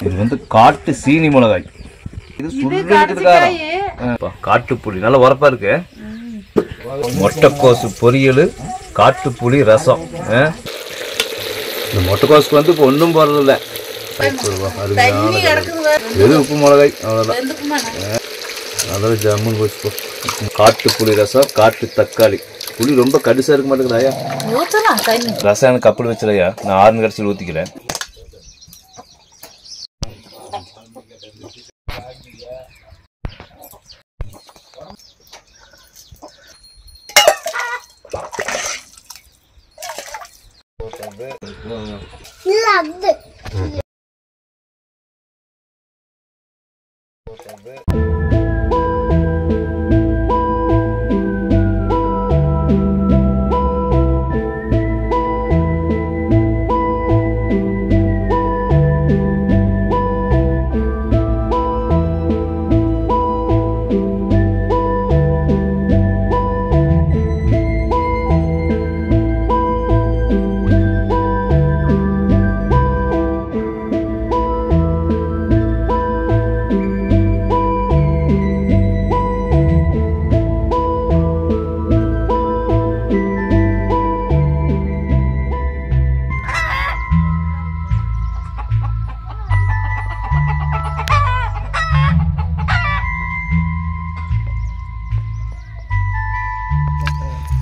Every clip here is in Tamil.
இது வந்து காட்டு சீனி மிளகாய். இது சுடுறதுக்காக காட்டுப்புளி நல்லா உரப்பா இருக்கு. மொட்டைக்கோசு பொரியல், காட்டுப்புளி ரசம். இந்த மொட்டைக்கோசுக்கு வந்து இப்போ ஒன்றும் போடுறதில்ல. வெறும் உப்பு மிளகாய் அவ்வளோதான். அதெல்லாம் ஜம்முன்னு போச்சுப்போ. காட்டுப்புளி ரசம், காட்டு தக்காளி. புளி ரொம்ப கடுசா இருக்க மாட்டேங்குதாயா? ரசம் எனக்கு கப்பல் வச்சிடையா, நான் 6 கடைசியில் ஊற்றிக்கிறேன்.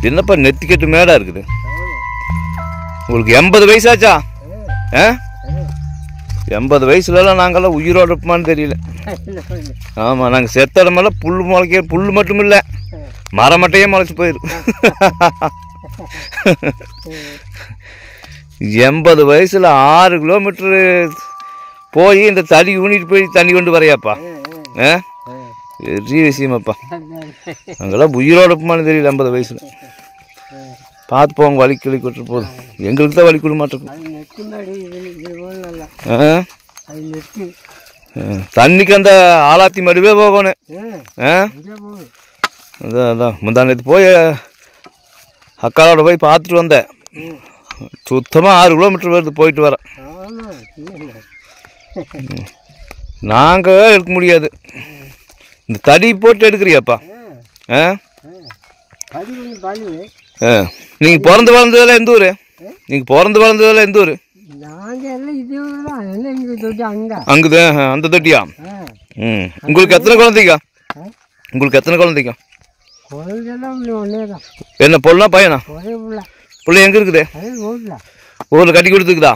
என்னப்பா நெத்திக்கட்டு மேடா இருக்குது? உங்களுக்கு 80 வயசாச்சா? 80 வயசுலலாம் நாங்கள்லாம் உயிரோடு இருப்போமான்னு தெரியல. ஆமாம், நாங்கள் செத்த இடமெல்லாம் புல் முளைக்க, புல் மட்டும் இல்லை மரமட்டையே முளைச்சி போயிடும். 80 வயசில் 6 கிலோமீட்டரு போய் இந்த தடி ஊனிட்டு போய் தண்ணி கொண்டு வரையாப்பா. பெரிய விஷயமாப்பா. அங்கெல்லாம் உயிரோடு இருப்போமான்னு தெரியல 80 வயசில். பார்த்து போங்க, வலி கிளி கொட்டு போதும். எங்களுக்கு தான் வலி கொடு மாட்டேன். தண்ணிக்கு அந்த ஆலாத்தி மடுவே போகணும். அதான் அதான் முந்தானத்து போய் அக்காவோட போய் பார்த்துட்டு வந்தேன். சுத்தமாக 6 கிலோமீட்டர் வருது போயிட்டு வரேன். நாங்கள் எடுக்க முடியாது. இந்த தடி போட்டு எடுக்கிறியாப்பா? நீங்கள் பிறந்து வளர்ந்ததெல்லாம் எந்த ஊர்? நீங்கள் பிறந்து வளர்ந்ததெல்லாம் எந்த ஊர்? அங்குதான், அந்த தொட்டியா? உங்களுக்கு எத்தனை குழந்தைங்க? உங்களுக்கு எத்தனை குழந்தைங்க? என்ன பொண்ணா பையனா? பிள்ளை எங்கே இருக்குது? ஊரில் கட்டி கொடுத்துக்குதா?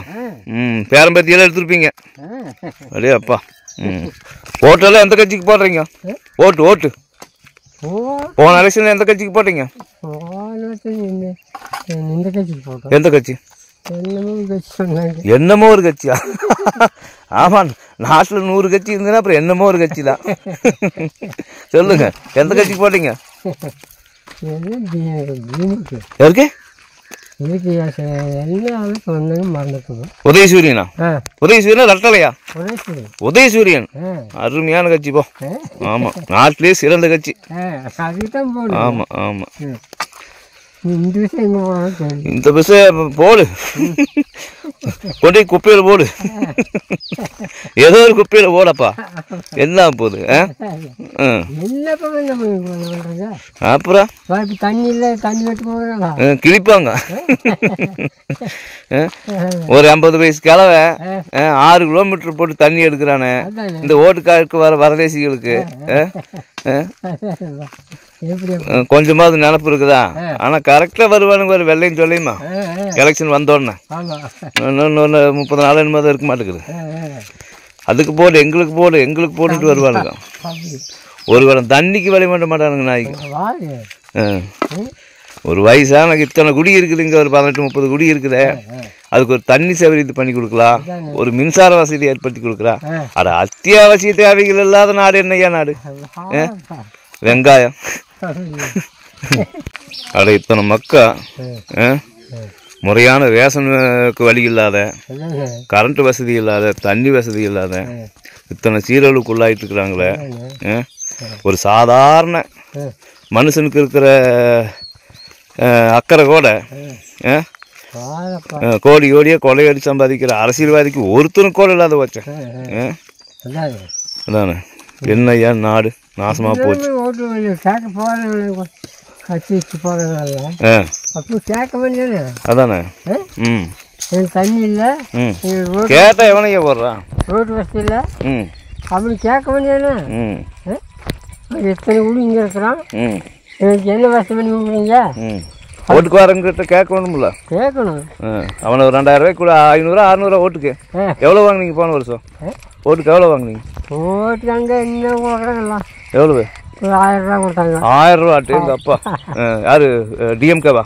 பேரம்பத்தியெல்லாம் எடுத்துருப்பீங்க. அப்படியே அப்பா. ஓட்டெல்லாம் எந்த கட்சிக்கு போடுறீங்க? ஓட்டு போன எலெக்ஷன்ல எந்த கட்சிக்கு போட்டீங்க? எந்த கட்சி? என்னமோ ஒரு கட்சியா? ஆமா, நாட்டில் 100 கட்சி இருந்ததுன்னா அப்புறம் என்னமோ ஒரு கட்சி தான். சொல்லுங்க, எந்த கட்சிக்கு போட்டீங்க? யாருக்கு? உதயசூரியனா? உதயசூரியனா ரட்டலையா? உதயசூரியன் அருமையான கட்சி போ. ஆமா, நாட்டிலே சிறந்த கட்சி. ஆமா ஆமா. இந்த பஸ் போடு, கொண்டு குப்பையில போடு. ஏதோ ஒரு குப்பையில போடப்பா. என்ன போகுது? அப்புறம் கிழிப்பாங்க. ஒரு 50 வயசு கிழவை 6 கிலோமீட்டர் போட்டு தண்ணி எடுக்கிறானே இந்த ஓட்டுக்காருக்கு வர வரதேசிகளுக்கு. கொஞ்சமாவது நினப்பு இருக்குதா? ஆனா கரெக்டா வருவானுங்க. ஒரு வெள்ளையும் சொல்லியுமா எலெக்ஷன் வந்தோடனே 30 நாள் என்னமோ இருக்க மாட்டேங்குது. அதுக்கு போடு, எங்களுக்கு போடு, எங்களுக்கு போட்டுட்டு வருவானுங்க. ஒரு வேளம் தண்ணிக்கு வழி பண்ண மாட்டானுங்க நாய்க்கு. ஒரு வயசான இத்தனை குடி இருக்குது, இங்கே ஒரு 18-30 குடி இருக்குது. அதுக்கு ஒரு தண்ணி சௌகரியத்தை பண்ணி கொடுக்கலாம், ஒரு மின்சார வசதி ஏற்படுத்தி கொடுக்கலாம். அட அத்தியாவசிய தேவைகள் இல்லாத நாடு என்னையா நாடு? வெங்காயம் அட இத்தனை மக்கா முறையான ரேஷனுக்கு வழி இல்லாத, கரண்ட் வசதி இல்லாத, தண்ணி வசதி இல்லாத இத்தனை சீரழிவுக்கு உள்ளாயிட்டு இருக்கிறாங்களே. ஒரு சாதாரண மனுஷனுக்கு இருக்கிற அக்கறை கூட கோடி கோடியாக கொள்ளையடி சம்பாதிக்கிற அரசியல்வாதிக்கு ஒருத்தரும் கூட இல்லாத வச்சேன். அதானே என்னையா நாடு நாசமாக போச்சு. அதானே தண்ணி இல்லை கேட்டால் எவனையா போடுறான் ரோடு வசதி இல்லை அப்படி கேட்க வேண்டியது. எத்தனை வீடு இங்கே இருக்கிறான், எனக்கு என்ன வசதி பண்ணி கொடுக்குறீங்க? ஓட்டுக்காரங்கிட்ட கேட்க வேணும்ல, கேட்கணும். அவனை ஒரு 2000 கூட 500 600 ஓட்டுக்கு எவ்வளோ வாங்கினீங்க போன வருஷம்? ஓட்டுக்கு எவ்வளோ வாங்கினீங்க? ஓட்டுக்கு அங்கே என்ன கொடுக்குறாங்கல்ல, எவ்வளவு? ஒரு 1000 ரூபா கொடுத்தாங்க. 1000 ரூபா எங்கள் அப்பா. யாரு டிஎம்கேவா?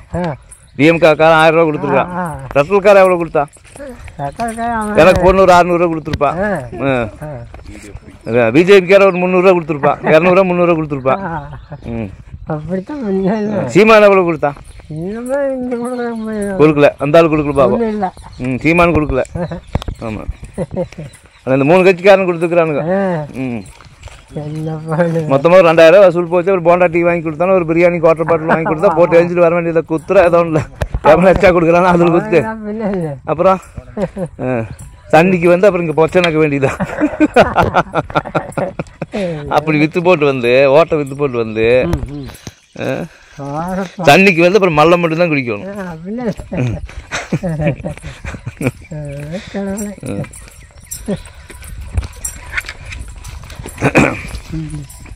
டிஎம்கேக்காரன் 1000 ரூபா கொடுத்துருக்கான். ரட்டல்காரன் எவ்வளோ கொடுத்தா? எனக்கு பொண்ணு ஒரு 600 ரூபா கொடுத்துருப்பா. பிஜேபிக்கார ஒரு 300 ரூபா கொடுத்துருப்பா. 200 ரூபா 300 ரூபா கொடுத்துருப்பா. அப்படித்தான் சீமான் எவ்வளோ கொடுத்தான்? கொடுக்கல, அந்த ஆள் கொடுக்கல பாப்பா. சீமான் கொடுக்கல. ஆமாம், அந்த 3 கட்சிக்காரன் கொடுத்துருக்குறானுங்க. மொத்தமாக 2000 ரூபா வசூல் போச்சு. ஒரு போண்டா டீ வாங்கி கொடுத்தானோ, ஒரு பிரியாணி குவார்டர் பாட்டில் வாங்கி கொடுத்தா போட்டு எழுஞ்சிட்டு வர வேண்டியதை குத்துற ஏதோ ஒன்றும் எவ்வளோ எக்ஸ்ட்ரா கொடுக்குறானோ அதில் குத்துட்டு அப்புறம் தண்ணிக்கு வந்து அப்புறம் இங்கே பொச்சனாக்க வேண்டியதான். அப்படி விற்று போட்டு வந்து ஓட்டை விற்று போட்டு வந்து தண்ணிக்கு வந்து அப்புறம் மல்ல மட்டும்தான் குடிக்கணும்.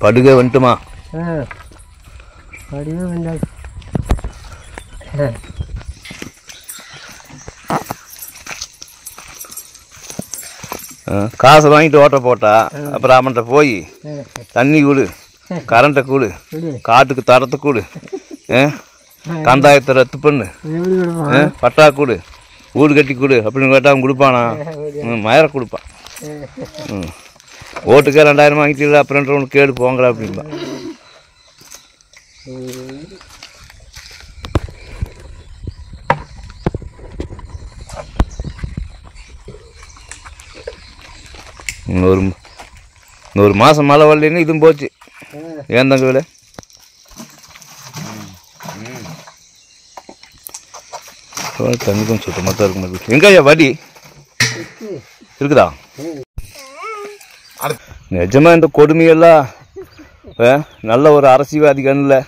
படுகை வந்துட்டுமா? காசை வாங்கிட்டு ஓட்ட போட்டா அப்புறம் அவன்கிட்ட போய் தண்ணி கூடு, கரண்ட்டை கூடு, காட்டுக்கு தரத்தை கூடு, கந்தாயத்தை ரத்து பண்ணு, பட்டா கூடு, வீடு கட்டி கூடு அப்படின்னு கேட்டால் அவன் கொடுப்பானா? மயிர கொடுப்பான். ஓட்டுக்கே 2000 வாங்கிட்டு அப்புறம் கேடு போங்கடா அப்படின்பா. இன்னொரு மாதம் மழை வரலன்னு இதுவும் போச்சு. ஏன் தங்க வேலை தண்ணி கொஞ்சம் சுத்தமாக தான் இருக்க மாதிரி. எங்கய்யா வடி இருக்குதா? நிஜமா இந்த கொடுமையெல்லாம் நல்ல ஒரு அரசியல்வாதி கண்ணில்,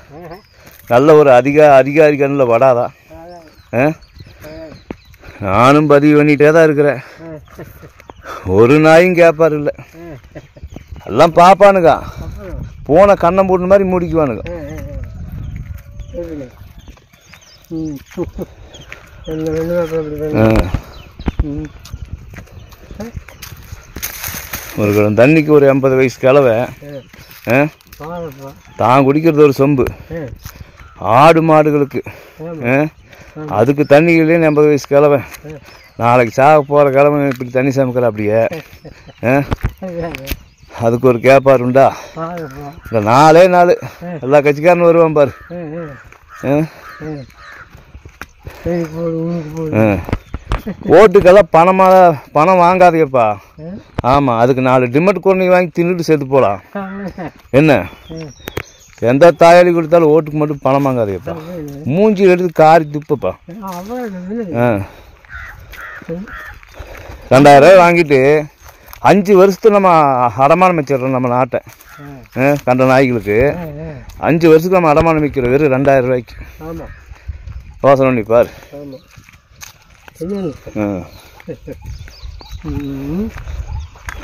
நல்ல ஒரு அதிகாரி கண்ணில் வடாதா? நானும் பதிவு பண்ணிகிட்டே தான் இருக்கிறேன். ஒரு நாயும் கேட்பார் இல்லை, எல்லாம் பார்ப்பானுங்க, போன கண்ணம் போட்டு மாதிரி முடிக்குவானுங்க. ஒரு குடம் தண்ணிக்கு ஒரு 80 வயசு கிழவை தான் குடிக்கிறது ஒரு சொம்பு. ஆடு மாடுகளுக்கு அதுக்கு தண்ணி இல்லைன்னு 80 வயசு கிழவை நாளைக்கு சாக போகிற கிழமை இப்படி தண்ணி சமைக்கிற அப்படியே அதுக்கு ஒரு கேப்பார் உண்டா? இந்த 4 நாள் எல்லா கட்சிக்காரனும் வருவான் பாரு. ஓட்டுக்கெல்லாம் பணம் வாங்காதேப்பா. ஆமாம், அதுக்கு 4 டிமெட் கொர்னி வாங்கி தின்னுட்டு சேர்த்து போகலாம். என்ன எந்த தாயாளி கொடுத்தாலும் ஓட்டுக்கு மட்டும் பணம் வாங்காதேப்பா. மூஞ்சி எடுத்து காரி துப்பப்பா. 2000 ரூபாய் வாங்கிட்டு 5 வருஷத்துக்கு நம்ம அடமானம் வச்சிடறோம் நம்ம நாட்டை. கண்ட நாய்களுக்கு 5 வருஷத்துக்கு நம்ம அடமானம் வைக்கிறோம் வெறும் 2000 ரூபாய்க்கு. யோசனை பண்ணி பாரு.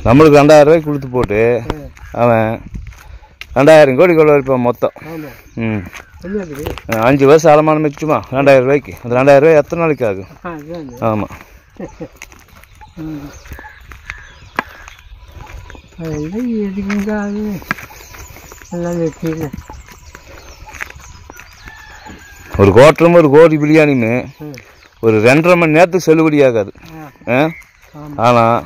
நம்மளுக்கு 2000 ரூபாய்க்கு கொடுத்து போட்டு அவன் 2000 கோடி கொள்ள இருப்பான் மொத்தம். 5 வருஷம் அடமானம் வச்சுமா 2000 ரூபாய்க்கு. அந்த 2000 ரூபாய் எத்தனை நாளைக்கு ஆகும்? ஆமாம், ஒரு கோட்டரும் ஒரு கோடி பிரியாணின்னு ஒரு 2.5 மணி நேரத்துக்கு செல்லுபடி ஆகாது. ஆனால்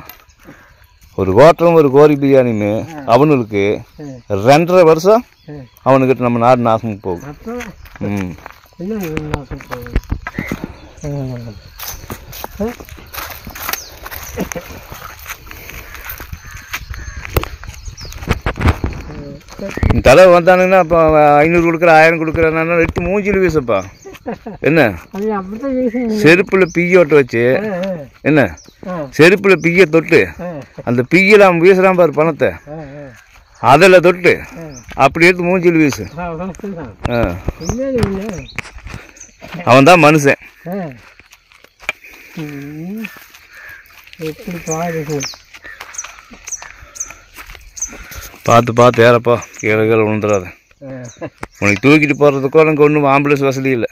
ஒரு கோட்டரும் ஒரு கோடி பிரியாணின்னு அவனுக்கு 2.5 வருஷம் அவனுக்கிட்ட நம்ம நாடு நாசம் போகும். தலைவர் வந்தானுங்கன்னா இப்போ 500 கொடுக்குற 1000 கொடுக்குறேன்னா எடுத்து மூஞ்சில் வீசப்பா. என்ன அது அப்படித்தான் வீசுங்க. செருப்பில் பிய்யோட்ட வச்சு என்ன செருப்பில் பிய்யை தொட்டு அந்த பிய்யில் அவன் வீசுகிறான் பாரு பணத்தை, அதில் தொட்டு அப்படி எடுத்து மூஞ்சில் வீசு. அவன் தான் மனுஷன். எப்படி பாருங்க, பார்த்து பார்த்து ஏறப்பா, கீழே கீழே விழுந்துடாது. உனக்கு தூக்கிட்டு போகிறதுக்கோ எனக்கு ஒன்றும் ஆம்புலன்ஸ் வசதி இல்லை.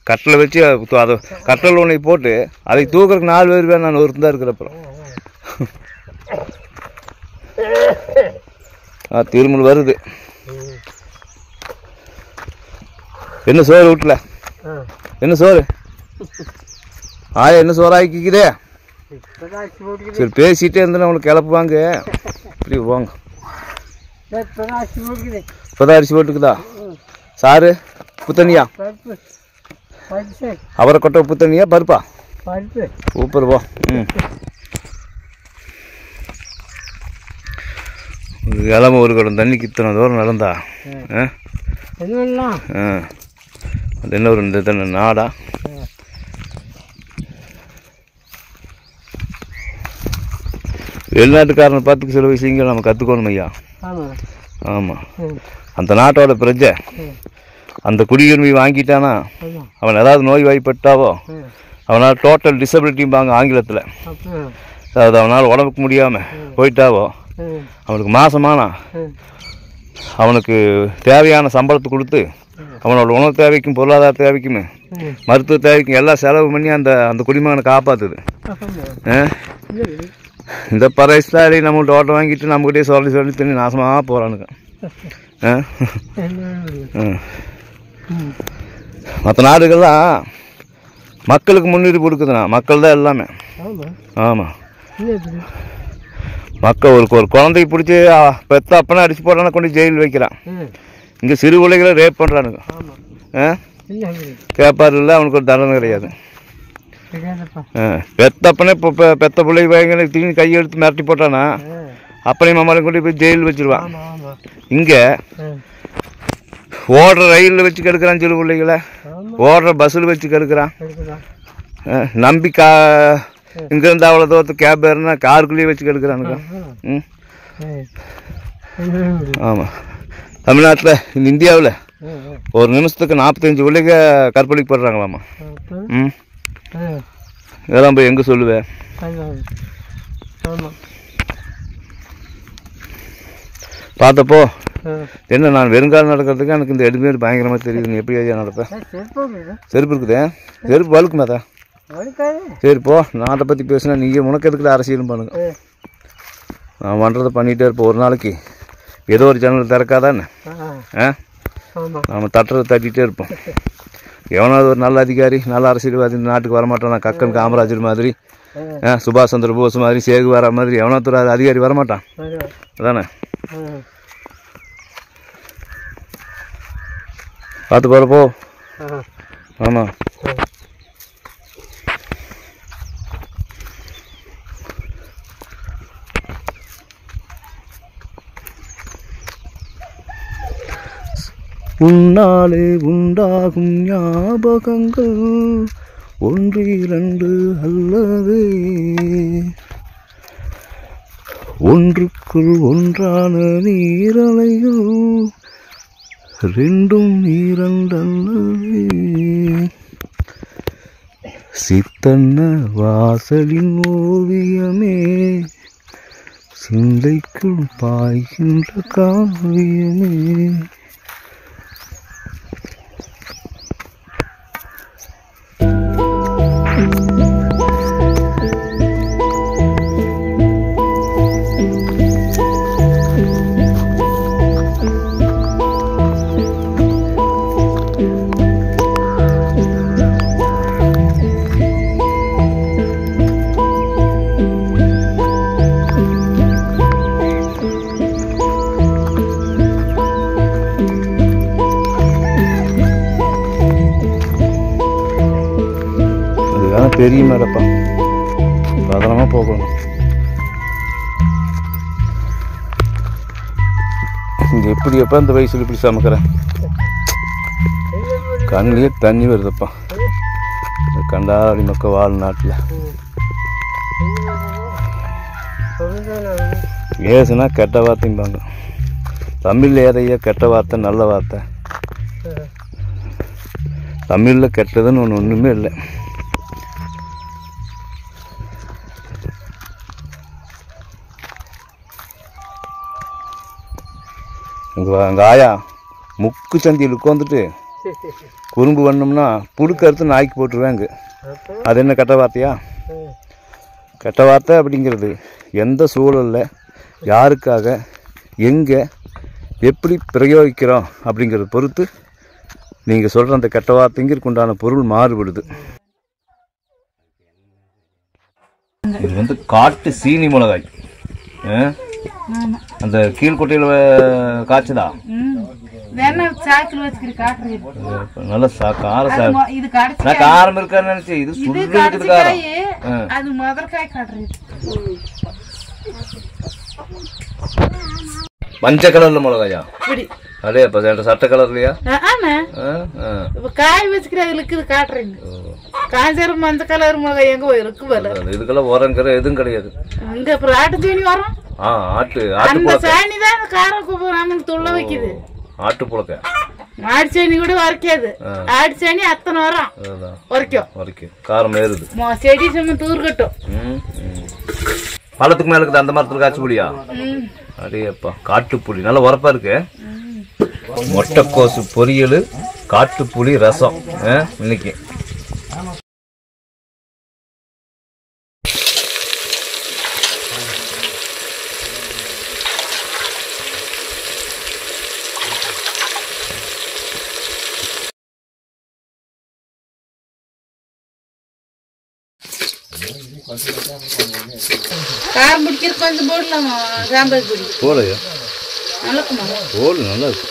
கட்டில் வச்சு அதை கட்டில் உன்னை போட்டு அதை தூக்குறதுக்கு 4 பேர் வேணும். நான் ஒருத்தன் தான் இருக்கிறப்பறம் திருமல் வருது. என்ன சோறு வீட்டில்? என்ன சோறு? என்ன சோறு ஆக்கிக்குதே? சரி பேசிகிட்டே இருந்தேன்னா உனக்கு கிளப்புவாங்க. இப்படி போங்க. இப்போதான் அரிசி போட்டுக்குதா? சாரு புத்தனியா? அவரை கொட்டை புத்தனியா பருப்பா? சூப்பர் போ. கிளம்ப ஒரு குடம் தண்ணிக்கு இத்தனை தூரம் நடந்தா? அது என்ன ஒரு இந்த தண்ணி நாடா? வெளிநாட்டுக்காரனை பார்த்துக்க சில விஷயங்கள் நம்ம கற்றுக்கணும் ஐயா. ஆமாம், அந்த நாட்டோட பிரஜை அந்த குடியுரிமை வாங்கிட்டானா அவன் ஏதாவது நோய் வாய்ப்பட்டாவோ அவனால் டோட்டல் டிசபிலிட்டிம்பாங்க ஆங்கிலத்தில். அதாவது அவனால் உடம்புக்கு முடியாமல் போயிட்டாவோ அவனுக்கு மாதமானா அவனுக்கு தேவையான சம்பளத்தை கொடுத்து அவனோட உணவு தேவைக்கும் பொருளாதார தேவைக்குமே மருத்துவ தேவைக்கும் எல்லாம் செலவு பண்ணி அந்த அந்த குடிமகனை காப்பாற்றுது. இந்த பறைஸ்தாரி நம்மள்ட்ட ஓட்டம் வாங்கிட்டு நம்மகிட்டே சொல்லி தண்ணி நாசமாக போகிறானுங்க. மற்ற நாடுகள்லாம் மக்களுக்கு முன்னுரிமை கொடுக்குதுண்ணா. மக்கள் தான் எல்லாமே. ஆமாம், மக்கள் ஒரு குழந்தைக்கு பிடிச்சி பெத்த அப்பனா அடிச்சு போட்டானா கொண்டு ஜெயில் வைக்கிறான். இங்கே சிறு பிள்ளைகளை ரேப் பண்ணுறானுங்க. கேட்பாரு இல்லை, அவனுக்கு ஒரு தண்டனை கிடையாது. பெத்தப்பனே இப்போ பெத்த பிள்ளை பையங்களை தூக்கி கையெடுத்து மிரட்டி போட்டானா அப்பனையும் மாமாலையும் கொண்டு போய் ஜெயில் வச்சிருவான். இங்கே ஓடுற ரயிலில் வச்சு கெடுக்கிறான், சிறு பிள்ளைகளை ஓடுற பஸ்ஸில் வச்சு கெடுக்கிறான். நம்பி இங்கேருந்து அவ்வளோ தூரத்து கேப் ஏறுனா காருக்குள்ளேயே வச்சு கெடுக்கிறானுங்க. ஆமாம், தமிழ்நாட்டில் இந்த இந்தியாவில் ஒரு நிமிஷத்துக்கு 45 பிள்ளைங்க கற்பழிக்கப்படுறாங்களாம்மா. இதெல்லாம் போய் எங்கே சொல்லுவேன்? பார்த்தப்போ என்ன நான் வெறுங்காலம் நடக்கிறதுக்கு எனக்கு இந்த எதுவுமே பயங்கரமாக தெரியுது. நீ எப்படி ஐயா நடப்பேன்? செருப்பு இருக்குதே, செருப்பு வழுக்குமே தான். சரி போ, நான் அதை பற்றி பேசுனா நீங்கள் உனக்கு எதுக்குள்ள அரசியலும் பண்ணுங்க. நான் பண்ணுறதை பண்ணிகிட்டே இருப்போம். ஒரு நாளைக்கு ஏதோ ஒரு சேனல் திறக்காதானே நம்ம தட்டுறதை தட்டிகிட்டே இருப்போம். எவனாவது ஒரு நல்ல அதிகாரி நல்ல அரசியல்வாதி இந்த நாட்டுக்கு வரமாட்டான். நான் கக்கன் காமராஜர் மாதிரி, சுபாஷ் சந்திர போஸ் மாதிரி, சேகுவாரா மாதிரி எவனாவது ஒரு அதிகாரி வரமாட்டான். அதானே? பார்த்து போகிறப்போ. ஆமாம், உன்னாலே உண்டாகும் ஞாபகங்கள் 1 2 அல்லவே, ஒன்றுக்குள் ஒன்றான நீரலைகள் 2 2அல்லவே, சித்தன்ன வாசலின் ஓவியமே சிந்தைக்குள் பாய்கின்ற காவியமே. பெரிய மேடப்பா, பத்திரமா போகணும். இங்கே எப்படி எப்போ இந்த வயசில் இப்படி சமைக்கிறேன்? கண்ணிலேயே தண்ணி வருதுப்பா. கண்டாடி மக்கள் வாழ் நாட்டில் ஏசுனா கெட்ட வார்த்தைம்பாங்க. தமிழில் ஏதையா கெட்ட வார்த்தை நல்ல வார்த்தை? தமிழில் கெட்டதுன்னு ஒன்றுமே இல்லை. எங்கள் ஆயா முக்கு சந்தியில் உட்காந்துட்டு குறும்பு பண்ணோம்னா புழுக்க அறுத்து நாய்க்கு போட்டுருவேங்க. அது என்ன கெட்ட வார்த்தையா? கெட்ட வார்த்தை அப்படிங்கிறது எந்த சூழலில் யாருக்காக எங்கே எப்படி பிரயோகிக்கிறோம் அப்படிங்கிறத பொறுத்து நீங்கள் சொல்கிற அந்த கெட்ட வார்த்தைங்கிறதுக்கு உண்டான பொருள் மாறுபடுது. இது வந்து காட்டு சீனி மிளகாய். அந்த கீழ்கொட்டையில் காய்ச்சதா நல்ல காரம் இருக்கான்னு நினைச்சு இது சுடுறது காரம். மஞ்சள் கலர்ல மிளகாயா? அதே சட்டை கலர்லயா? காய் வச்சுக்கிறதுக்கு காட்டுறீங்க. காய்ச்சல் மஞ்சள் கலர் மிளகாய் எங்க இருக்கு? இதுக்கெல்லாம் உரங்கிற எதுவும் கிடையாது. இங்க அப்புறம் ஆட்டு சீனி வரும். அந்த சாணி தான் காரம் நமக்கு துள்ள வைக்குது. ஆட்டு புழக்க ஆடு சனி கூட வரைக்காது. ஆடு சனி அத்தனை வரும் வரைக்கும் காரம் ஏறுது. செடி சும்மா தூர்கட்டும். பழத்துக்கு மேல இருக்குது அந்த மரத்துல காய்ச்சி புளியா? அடேப்பா காட்டுப்புளி நல்லா உரப்பா இருக்கு. மொட்டைக்கோசு பொரியல், காட்டுப்புளி ரசம் இன்னைக்கு. காரம் பிடிக்கிறது கொஞ்சம் போடலாமா? சாம்பார் பொடி போலையா? நல்லாக்குமா? போடு, நல்லா இருக்கு.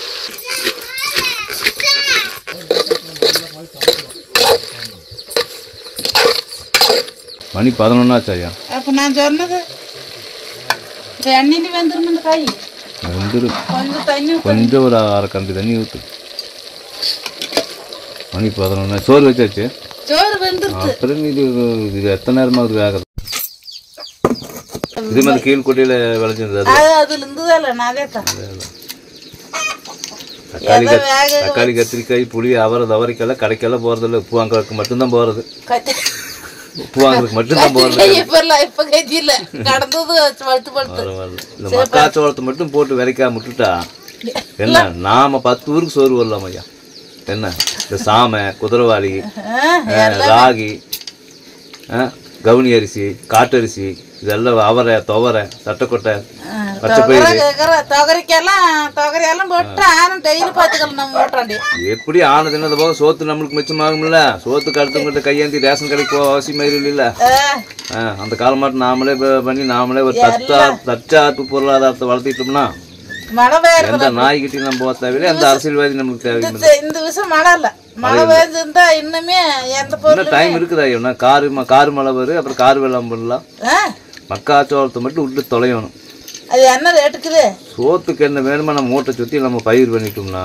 மணி 11 ஆச்சாயா? அப்ப நான் சொன்னது எண்ணெயில வெந்துரும். இந்த காய் வெந்துரும். கொஞ்சம் தண்ணி கொஞ்சம் ஒரு அரை கண்டு தண்ணி ஊற்று. மணி 11. சோறு வச்சாச்சு. சோறு வெந்துருச்சு. அப்புறம் இது எத்தனை நேரமாவது வேகிறது? இது மாதிரி கீழ்கொட்டையில விளைஞ்சிருந்தது. அதுல இருந்ததே தக்காளி, கத்திரிக்காய், புளி, அவரை தவறிக்கெல்லாம் கடைக்கெல்லாம் போறதில்ல. உப்பு வாங்குறதுக்கு மட்டும்தான் போறது. உப்பு வாங்குறதுக்கு மட்டும்தான் போறது. இந்த மக்காச்சோளத்தை மட்டும் போட்டு விரைக்காம விட்டுட்டா என்ன நாம 10 ஊருக்கு சோறு வரலாம் ஐயா. என்ன இந்த சாமை, குதிரவாளி, ராகி, கவுனி அரிசி, காட்டரிசி, இதெல்லாம் அவரை, துவரை, தட்டைக்கொட்டை, எப்படி ஆனதுன்னு போக சோத்து நம்மளுக்கு மிச்சமாகும்ல. சோத்துக்கு அடுத்தவங்கிட்ட கையேந்தி ரேஷன் கடைக்கு போக அவசியம் இல்ல. அந்த காலமாட்டு நாமளே பண்ணி நாமளே ஒரு தற்சார்பு பொருளாதாரத்தை வளர்த்திட்டோம்னா எந்த நாய்கிட்டையும் நம்ம போக தேவையில்லை, எந்த அரசியல்வாதி நமக்கு தேவையில்லை. இந்த விஷயம் மழை இல்ல. மழை பெய்ஞ்சிருந்தா இன்னுமே எந்த பொருள் டைம் இருக்குதா? ஐயோனா காரு மழை வரும். அப்புறம் கார் வெள்ளம் பண்ணலாம். மக்காச்சோளத்தை மட்டும் விட்டு தொலையணும். அது என்ன ரேட்டுக்குது? சோத்துக்கு என்ன வேணுமா நம்ம மூட்டை சுற்றி நம்ம பயிர் பண்ணிட்டோம்னா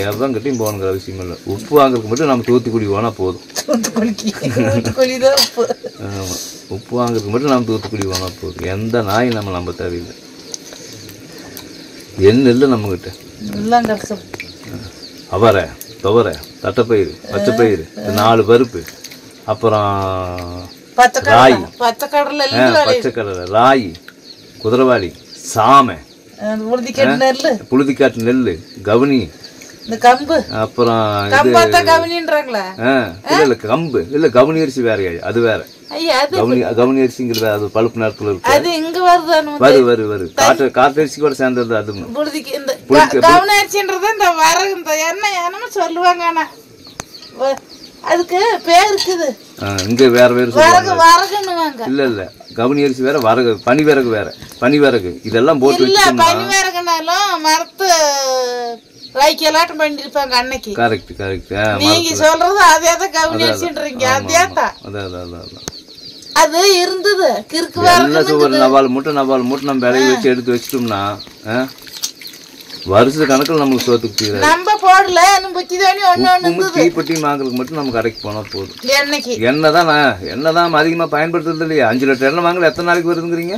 எவன் கிட்டையும் போகணுங்கிற அவசியம் இல்லை. உப்பு வாங்குறதுக்கு மட்டும் நம்ம தூத்துக்குடி போனால் போதும். ஆமாம், உப்பு வாங்குறதுக்கு மட்டும் நம்ம தூத்துக்குடி போனால் போதும். எந்த நாயும் நம்ம நம்ப தேவையில்லை. என்ன இல்லை நம்மகிட்ட. அவரை, துவரை, தட்டைப்பயிறு, பச்சைப்பயிறு, 4 பருப்பு, அப்புறம் ராய், பச்சைக்கடலை, ராய், குதிரவாளி, சாமை, புழுதிக்காட்டு நெல், கவுனி, அப்புறம் கம்பு இல்ல கவுனி அரிசி வேற. அது வேற. கவுனி அரிசிங்கிறது அது பழுப்பு நேரத்துல இருக்கு. வரு காட்டரிசி கூட சேர்ந்தது. அது சொல்லுவாங்க. அதுக்கு பேர் இருக்குது. இங்க வேற வேற சொல்லுவாங்க. இல்ல கவுனி அரிசி வேற, வரகு, பனி விறகு வேற. பனி விறகு இதெல்லாம் போட்டு பனி விறகுனாலும் மரத்து வைக்கலாட்டம் பண்ணிருப்பாங்க அன்னைக்கு. கரெக்ட். நீங்க சொல்றது அதேதான் கவுனி அரிசின்றீங்க. அதேதான் அது இருந்தது. கிறுக்கு ஒரு நவால் மூட்டை நம்ம விளைய வச்சு எடுத்து வச்சிட்டோம்னா வருஷ கணக்கில் நமக்கு சோத்துக்கு தீராது. நம்ம போடல இன்னும் புத்தி தண்ணி ஒன்று தீப்பெட்டி வாங்கலுக்கு மட்டும் நம்ம கடைக்கு போனால் போதும். என்னைக்கு எண்ணெய் தான் அதிகமாக பயன்படுத்துறது இல்லையா? 5 லிட்டர் எண்ணெய் வாங்கல எத்தனை நாளைக்கு வருதுங்கிறீங்க?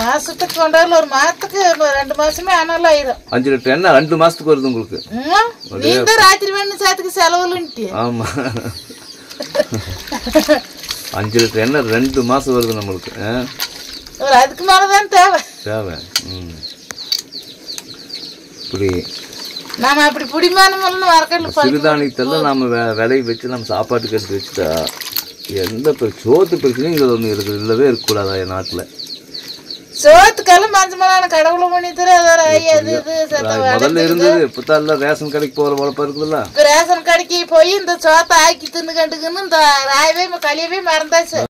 மாசத்துக்கு கொண்டாடல ஒரு மாசத்துக்கு 2 மாசமே ஆனாலும் ஆயிரும். 5 லிட்டர் எண்ணெய் 2 மாசத்துக்கு வருது உங்களுக்கு. நீங்க ராத்திரி வேணும் சாத்துக்கு செலவுன்ட்டு. ஆமா 5 லிட்டர் எண்ணெய் 2 மாசம் வருது நம்மளுக்கு. அதுக்கு மேலதான் தேவை. இப்படி நாம அப்படி புடிமானம் வரக்கல சிறுதானியத்தெல்லாம் நம்ம விளைய வச்சு நம்ம சாப்பாட்டுக்கு எடுத்து வச்சுட்டா எந்த சோத்து பிரச்சனையும் இங்கே ஒன்று இருக்குது. இல்லவே இருக்கக்கூடாதா என் நாட்டில்? சோத்துக்கெல்லாம் மஞ்சமான கடவுளை பண்ணி முதல்ல இருந்தது. இப்போதான் எல்லாம் ரேஷன் கடைக்கு போகிற உழப்பா இருக்குதுல்ல. இப்போ ரேஷன் கடைக்கு போய் இந்த சோத்தை ஆக்கி தின்னு கண்டுக்குன்னு இந்த ராயவே களியவே மறந்தாச்சு.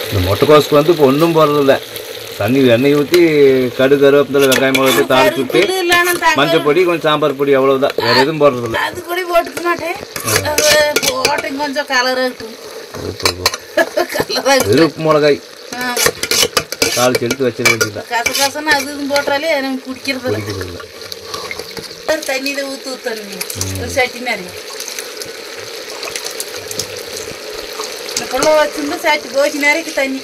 இந்த முட்டைக்கோசுக்கு வந்து இப்போ ஒன்றும் போடுறதில்ல. தண்ணி எண்ணெய் ஊற்றி கடுகு கருவேப்பிலை வெங்காயம் மிளகு தாளிச்சு விட்டு மஞ்சள் பொடி கொஞ்சம் சாம்பார் பொடி அவ்வளோதான். வேறு எதுவும் போடுறதில்ல. அது கூட போட்டுக்க மாட்டேன். போட்டேன் கொஞ்சம் கலராக உப்பு மிளகாய் தாளிச்சு எடுத்து வச்சிட வேண்டியதான். கசகசன்னு அது இதுவும் போட்டாலே எனக்கு குடிக்கிறது இல்லை. தண்ணியில் ஊற்றுத்தண்ணி ஒரு சட்டி நிறைய வச்சிருந்து சட்டி கோச்சி நிறைய தண்ணி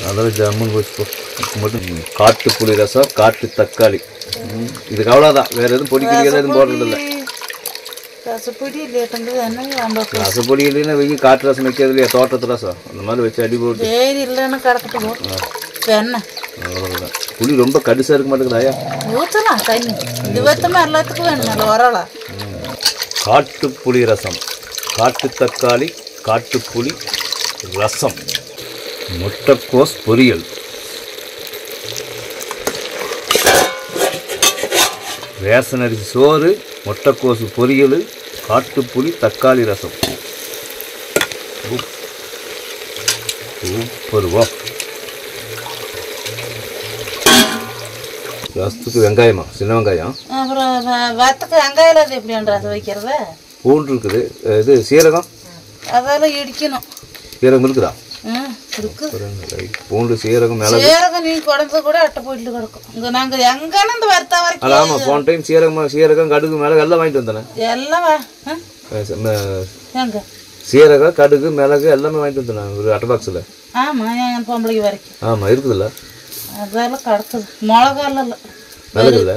அதாவது ஜம்முன்னு வச்சுக்கோ. மட்டும் காட்டு புளி ரசம் காட்டு தக்காளி இதுக்கு அவ்வளோதான். வேற எதுவும் பொடி கிடிக்கிறது எதுவும் போடுறதில்ல. ரசப்பொடி இல்லைன்னா வெயில் காட்டு ரசம் வைக்கிறது இல்லையா? தோட்டத்து ரசம் அந்த மாதிரி வச்சு அடி போட்டு இல்லைன்னா கிடக்கட்டும். அவ்வளோதான். புளி ரொம்ப கடுசாக இருக்க மாட்டேங்குதாயா? ஊற்றலாம் தண்ணி. இது வத்தமா எல்லாத்துக்கும் வேணும். நல்லா வரலாம். காட்டு புளி ரசம் காட்டு தக்காளி காட்டு புளி ரசம் முட்டைக்கோஸ் பொரியல் ரேஷன் அரிசி சோறு முட்டைக்கோசு பொரியல் காட்டுப்புளி தக்காளி ரசம். சூப்பர். வா ரசத்துக்கு வெங்காயமா? சின்ன வெங்காயம். அப்புறம் வத்தக்கு வெங்காயம் எப்படி ரசம் வைக்கிறது? பூண்டு இருக்குது. இது சீரகம் அதெல்லாம் இடிக்கணும். சீரகம் இருக்குதா? பூண்டு சீரகம் சீரகம் நீங்க குழம்பு கூட அட்டை போயிட்டு கிடக்கும். இங்க நாங்க எங்கன்னு இந்த வருத்தா வரைக்கும். ஆமா போன டைம் சீரகம் கடுகு மிளகு எல்லாம் வாங்கிட்டு வந்தேன். எல்லாம் எங்க சீரகம் கடுகு மிளகு எல்லாமே வாங்கிட்டு வந்தேன் ஒரு அட்டை பாக்ஸ்ல. ஆமா என் பொம்பளைக்கு வரைக்கும். ஆமா இருக்குதுல்ல. அதெல்லாம் கிடக்குது. மிளகா இல்ல மிளகு இல்ல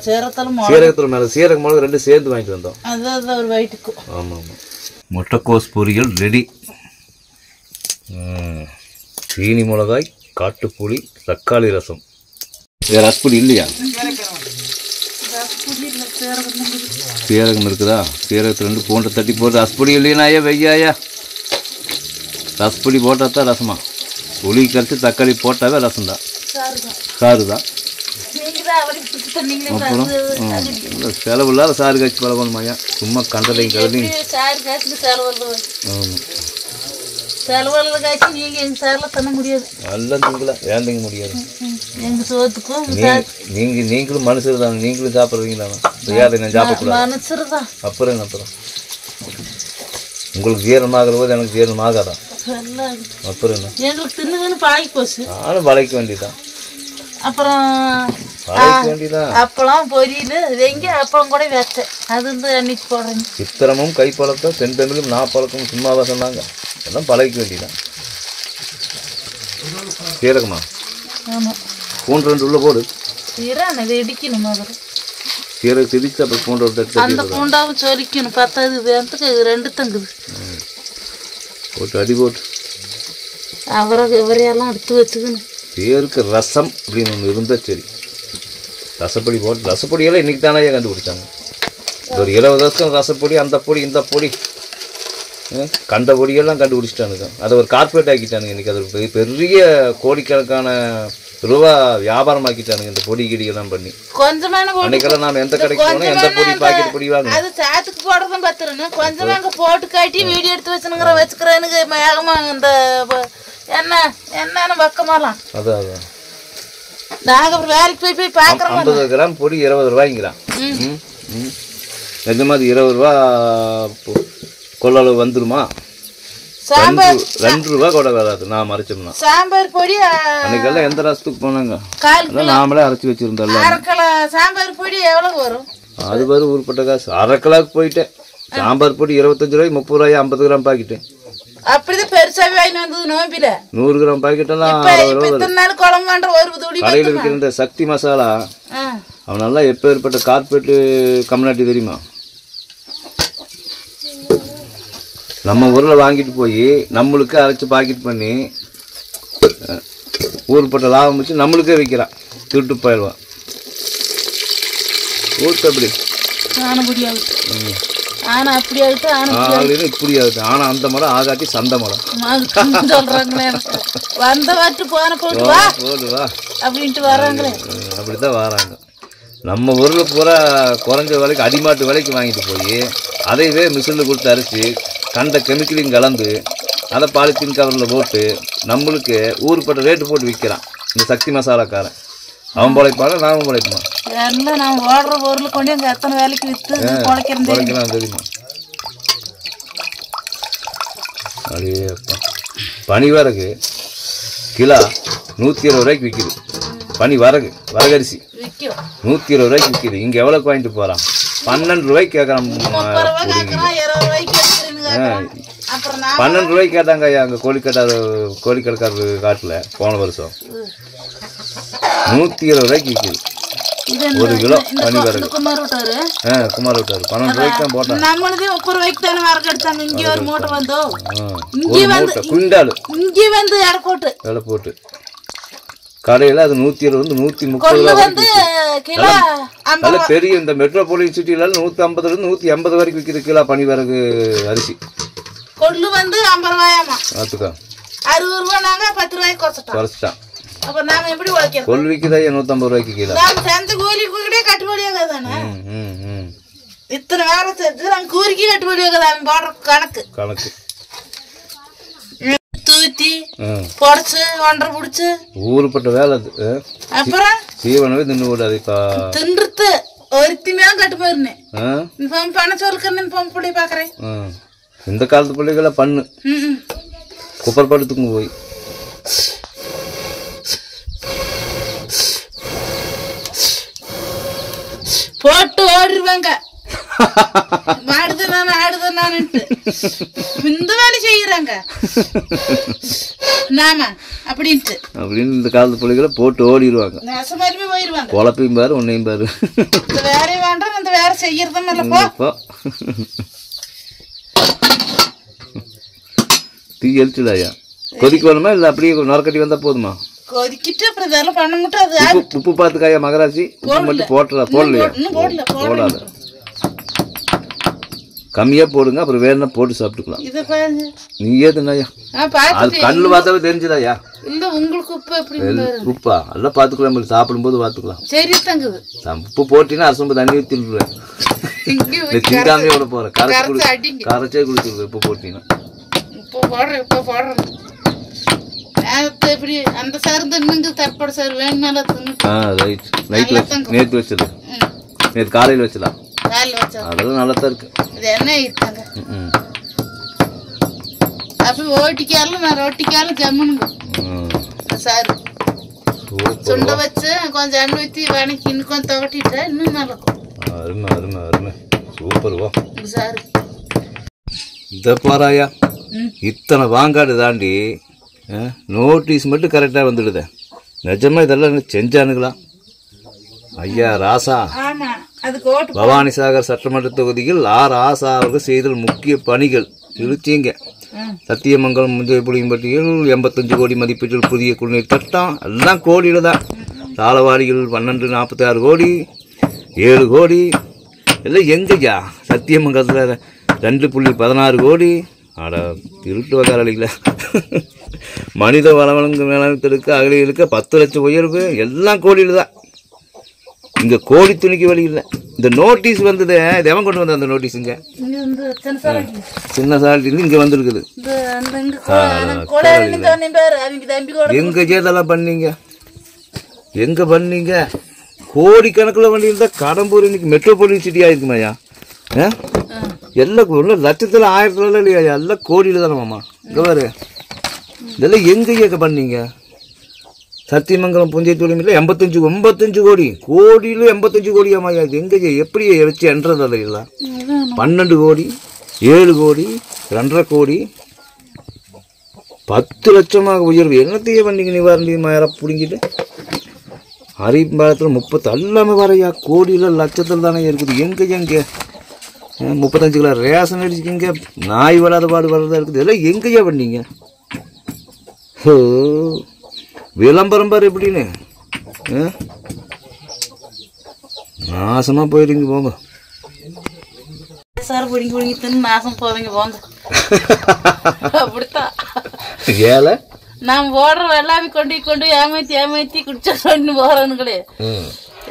சீரகத்துல மிளகு சீரகம் மிளகு 2 சேர்ந்து வாங்கிட்டு வந்தோம். அது ஒரு வயிற்றுக்கு. ஆமா ஆமா. முட்டைக்கோஸ் பொரியல் ரெடி. சீனி மிளகாய் காட்டுப்புளி தக்காளி ரசம். வேற ரசப்பொடி இல்லையா? சீரகம் இருக்குதா? சீரகத்தில் 2 பூண்டை தட்டி போட்டு ரசப்பொடி இல்லையா? வெய்யாயா ரசப்பொடி போட்டால் தான் ரசமா? புளி கரைச்சி தக்காளி போட்டாவே ரசம் தான். சாறு தான். அப்புறம் செலவு இல்லாத சாறு காய்ச்சி பழகணுமாயா? சும்மா கண்டதையும் கலதையும். ஆமாம் நீங்களும் மனுஷர் தான். நீங்களும் சாப்பிட்றீங்களா? நான் சாப்பிடக்கூடாது. அப்புறம் உங்களுக்கு ஜீரணமாகிற போது எனக்கு ஜீரணம் ஆகாதான். அப்புறம் என்ன நானும் பழைக்க வேண்டியதான். அப்புறம் அப்பளம் பொரியல் வெங்க அப்பளம் கூட வச்சேன். அது வந்து அன்னைக்கு போடுறேன். சித்திரமும் கைப்பழக்கம் செந்தமிழும் நாப்பழக்கம் சும்மாவா சொன்னாங்க? எல்லாம் பழகிக்க வேண்டியதான். சீரகமா? ஆமாம். பூண்டு 2 உள்ள போடு. சீரகம் இதை இடிக்கணும். முதல்ல சீரகம் திடிச்சு அப்புறம் பூண்டு தட்டு அந்த பூண்டாவும் சொலிக்கணும். 10 வேறத்துக்கு 2 தங்குது போட்டு அடி போட்டு இவரையெல்லாம் எடுத்து வச்சுக்கணும். பேருக்கு ரசம் அப்படின்னு ஒன்று இருந்தால் சரி. ரசப்பொடி போட்டு ரசப்பொடியெல்லாம் இன்றைக்கி தானே கண்டுபிடிச்சாங்க. ஒரு 20 வருஷம் ரசப்பொடி அந்த பொடி இந்த பொடி கண்ட பொடியெல்லாம் கண்டுபிடிச்சிட்டானுங்க. அதை ஒரு கார்பரேட் ஆக்கிட்டானுங்க. இன்றைக்கி அது பெரிய கோடிக்கணக்கான ரூபா வியாபாரம் ஆக்கிட்டானுங்க இந்த பொடி கிடியெல்லாம் பண்ணி. அன்னைக்கெல்லாம் நாம் எந்த கடைக்கு போனோம் எந்த பொடி பாக்கெட் பொடி வாங்க அது சாத்துக்கு போடுறதும் பத்துருங்க. கொஞ்சமா அங்கே போட்டு காட்டி வீடியோ எடுத்து வச்சுக்கிறேனுங்க. மேகமா இந்த என்னன்னு பக்கமாலாம் அதான் அதான் நாங்கள் அப்புறம் வேலைக்கு போய் பார்க்குறோம். 50 கிராம் பொடி 20 ரூபாய்ங்கிறான். எந்த மாதிரி 20 ரூபா கொள்ளளவு வந்துருமா? சாம்பார் 2 ரூபா கூட வராது நான் மறைச்சோம்னா. சாம்பார் பொடி அன்னைக்கெல்லாம் எந்த ராசத்துக்கு போனாங்க? 1/4 கிலோ நாமளே அரைச்சி வச்சிருந்தோம். 1/2 கிலோ சாம்பார் பொடி எவ்வளவு வரும்? அது வரும் ஊருப்பட்ட காசு. 1/2 கிலோக்கு போயிட்டேன். சாம்பார் பொடி 25 ரூபாய், 30 ரூபாய், 50 கிராம் பாக்கெட்டு. அப்படிதான் பெருசாவே வாங்கி வந்தது நோம்பில. 100 கிராம் பாக்கெட்டெல்லாம் இத்தனை நாள் குழம்பு வேண்ட ஒரு துளி கடையில் இருக்கிற இந்த சக்தி மசாலா அவன் நல்லா எப்பேற்பட்ட கார்பரேட் கம்யூனிட்டி தெரியுமா? நம்ம ஊரில் வாங்கிட்டு போய் நம்மளுக்கு அரைச்சி பாக்கெட் பண்ணி ஊருப்பட்ட லாபம் வச்சு நம்மளுக்கே விற்கிறான். திருட்டு போயிடுவான். ஊருக்கு அப்படி ஆனா அப்படி ஆகிட்டு ஆளுன்னு இப்படி ஆகுது. ஆனா அந்த மரம் ஆகாட்டி சந்த மரம் சொல்றாங்களே. வந்த வாட்டு போன போடுவா போடுவா அப்படின்ட்டு வராங்களே. அப்படித்தான் வராங்க. நம்ம ஊரில் பூரா குறைஞ்ச விலைக்கு அடிமாட்டு விலைக்கு வாங்கிட்டு போய் அதையவே மிஷினில் கொடுத்து அரைச்சி கண்ட கெமிக்கலையும் கலந்து அதை பாலித்தீன் கவரில் போட்டு நம்மளுக்கு ஊருப்பட்ட ரேட்டு போட்டு விற்கிறான் இந்த சக்தி மசாலாக்காரன். அவன் பிழைப்பான நாமும் பிழைப்போம். எல்லாம் நான் ஓடுற பொருள் கொண்டு அங்கே எத்தனை வேலைக்கு விற்று பிழைக்கலாம் தெரியுமா? அப்படியே பனி வரகு கிலோ 120 ரூபாய்க்கு விற்கிது. பனி வரகரிசி 120 ரூபாய்க்கு விற்கிது. இங்கே எவ்வளோக்கு வாங்கிட்டு போகிறான்? 12 ரூபாய்க்கு கேட்குறான். 12 ரூபாய்க்கு கேட்டாங்க ஐயா அங்கே கோழிக்கடைக்காரர் காட்டில் போன வருஷம் 120 ரூபாய்க்கு விற்கிது 1 கிலோ பனி வரகு. குமார் விட்டாரு 12 ரூபாய்க்கு தான் போட்டாங்க. நம்மளதே 30 ரூபாய்க்கு தானே வரகு எடுத்தாங்க. இங்கே ஒரு மூட்டை வந்தோம். குண்டாலு இங்கே வந்து எடை போட்டு கடையில் அது 120 130 ரூபா. நல்ல பெரிய இந்த மெட்ரோபாலிட்டன் சிட்டியில 150 180 வரைக்கும் விற்கிது கிலோ பனி வரகு அரிசி. கொள்ளு வந்து 50 ரூபாயாமா. பார்த்துக்கோ 60 ரூபா நாங்க 10 ரூபாய்க்கு குறைச்சிட்டான். அப்ப நாம எப்படி உழைக்கிறோம்? கொள்ளு விற்கிதா 150 ரூபாய்க்கு கிலோ. நாம செஞ்ச கூலி கூட கட்டுப்படியாக தானே. இத்தனை வேலை செஞ்சு நம்ம கூலிக்கு கட்டுப்படியாக தான் போடுற கணக்கு தூத்தி பொடைச்சு ஒன்றரை பிடிச்சு ஊருப்பட்ட வேலை. அது அப்புறம் சீவனவே தின்னு கூடாது. தின்றுத்து ஒருத்திமையா கட்டு போயிருந்தேன். பண சொல்லுக்கிறேன் பொம்பளை பாக்குறேன். இந்த காலத்து பிள்ளைகளை பண்ணு குப்பர் படுத்துக்கு போய் போட்டு ஓடிடுவாங்க. ஆடுதான்ட்டு இந்த வேலை செய்யறாங்க நாம அப்படின்னு இந்த காலத்து பிள்ளைகளை போட்டு ஓடிடுவாங்க. நெசமாலுமே போயிடுவாங்க. குழப்பையும் பாரு உன்னையும் பாரு. இந்த வேலையை வேண்டாம் இந்த வேலை செய்யறதும் இல்லப்போ. தீ எழுச்சுடாயா? கொதிக்க வேணுமா இல்லை அப்படியே நொறக்கட்டி வந்தா போதுமா? கொதிக்கிட்டு அப்புறம் இதெல்லாம் பண்ண மட்டும் அது உப்பு பார்த்துக்காயா மகராசி? உப்பு மட்டும் போடலையா? போடாத கம்மியா போடுங்க. அப்புறம் வேணும்னா போட்டு சாப்பிட்டுக்கலாம். நீ ஏதுனாயா அது கண்ணு பார்த்தாவே தெரிஞ்சுதாயா? இல்ல உங்களுக்கு உப்பு எப்படி உப்பா எல்லாம் பாத்துக்கலாம். சாப்பிடும் போது பாத்துக்கலாம். சரி தங்குது. உப்பு போட்டீங்கன்னா அரசு தண்ணி ஊத்திடுவேன். திங்காமே விட போறேன். கரைச்சே குடிச்சிருவேன் உப்பு போட்டீங்கன்னா. உப்பு போடுறேன் எப்படி அந்த சார் இன்னும் தற்போட சார் வேணும்னால நேற்று வச்சது நேற்று காலையில் வச்சலாம். அதெல்லாம் நல்லா தான் இருக்கு. என்ன இருக்காங்க அப்படி ஓட்டிக்காலும் நான் ரொட்டிக்காலும் ஜம்முனுங்க சார் சுண்ட வச்சு கொஞ்சம் எண்ணெய் ஊற்றி வணக்கி இன்னும் கொஞ்சம் துவட்டிட்டேன் இன்னும் நல்லா இருக்கும். அருமை அருமை அருமை சூப்பர்வா சார். இந்த பாராயா இத்தனை வாங்காடு தாண்டி நோட்டீஸ் மட்டும் கரெக்டாக வந்துடுது. நிஜமா இதெல்லாம் செஞ்சானுங்களா ஐயா? ராசா பவானிசாகர் சட்டமன்ற தொகுதியில் ராசா அவர்கள் செய்த முக்கிய பணிகள் திருச்சிங்க. சத்தியமங்கலம் முந்தைய புளியம்பட்டியில் 85 கோடி மதிப்பீட்டில் புதிய குடிநீர் திட்டம் எல்லாம் கோடியில் தான். தாளவாடிகள் 1246 கோடி 7 கோடி எல்லாம் எங்கய்யா? சத்தியமங்கலத்தில் 2.16 கோடி. ஆட திருட்டு வகாரளிகள மனித வளவளங்க மேலாண்மைக்கு அகலிகளுக்கு 10 லட்சம் உயர்வு எல்லாம் கோடியில் தான். இங்கே கோடி துணிக்கு வழி இல்லை. இந்த நோட்டீஸ் வந்தது இது எவன் கொண்டு வந்த? அந்த நோட்டீஸுங்க சின்ன சாலிட்டிருந்து இங்கே வந்துருக்குது. எங்க இதெல்லாம் பண்ணீங்க? எங்க பண்ணீங்க? கோடிக்கணக்கில் வண்டி இருந்தால் கடம்பூர் இன்னைக்கு மெட்ரோபாலிட்டன் சிட்டி ஆயிருக்குமாயா? எல்லாம் ஒன்று லட்சத்தில் 1000 இல்லையா, எல்லாம் கோடியில் தானே மாமா. இங்கே பாரு, இதெல்லாம் எங்கேயே பண்ணீங்க? சத்தியமங்கலம் புஞ்சை தொழில் 85 கோடி, கோடியில் 85 கோடியாமா? இது எங்கே எப்படி வச்சு என்றதில்ல? இல்லை 12 கோடி, 7 கோடி, 2.5 கோடி, 10 லட்சமாக உயர்வு. என்னத்தையே பண்ணீங்க நிவாரணமாக யாரா பிடிங்கிட்டு? அரிம்பாலத்தில் 30 எல்லாமே வரையா, கோடியில் லட்சத்தில் தானே இருக்குது. எங்கே 35 கிலோ ரேஷன் அடிச்சுக்கிங்க, நாய் வராத பாடு வரதா இருக்குது. இதெல்லாம் எங்கேயா பண்ணீங்க? ஓ, விளம்பரம் பாரு எப்படின்னு. நாசமாக போயிடுங்க போங்க. சார் பிடிங்கி பிடிங்கி தின்னு நாசம் போவீங்க போங்க. அப்படித்தான் ஏழை நான் ஓடுற எல்லாமே கொண்டு ஏமாத்தி குடிச்சா சொல்லி போறவனுங்களே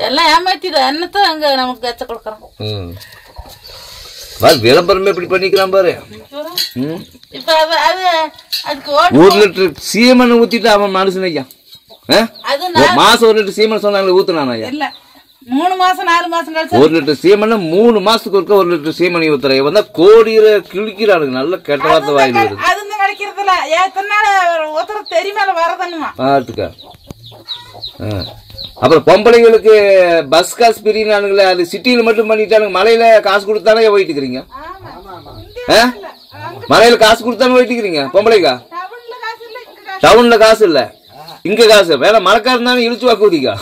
எல்லாம் ஏமாத்திதான் என்னத்தான் அங்க நமக்கு கச்ச கொடுக்குறோம். விளம்பரமே இப்படி பண்ணிக்கலாம் பாரு. இப்ப அது அதுக்கு 1 லிட்டர் சீமனை ஊத்திட்டு அவன் மனுஷன் ஐயா மாசம் 1 லிட்டர் சீமனை சொன்னாங்களே ஊத்துனானா ஐயா? இல்ல 3 மாசம் 4 மாசம் கழிச்சு 1 லிட்டர் சீமனை 3 மாசத்துக்கு ஒருக்க 1 லிட்டர் சீமனை ஊத்துற வந்தா கோடியில கிழிக்கிறானுங்க. நல்ல கெட்ட வார்த்தை வாயில் வருது. அது கிடைக்கிறதுல எத்தனை நாள் ஒருத்தர் தெரியுமா வரதனுமா பாத்துக்க. அப்புறம் பொம்பளைங்களுக்கு பஸ் காசு பிரினானுங்களே, அது சிட்டியில மட்டும் பண்ணிட்டானுங்க. மலையில காசு கொடுத்தானே போயிட்டு இருக்கிறீங்க. மலையில காசு கொடுத்தானே போயிட்டு இருக்கிறீங்க பொம்பளைக்கா. டவுன்ல காசு இல்ல, இங்க காசு வேற. மழைக்கா இருந்தாலும் இழுச்சு வாக்குதிக்கா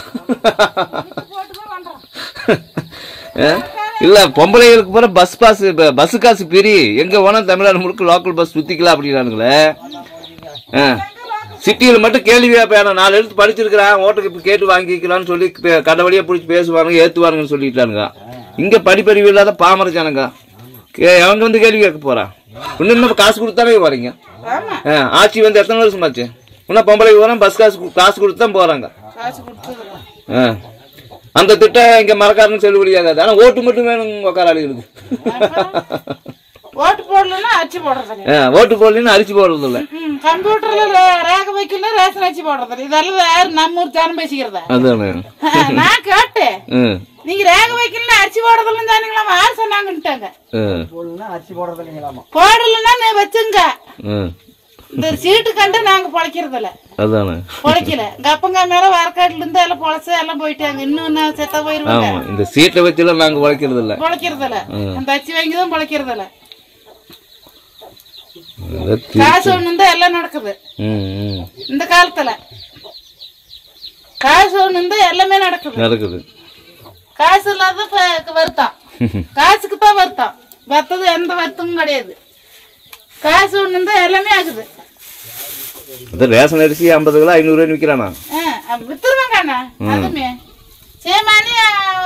இல்ல. பொம்பளைகளுக்கு போற பஸ் பாஸ் பஸ் காசு பிரி, எங்க போனா தமிழ்நாடு முழுக்க லோக்கல் பஸ் சுத்திக்கலாம் அப்படின்னானுங்களே. சிட்டியில் மட்டும் கேள்வியா பேணும். 4 எழுத்து படிச்சிருக்கிறான், ஓட்டுக்கு கேட்டு வாங்கிக்கலாம்னு சொல்லி கடை வழியா பிடிச்சி பேசுவானுங்க, ஏத்துவானுங்கன்னு சொல்லிட்டானுங்க. இங்க படிப்பறிவு இல்லாத பாமரச்சானுங்க அவங்க வந்து கேள்வி கேட்க போறான். இன்னும் காசு கொடுத்தானே போறீங்க. ஆட்சி வந்து எத்தனை வருஷம் ஆச்சு? இன்னும் பொம்பளைக்கு போறான், பஸ் காசு கொடுத்து தான் போறாங்க. அந்த திட்டம் இங்க மறக்காதுன்னு செல்லுபடியாகாது. ஆனா ஓட்டு மட்டும் வேணும் உக்காராளிகளுக்கு. ஓட்டு போடலன்னா அரிசி போடுறது, ஓட்டு போடலன்னா அரிசி போடுறது இல்ல. கம்ப்யூட்டர்ல ரேக வைக்கல ரேஷன் அரிசி போடுறது. இதெல்லாம் நம்ம ஊர் ஜனம் பேசிக்கிறதா? அதானே நான் கேட்டேன். நீங்க ரேக வைக்கல அரிசி போடுறதுல தானுங்களாம் யாரு சொன்னாங்கன்னுட்டாங்க. போடலன்னா வச்சுங்க, இந்த சீட்டு கண்டு நாங்க பொழைக்கிறது இல்ல. அதானே பொழைக்கல. கப்பங்க மேல வாரக்காட்டுல இருந்து எல்லாம் பொழைச்சு எல்லாம் போயிட்டாங்க. இன்னும் நான் செத்த போயிருவாங்க. இந்த சீட்டை வச்சுலாம் நாங்க பொழைக்கிறது இல்ல, அந்த அரிசி வாங்கிதான் பொழைக்கிறது இல்ல. காசு ஒண்ணு இருந்தா எல்லாம் நடக்குது இந்த காலத்துல. காசு ஒண்ணு இருந்தா எல்லாமே நடக்குது. காசு இல்லாத வருத்தம், காசுக்கு தான் வருத்தம். வர்த்தது எந்த வருத்தமும் கிடையாது. காசு ஒண்ணு இருந்தா எல்லாமே ஆகுது. ரேஷன் அரிசி 50 கிலோ 500 ரூபாய் விற்கிறானா? வித்துருவாங்க. அதுமே சேமானி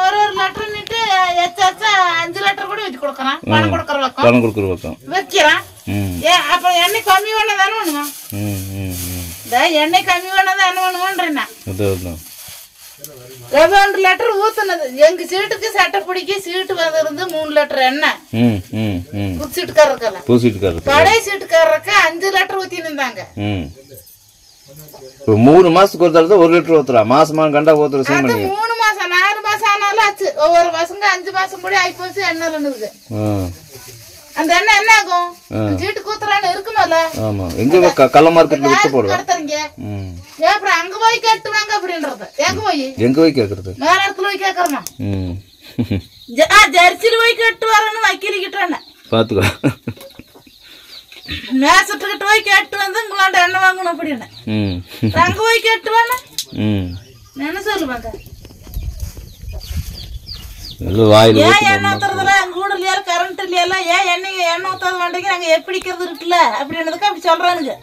ஒரு லிட்டர் நிட்டு எச்சாச்சா 5 லிட்டர் கூட வச்சு கொடுக்கறான். பணம் கொடுக்கற பக்கம் வைக்கிறான். அப்ப எண்ணெய் கம்மி வேணதானே வேணுமா? எண்ணெய் கம்மி வேணதான் என்ன வேணுமன்றா? 2 லிட்டர் ஊத்துனது எங்க சீட்டுக்கு சட்டை பிடிக்க சீட்டு வந்து 3 லிட்டர் எண்ணெய் சீட்டுக்காரருக்கு பழைய சீட்டுக்காரருக்கு 5 லிட்டர் ஊத்தி இருந்தாங்க. 3 மாசத்துக்கு ஒரு தடவை 1 லிட்டர் ஊத்துறா. மாசமா கண்டா ஊத்துற சீன் பண்ணி 3 மாசம் 4 மாசம் ஆனாலும் ஆச்சு. ஒவ்வொரு பசங்க 5 மாசம் கூட ஆகி போச்சு. எண்ணெய் இருக்குது. அந்த எண்ணெய் என்ன ஆகும்? சீட்டு கூத்துறான்னு இருக்குமல்ல. ஆமா, எங்க கள்ள மார்க்கெட்ல வித்து போடுவாங்க. அப்புறம் அங்க போய் கேட்டுவாங்க அப்படின்றது. எங்க போய் கேக்குறது? வேற இடத்துல போய் கேக்குறமா? ஜெர்சில போய் கேட்டு வரணும் வக்கீலிக்கிட்டான பாத்துக்கோ. மேசத்துக்கிட்ட போய் கேட்டு வந்து உங்களாண்ட எண்ணெய் வாங்கணும் அப்படின்னு அங்க போய் கேட்டு வேணா என்ன சொல்லுவாங்க? ஏன் எண்ணெய் ஊத்துறதுல எங்க கூட இல்லையா கரண்ட் இல்லையா? ஏன் எண்ணெய் ஊத்தாத மாட்டேங்க நாங்க எப்படிக்கிறது இருக்குல்ல அப்படின்றதுக்கு அப்படி சொல்றானுங்க.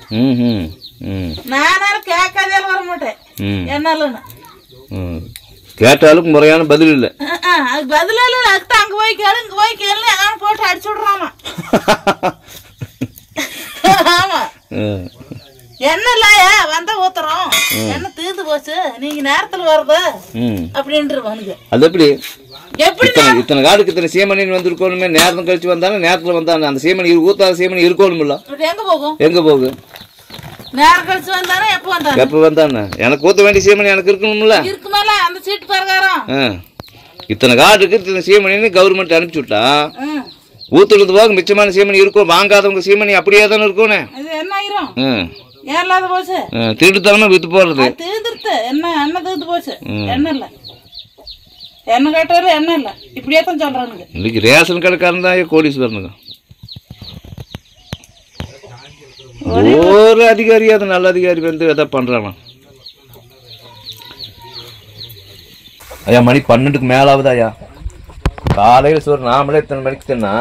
நானும் கேட்காதே வர மாட்டேன். என்னாலும் கேட்டாலும் முறையான பதில் இல்ல. அதுக்கு பதில் இல்ல. அதுக்கு அங்க போய் கேளு இங்க போய் கேளு எல்லாம் போட்டு அடிச்சு விடுறாமா. ஆமா என்ன இல்லையா வந்தா ஊத்துறோம் என்ன தீர்ந்து போச்சு நீங்க நேரத்துல வருது அப்படின்ட்டு. அது எப்படி இத்தனை காடுக்கு இத்தனை சீமணி வந்திருக்கணுமே? நேரம் கழிச்சு வந்தாலும் நேரத்துல வந்தாங்க அந்த சீமணி ஊத்தாத சீமணி இருக்கணும்ல. எங்க போகும்? நேரம் கழிச்சு வந்தானே எப்ப வந்தானே எனக்கு ஊத்த வேண்டிய சீமணி எனக்கு இருக்கணும்ல. இருக்குமேல அந்த சீட்டு பிரகாரம் இத்தனை காடுக்கு இத்தனை சீமணின்னு கவர்மெண்ட் அனுப்பிச்சு விட்டா ஊத்துறது போக மிச்சமான சீமணி இருக்கும். வாங்காதவங்க சீமணி அப்படியே தானே இருக்கும்னே. இது என்ன ஆயிரும்? ஏறலாத போச்சு. திருட்டுத்தனமா வித்து போடுறது. தீர்ந்துருத்து என்ன எண்ணெய் தீர்ந்து போச்சு. எண்ணெய் இல்லை, எண்ணெய் கேட்டாலும் எண்ணெய் இல்லை. இப்படியே தான் சொல்றானுங்க. இன்னைக்கு ரேஷன் கடைக்காரன் தான் கோடீஸ்வரனுங்க. ஒரு அதிகாரி அது நல்ல அதிகாரி வந்து எதை பண்றான். ஐயா மணி 12க்கு மேலாவது ஐயா. காலையில் சோறு நாமளே எத்தனை மணிக்கு தின்னா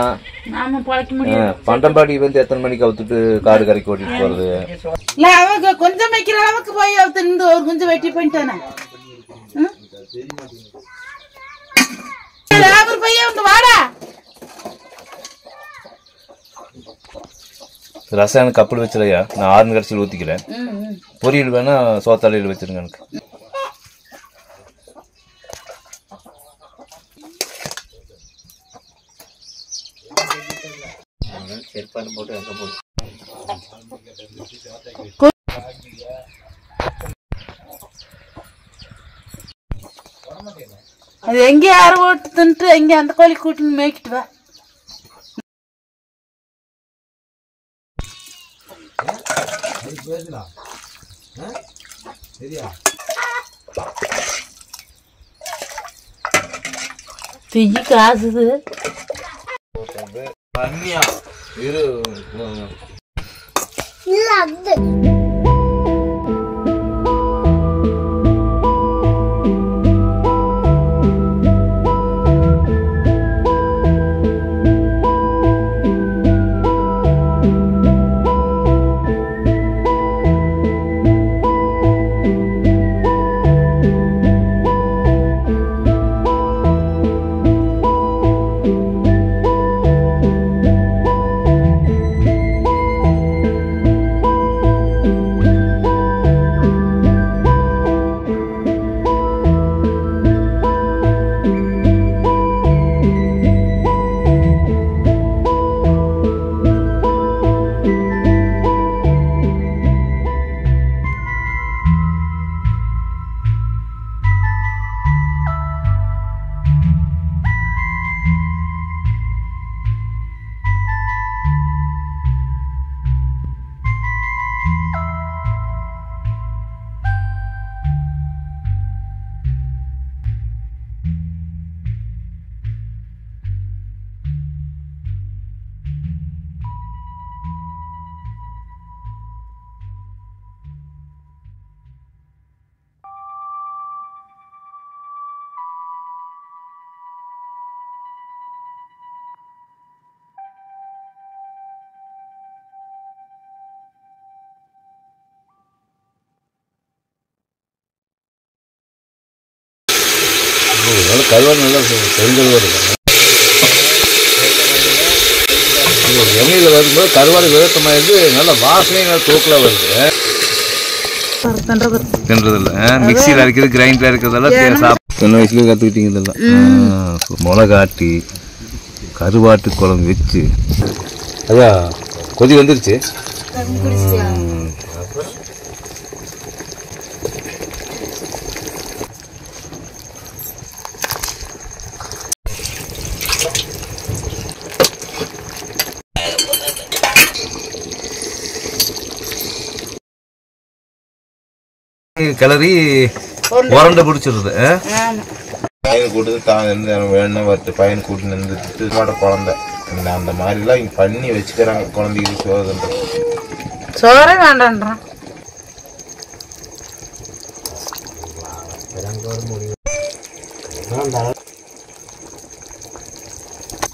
பண்டம்பாடி வந்து எத்தனை மணிக்கு அவுத்துட்டு காடு கரைக்கு ஓட்டிட்டு போறது? இல்ல அவங்க கொஞ்சம் வைக்கிற அளவுக்கு போய் அவுத்து ஒரு கொஞ்சம் வெட்டி பண்ணிட்டானே. ரசாயன கப்பல் வச்சிடையா, நான் 6 கடைசியில் ஊத்திக்கிறேன். பொரியல் வேணா சோத்தாலையில் வச்சிருங்க எனக்கு. அது எங்க யாரும் ஓட்டு தின்ட்டு எங்க அந்த கோழி கூட்டின்னு மேய்க்கிட்டு வா. தீஜி காசுது இரு கருவாடு நல்லா பெருங்கருவாடு எண்ணெயில் வரும்போது கருவாடு விதத்தமாயிருந்து நல்ல வாசனையும் நல்லா தூக்கலாக வருது. தின்றதில்ல மிக்சியில் அரைக்கிறது கிரைண்டரில் இருக்கிறதெல்லாம் சாப்பிட்டு சின்ன வயசுலேயே கற்றுக்கிட்டீங்க இதெல்லாம். மிளகாட்டி கருவாட்டு குழம்பு வச்சு ஐயா கொதி வந்துருச்சு. கிளறி உரண்டை பிடிச்சிருது. பையன் கூட்டு தான் வேணும் வரட்டு பையன் கூட்டு நின்றுட்டு மாட்ட குழந்தை அந்த மாதிரிலாம் இங்கே பண்ணி வச்சுக்கிறாங்க குழந்தைக்கு சோறுன்ற சோறே வேண்டான்றான்.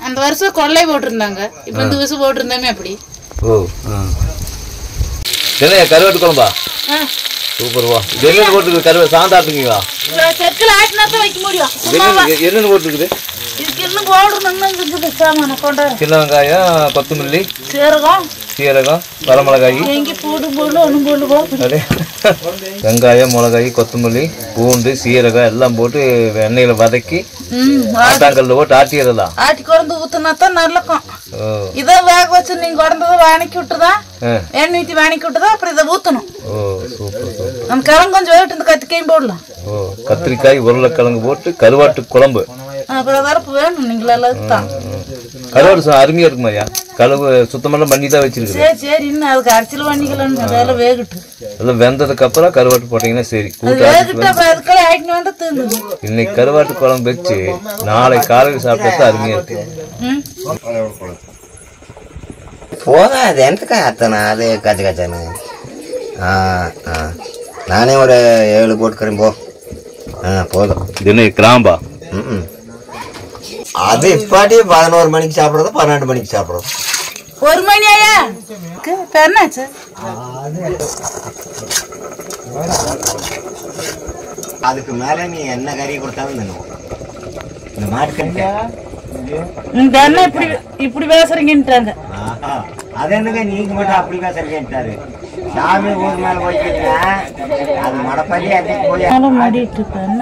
அந்த வருஷம் கொள்ளை போட்டிருந்தாங்க, இப்ப இந்த வருஷம் போட்டிருந்தாமே அப்படி. ஓ என்ன கருவாட்டு குழம்பா? சூப்பர்வா. என்னென்ன போட்டுருக்கு கருவாடு சாந்தாட்டுங்களா? செக்கில் ஆட்டினா தான் வைக்க முடியும். என்னென்ன போட்டுருக்குது? இதுக்கு இன்னும் போடுறது சாமான கொண்டா சின்ன வெங்காயம், கொத்தமல்லி, சீரகம், வரமிளகாய், வெங்காயம், மிளகாய், கொத்தமல்லி, பூண்டு, சீரகம் எல்லாம் போட்டு எண்ணெயில வதக்கி ஆட்டாங்கல்ல போட்டு ஆட்டிடலாம். ஆட்டி குழந்து ஊத்துனா தான் நல்லக்கும். இதை வேக வச்சு நீங்க குழந்ததை வணக்கி விட்டுதான் எண்ணெய் ஊற்றி வணக்கி விட்டுதான் அப்புறம் இதை ஊத்தணும். அந்த கிழங்கு கொஞ்சம் வேட்டு இந்த கத்திரிக்காயும் போடலாம். கத்திரிக்காய், உருளைக்கிழங்கு போட்டு கருவாட்டு குழம்பு. அப்புறம் வரப்பு வேணும் நீங்களெல்லாம் தான் கருவாடு அருமையா இருக்குமாய்யா. கழுவு சுத்தமெல்லாம் பண்ணி தான் வச்சிருக்கு. சரி சரி, இன்னும் அதுக்கு அரைச்சல் பண்ணிக்கலாம். அதெல்லாம் வேகட்டு, அதெல்லாம் வெந்ததுக்கு அப்புறம் கருவாட்டு போட்டீங்கன்னா சரி. வேகட்டு அதுக்குள்ள ஆயிட்டு வந்து தீர்ந்து. இன்னைக்கு கருவாட்டு குழம்பு வச்சு நாளைக்கு காலையில் சாப்பிட்டா அருமையா இருக்கு. போதா அது எந்தக்கா அத்தனை அது காய்ச்சி காய்ச்சானு. நானே ஒரு 7 போட்டுக்கிறேன் போ. போதும். இது கிராம்பா? அது இப்பாட்டி 11 மணிக்கு சாப்பிட்றது, 12 மணிக்கு சாப்பிட்றது. 1 மணி ஆயா என்னாச்சு? அதுக்கு மேல நீ என்ன கறி கொடுத்தாலும் தின்னுவோம். இந்த மாட்டுக்கறிக்கா இந்த அண்ணன் இப்படி பேசுறீங்கன்றாங்க. அது என்னங்க நீங்க மட்டும் அப்படி பேசுறீங்கன்றாரு. சாமி ஊர் மேல போய்க்கிங்க, அது மடப்பள்ளி அதுக்கு போய் மாடிட்டு இருப்பேன்.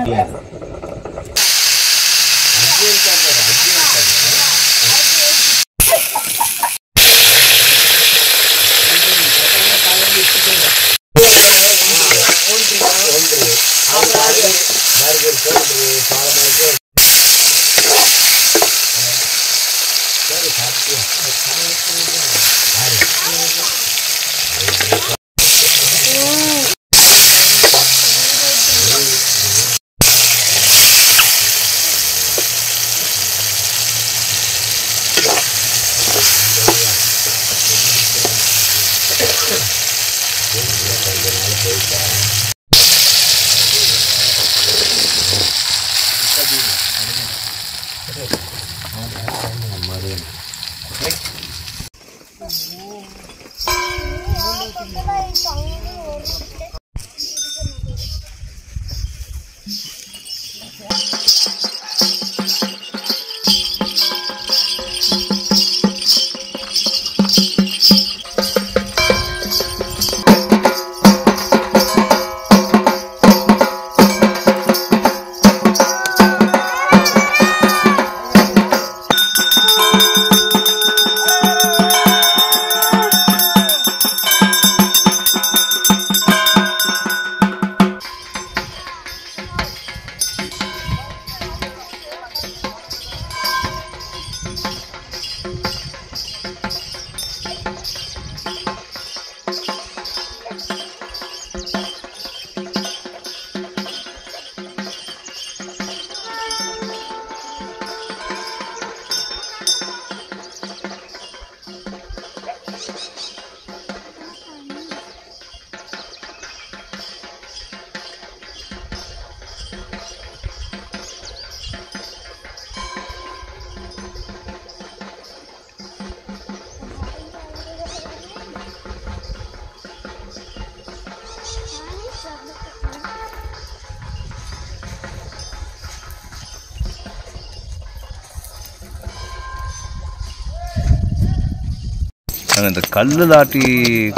இந்த கல்லில் ஆட்டி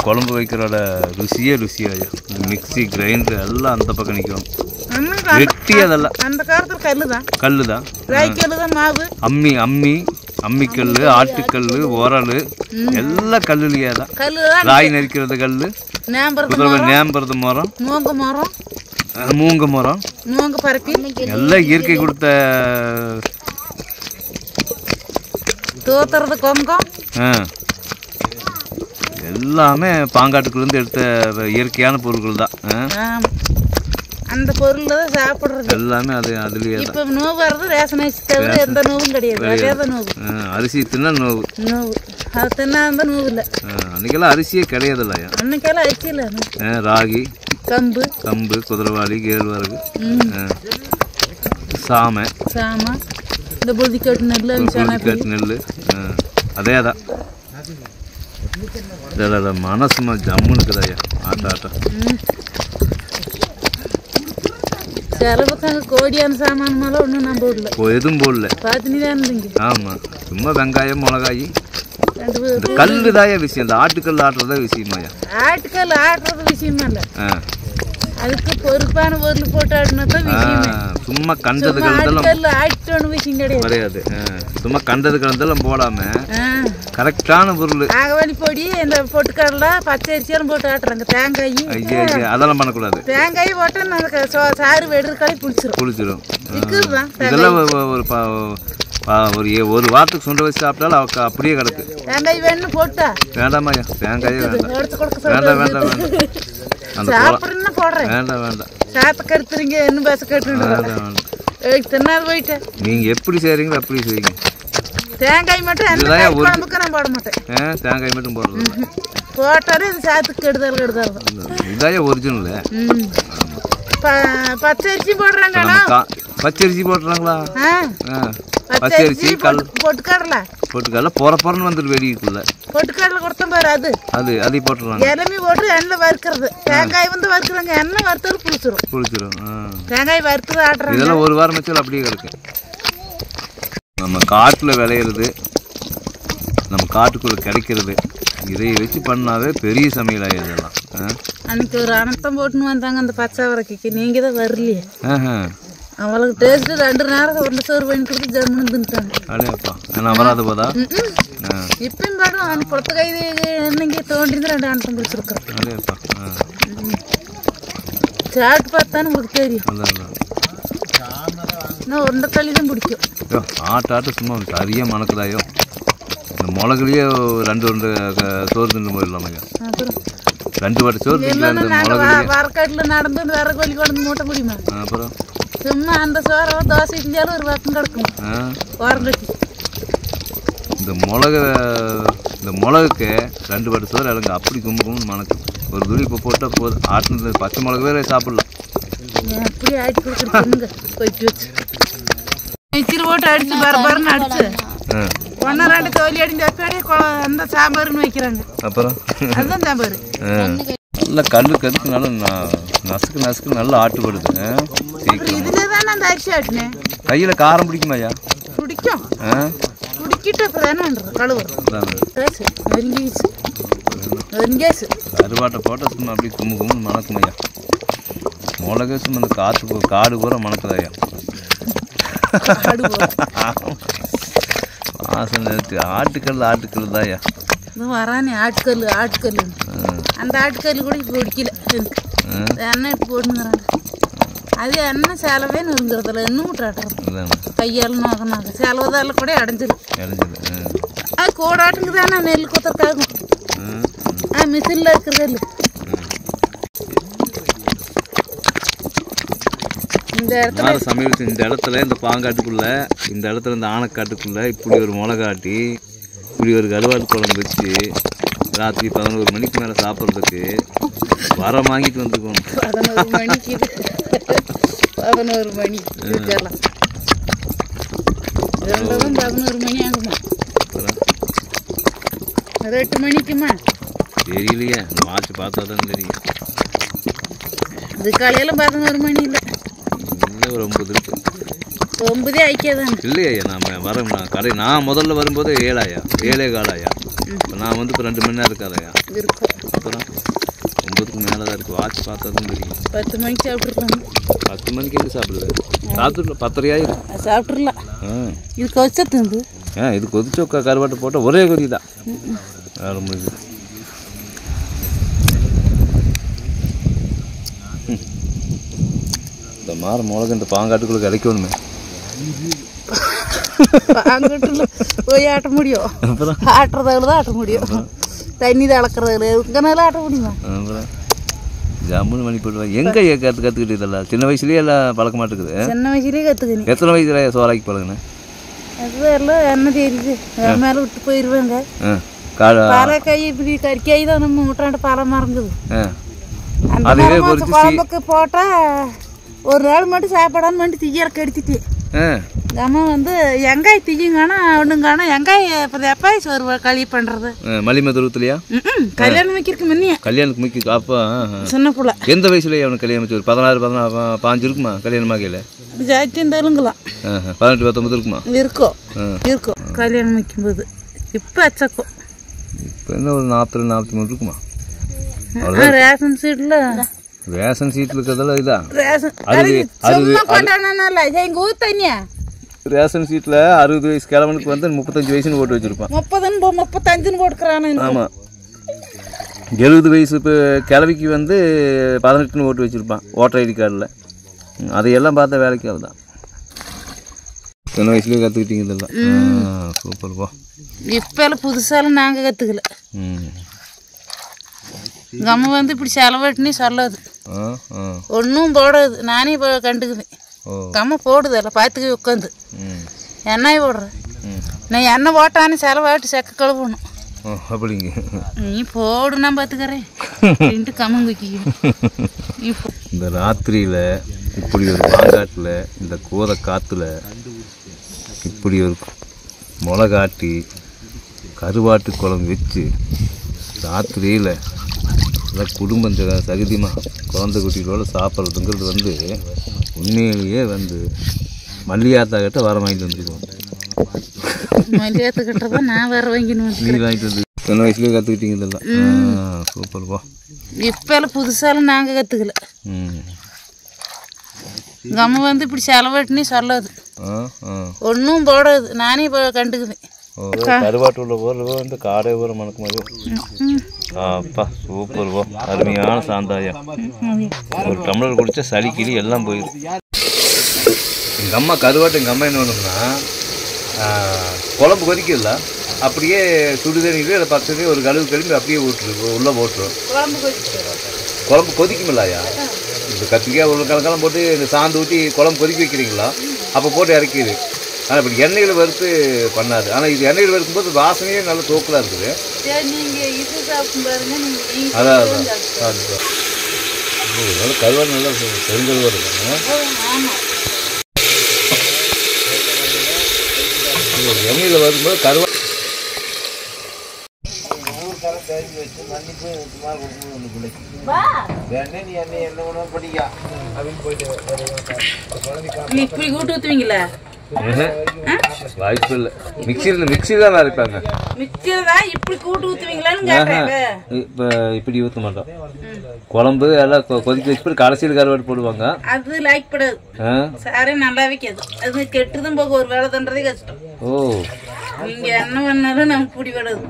குழம்பு வைக்கிறோட ருசியாக மிக்சி கிரைண்டர் எல்லாம் அந்த பக்கம் நிற்கும். வெட்டி அதெல்லாம் அந்த காலத்துல கல்லு தான் மாவு, அம்மிக்கல், ஆட்டுக்கல், உரல் எல்லாம் கல்லுலையே தான். ராய் நரிக்கிறது கல், நேம்பறது மரம், மூங்க மரம் எல்லாம் இயற்கை கொடுத்த. தோத்துறது கொங்கம் எல்லாமே பாங்காட்டுக்குள்ளேருந்து எடுத்த இயற்கையான பொருட்கள் தான். அந்த பொருள் தான் சாப்பிட்றது எல்லாமே அதுலேயே. இப்போ நோவு வர்றது ரேஷன் அரிசி தவிர எந்த நோவும் கிடையாது. அரிசி தின்னா நோவு, அது தின்னா அந்த நோவு இல்லை. அன்னைக்கெல்லாம் அரிசியே கிடையாதுல்ல. அன்னைக்கெல்லாம் அரிசி இல்லை. ராகி, கம்பு, குதிரைவாளி, கேழ்வரகு, சாமை, இந்த பொதிக்கட்டு நெல் அதே தான். மனசுமா ஜம்முன்னு இருக்குதாயா ஆட்ட. செலவுக்கு அங்கே கோடியான சாமான் மேலே ஒன்றும் நான் போடல, எதுவும் போடல. பார்த்துனி தான் இருந்தீங்க. ஆமாம், சும்மா வெங்காயம், மிளகாய், கல்லு தாயா விஷயம். இந்த ஆட்டுக்கல் ஆட்டுறதா விஷயமாயா. ஆட்டுக்கல் ஆட்டுறது விஷயமா இல்லை, அதுக்கு பொறுப்பான பொருள் போட்டு ஆடினா தான் விஷயம். சும்மா கண்டது கலந்தெல்லாம் ஆட்டோன்னு விஷயம் கிடையாது. சும்மா கண்டது கலந்தெல்லாம் போடாம கரெக்டான பொருள். ஆகவாணி பொடி, இந்த பொட்டுக்கடலை, பச்சை அரிசியெல்லாம் போட்டு ஆட்டுறாங்க. தேங்காய் அதெல்லாம் பண்ணக்கூடாது. தேங்காய் போட்டா சாறு வெடுறக்காலே புளிச்சிடும். இதெல்லாம் ஒரு வாரத்துக்கு சுண்டை வச்சு சாப்பிட்டாலும் அவக்கு அப்படியே கிடக்கு. தேங்காய் வேணும் போட்டா வேண்டாமா ஐயா, தேங்காயே வேண்டாம். எடுத்து கொடுக்க வேண்டாம் வேண்டாம் வேண்டாம் அந்த சாப்பிடுன்னு போடுறேன். வேண்டாம் வேண்டாம் சாத்த கருத்துறீங்க இன்னும் பேச கேட்டு வேண்டாம். தின்னாது போயிட்டேன். நீங்கள் எப்படி செய்கிறீங்களோ அப்படி செய்யுங்க. தேங்காய் மட்டும் எந்த காய் குழம்புக்கு நான் போட மாட்டேன். தேங்காய் மட்டும் போடுறது போட்டாலே இது சாத்துக்கு கெடுதல் கெடுதல் இதாயா ஒரிஜினல். பச்சரிசி போடுறாங்க. பச்சரிசி போடுறாங்களா? பச்சரிசி பொட்டுக்கடலை பொட்டுக்கடலை பொறப்பறன்னு வந்துட்டு வெடிக்குள்ள பொட்டுக்கடலை கொடுத்தேன் பாரு. அது போட்டுறாங்க. இளமி போட்டு எண்ணெய் வறுக்கிறது. தேங்காய் வந்து வறுக்கிறாங்க. எண்ணெய் வறுத்தது புளிச்சிரும். தேங்காய் வறுத்தது ஆடுறாங்க. இதெல்லாம் ஒரு வாரம் வச்சாலும் அப்படியே கிடக்கு. நம்ம காட்டில் விளையிறது, நம்ம காட்டுக்குள்ளே கிடைக்கிறது, இதை வச்சு பண்ணாவே பெரிய சமையல் ஆகிடுது இதெல்லாம். அன்னைக்கு ஒரு அனத்தம் போட்டுன்னு வந்தாங்க அந்த பச்சை வரைக்கு. நீங்கள் தான் வரலையே. அவளுக்கு டேஸ்ட்டு 2 நேரம் ஒன்று சோறு பண்ணி கொடுத்து ஜம்முன்னு தின்ட்டாங்க. அப்படியேப்பா நான் வராத போதா இப்பயும் பாடும் அந்த பொறுத்த கை என்னங்க தோண்டிருந்து 2 அனத்தம் பிடிச்சிருக்கிறோம். அப்படியேப்பா சாப்பிட்டு பார்த்தானு உங்களுக்கு தெரியும். இன்னும் 1 களி தான் பிடிக்கும். ஆட்டாட்டு சும்மா சரியாக மணக்குதாயோ. இந்த மிளகுலேயே 2 சோறு தின்னு போயிடலாம் ஐயா. அப்புறம் 2 வாட்டி சோறு தின்னு வரக்காட்டில் நடந்து வேற கோழி கொண்டு மூட்டை முடியுமா? அப்புறம் சும்மா அந்த சோறை தோசை செஞ்சாலும் ஒரு பக்கம் கிடக்கும். ஓரங்கட்டி இந்த மிளகுக்கு 2 வாட்டி சோறு இறங்க அப்படி கும்புன்னு மணக்கும். ஒரு துளி இப்போ போட்டால் போதும். ஆட்டினது பச்சை மிளகு வேற சாப்பிடலாம். அப்படியே ஆட்டி கொடுக்குறீங்க கொய்ச்சி வச்சு மிச்சில் போட்டு அடிச்சு பரபரன்னு அடிச்சு 1-2 தோலி அடிஞ்சு அப்படியே அந்த சாம்பார்னு வைக்கிறாங்க. அப்புறம் அதுதான் சாம்பார். நல்லா கல்லுக்கு அதுக்கு நல்லா நசுக்கு நல்லா ஆட்டுப்படுது. இதுல தான் அந்த அரிசி ஆட்டினேன். கையில் காரம் பிடிக்குமாய்யா? பிடிக்கும். பிடிக்கிட்டு அப்புறம் என்ன பண்ணுறது? கழுவுறேன். நெருங்கிச்சு கருவாட்டை போட்டால் சும்மா அப்படி கும்புன்னு மணக்குமையா. மிளகு சும்மா அந்த காடு பூரா மணக்குதாயா. வாசனை ஆட்டுக்கல் தாயா. வரானே ஆட்டுக்கல் அந்த ஆட்டுக்கல் கூட இப்போ பிடிக்கல எனக்கு. எண்ணெய் எடுத்து போட்டுங்கிறாங்க. அது எண்ணெய் சேலவே நொறுங்கிறதில்ல. இன்னும் விட்டாட்டுறது கையால் நோக்கினாங்க. செலவுதால கூட அடைஞ்சிடும். அது கோடாட்டுங்க தானே நெல் குத்துறதுக்காகும். மிஷினில் இருக்கிறது இல்லை. இந்த இடத்துல சமையல் இந்த இடத்துல இந்த பாங்காட்டுக்குள்ள இந்த இடத்துல இந்த ஆனைக்காட்டுக்குள்ள இப்படி ஒரு மிளகாட்டி இப்படி ஒரு கருவாட்டு குழம்பு வச்சு ராத்திரி 11 மணிக்கு மேலே சாப்பிட்றதுக்கு வரம் வாங்கிட்டு வந்துருக்கணும். 11 மணிக்கு 11 மணி இருக்கலாம். 11 மணி ஆகுமா? 8 மணிக்குமா தெரியலையே. வாட்சி பார்த்தா தான் தெரியும். இது காலையில் 11 மணி இல்லை. ஒரு 9 இருக்கு. 9 ஐக்கியதான் இல்லையா? நான் முதல்ல வரும்போது 7:15. இப்போ நான் வந்து இப்போ 2 மணி நேரம் இருக்காதையா இருக்கும். அப்புறம் 9க்கு மேலே தான் இருக்குது. வாட்சி பார்த்தா தான் தெரியும். 10 மணிக்கு சாப்பிட்ருக்கோம். 10 மணிக்கு எங்கே சாப்பிடுவேன்? சாப்பிட்டு 10:30 ஆயிரும். சாப்பிட்றலாம். இது கொதிச்சது. இது கொதிச்ச கருவாட்டு போட்டால் ஒரே கொதி தான். வேறு முடியுது. இந்த மாதிரி மிளகு இந்த பாங்காட்டுக்குள்ள கிடைக்கணுமே. பாங்காட்டுல போய் ஆட்ட முடியும். ஆட்டுறதால தான் ஆட்ட முடியும். தண்ணி தான் அளக்குறதுல இருக்கனால ஆட்ட முடியுமா? ஜம்முன்னு மணி போட்டுருவாங்க. எங்கே கற்றுக்கிட்டு இதெல்லாம் சின்ன வயசுலேயே எல்லாம் பழக்க மாட்டேங்குது. சின்ன வயசுலேயே கற்றுக்கணும். எத்தனை வயசுல சோறாக்கி பழகுனேன்? அது எல்லாம் என்ன தெரியுது. மேலே விட்டு போயிடுவாங்க. பல கை இப்படி கறிக்காய் தான் நம்ம விட்டாண்டு பல மறங்குது. அந்த குழம்புக்கு போட்டால் ஒரு நாள் மட்டும் சாப்பாடான்னு மட்டும் தீயறக்க எடுத்துட்டு நம்ம வந்து வெங்காய தீயுங்கானா ஒன்றுங்கானா வெங்காய இப்போ எப்பாய் சோறு களி பண்ணுறது. மலிம தூரத்துலையா? கல்யாணம் வைக்கிறதுக்கு முன்னே. கல்யாணத்துக்கு முக்கிய அப்போ சின்ன பிள்ளை. எந்த வயசுலேயே அவனுக்கு கல்யாணம் வச்சு? ஒரு 16, 15 இருக்குமா கல்யாணம் ஆகையில்? ஜாத்தி இருந்தாலுங்களாம். 18, 19 இருக்குமா? இருக்கும் கல்யாணம் வைக்கும்போது. இப்போ அச்சக்கும் இப்போ என்ன ஒரு 40, 43 இருக்குமா? ரேஷன் சீட்டில் இருக்கிறதெல்லாம் இதான் எங்கள் ஊர் தனியா ரேஷன் சீட்டில் 60 வயசு கிழவனுக்கு வந்து 35 வயசுன்னு போட்டு வச்சிருப்பான். 35 போட்டுக்கிறான். ஆமாம். 70 வயசு இப்போ கிழவிக்கு வந்து 18ன்னு போட்டு வச்சுருப்பான் ஓட்டர் ஐடி கார்டில். அதையெல்லாம் பார்த்தா வேலைக்கு ஆகுதான். சின்ன வயசுலேயே கற்றுக்கிட்டீங்க இதெல்லாம். சூப்பர்ப்பா. இப்போல்லாம் புதுசாலாம் நாங்கள் கற்றுக்கல. எங்கள் அம்மா வந்து இப்படி செலவட்டுனே சொல்லாது, ஒன்றும் போடாது. நானே இப்போ கண்டுக்குவேன். எங்கள் அம்மா போடுதல்ல பார்த்துக்க உட்காந்து எண்ணெய் போடுறேன். நான் எண்ணெய் போட்டானே செலவாட்டு செக்க கழுவணும். அப்படிங்க. நீ போடு நான் பார்த்துக்கிறேன் ரெண்டு கம்மங்குக்கிக்கும். இந்த ராத்திரியில் இப்படி ஒரு மாங்காட்டில் இந்த கோதை காற்றுல இப்படி ஒரு மிளகாட்டி கருவாட்டு குழம்பு வச்சு ராத்திரியில் எல்லாம் குடும்பம் சகிதியமாக குழந்தை குட்டிகளோடு சாப்பிட்றதுங்கிறது வந்து உண்மையிலேயே வந்து மல்லிகாத்தாக்கிட்ட வர வாங்கிட்டு வந்துருக்கோம். மல்லிகாத்துக்கிட்ட தான் நான் வர வாங்கினு நீ வாங்கிட்டு வந்து சின்ன வயசுலேயே கற்றுக்கிட்டீங்க இதெல்லாம். சூப்பர்ப்பா. இப்போல்லாம் புதுசாலாம் நாங்கள் கற்றுக்கல. எங்கள் அம்மா வந்து இப்படி செலவட்டுனே சொல்லாது, ஒன்றும் போடாது. நானே இப்போ கண்டுக்குவேன். கருவாட்டு உள்ள போடுறவோ வந்து காடை ஊற மணக்கு மாதிரி. அப்பா சூப்பர்ப்பா. அருமையான சாந்தாயம். ஒரு டம்ளர் குடித்தா சளி கிளி எல்லாம் போயிடும். எங்கள் அம்மா கருவாட்டு எங்கள் அம்மா என்ன பண்ணணும்னா குழம்பு கொதிக்கல அப்படியே சுடுதண்ணிலே அதை பக்கத்துலேயே ஒரு கழுவு கழும்பி அப்படியே உள்ளே போட்டுரும். குழம்பு கொதிக்குமில்லையா? இப்போ கத்திரிக்காய் உள்ள கலக்கெல்லாம் போட்டு இந்த சாந்து ஊற்றி குழம்பு கொதிக்க வைக்கிறீங்களா? அப்போ போட்டு இறக்கிது. ஆனால் இப்படி எண்ணெயில் வறுத்து பண்ணாது. ஆனால் இது எண்ணெயில் வறுக்கும்போது வாசனையே நல்ல தோக்கலாக இருக்குது. அதான் நல்ல கருவாடு நல்லா பெருங்கருவாடு இருக்காங்க. எண்ணெயில் வரும்போது கருவா இப்படி கூட்டு ஊற்றுவீங்களா? வாய்ப்பு இல்லை. மிக்சியில் தான் அரைப்பாங்க. மிக்சியில் தான் இப்படி கூட்டு ஊற்றுவீங்களான்னு கேட்டேன். இப்போ இப்படி ஊற்ற மாட்டோம். குழம்பு எல்லாம் கொதிக்க வச்சு கடைசியில் கருவாடு போடுவாங்க. அது லைக் படாது. சாரே நல்லா வைக்காது. அது கெட்டுதான் போக ஒரு வேலை தண்டதே கஷ்டம். நீங்க என்ன பண்ணாலும் நமக்கு பிடி படாது.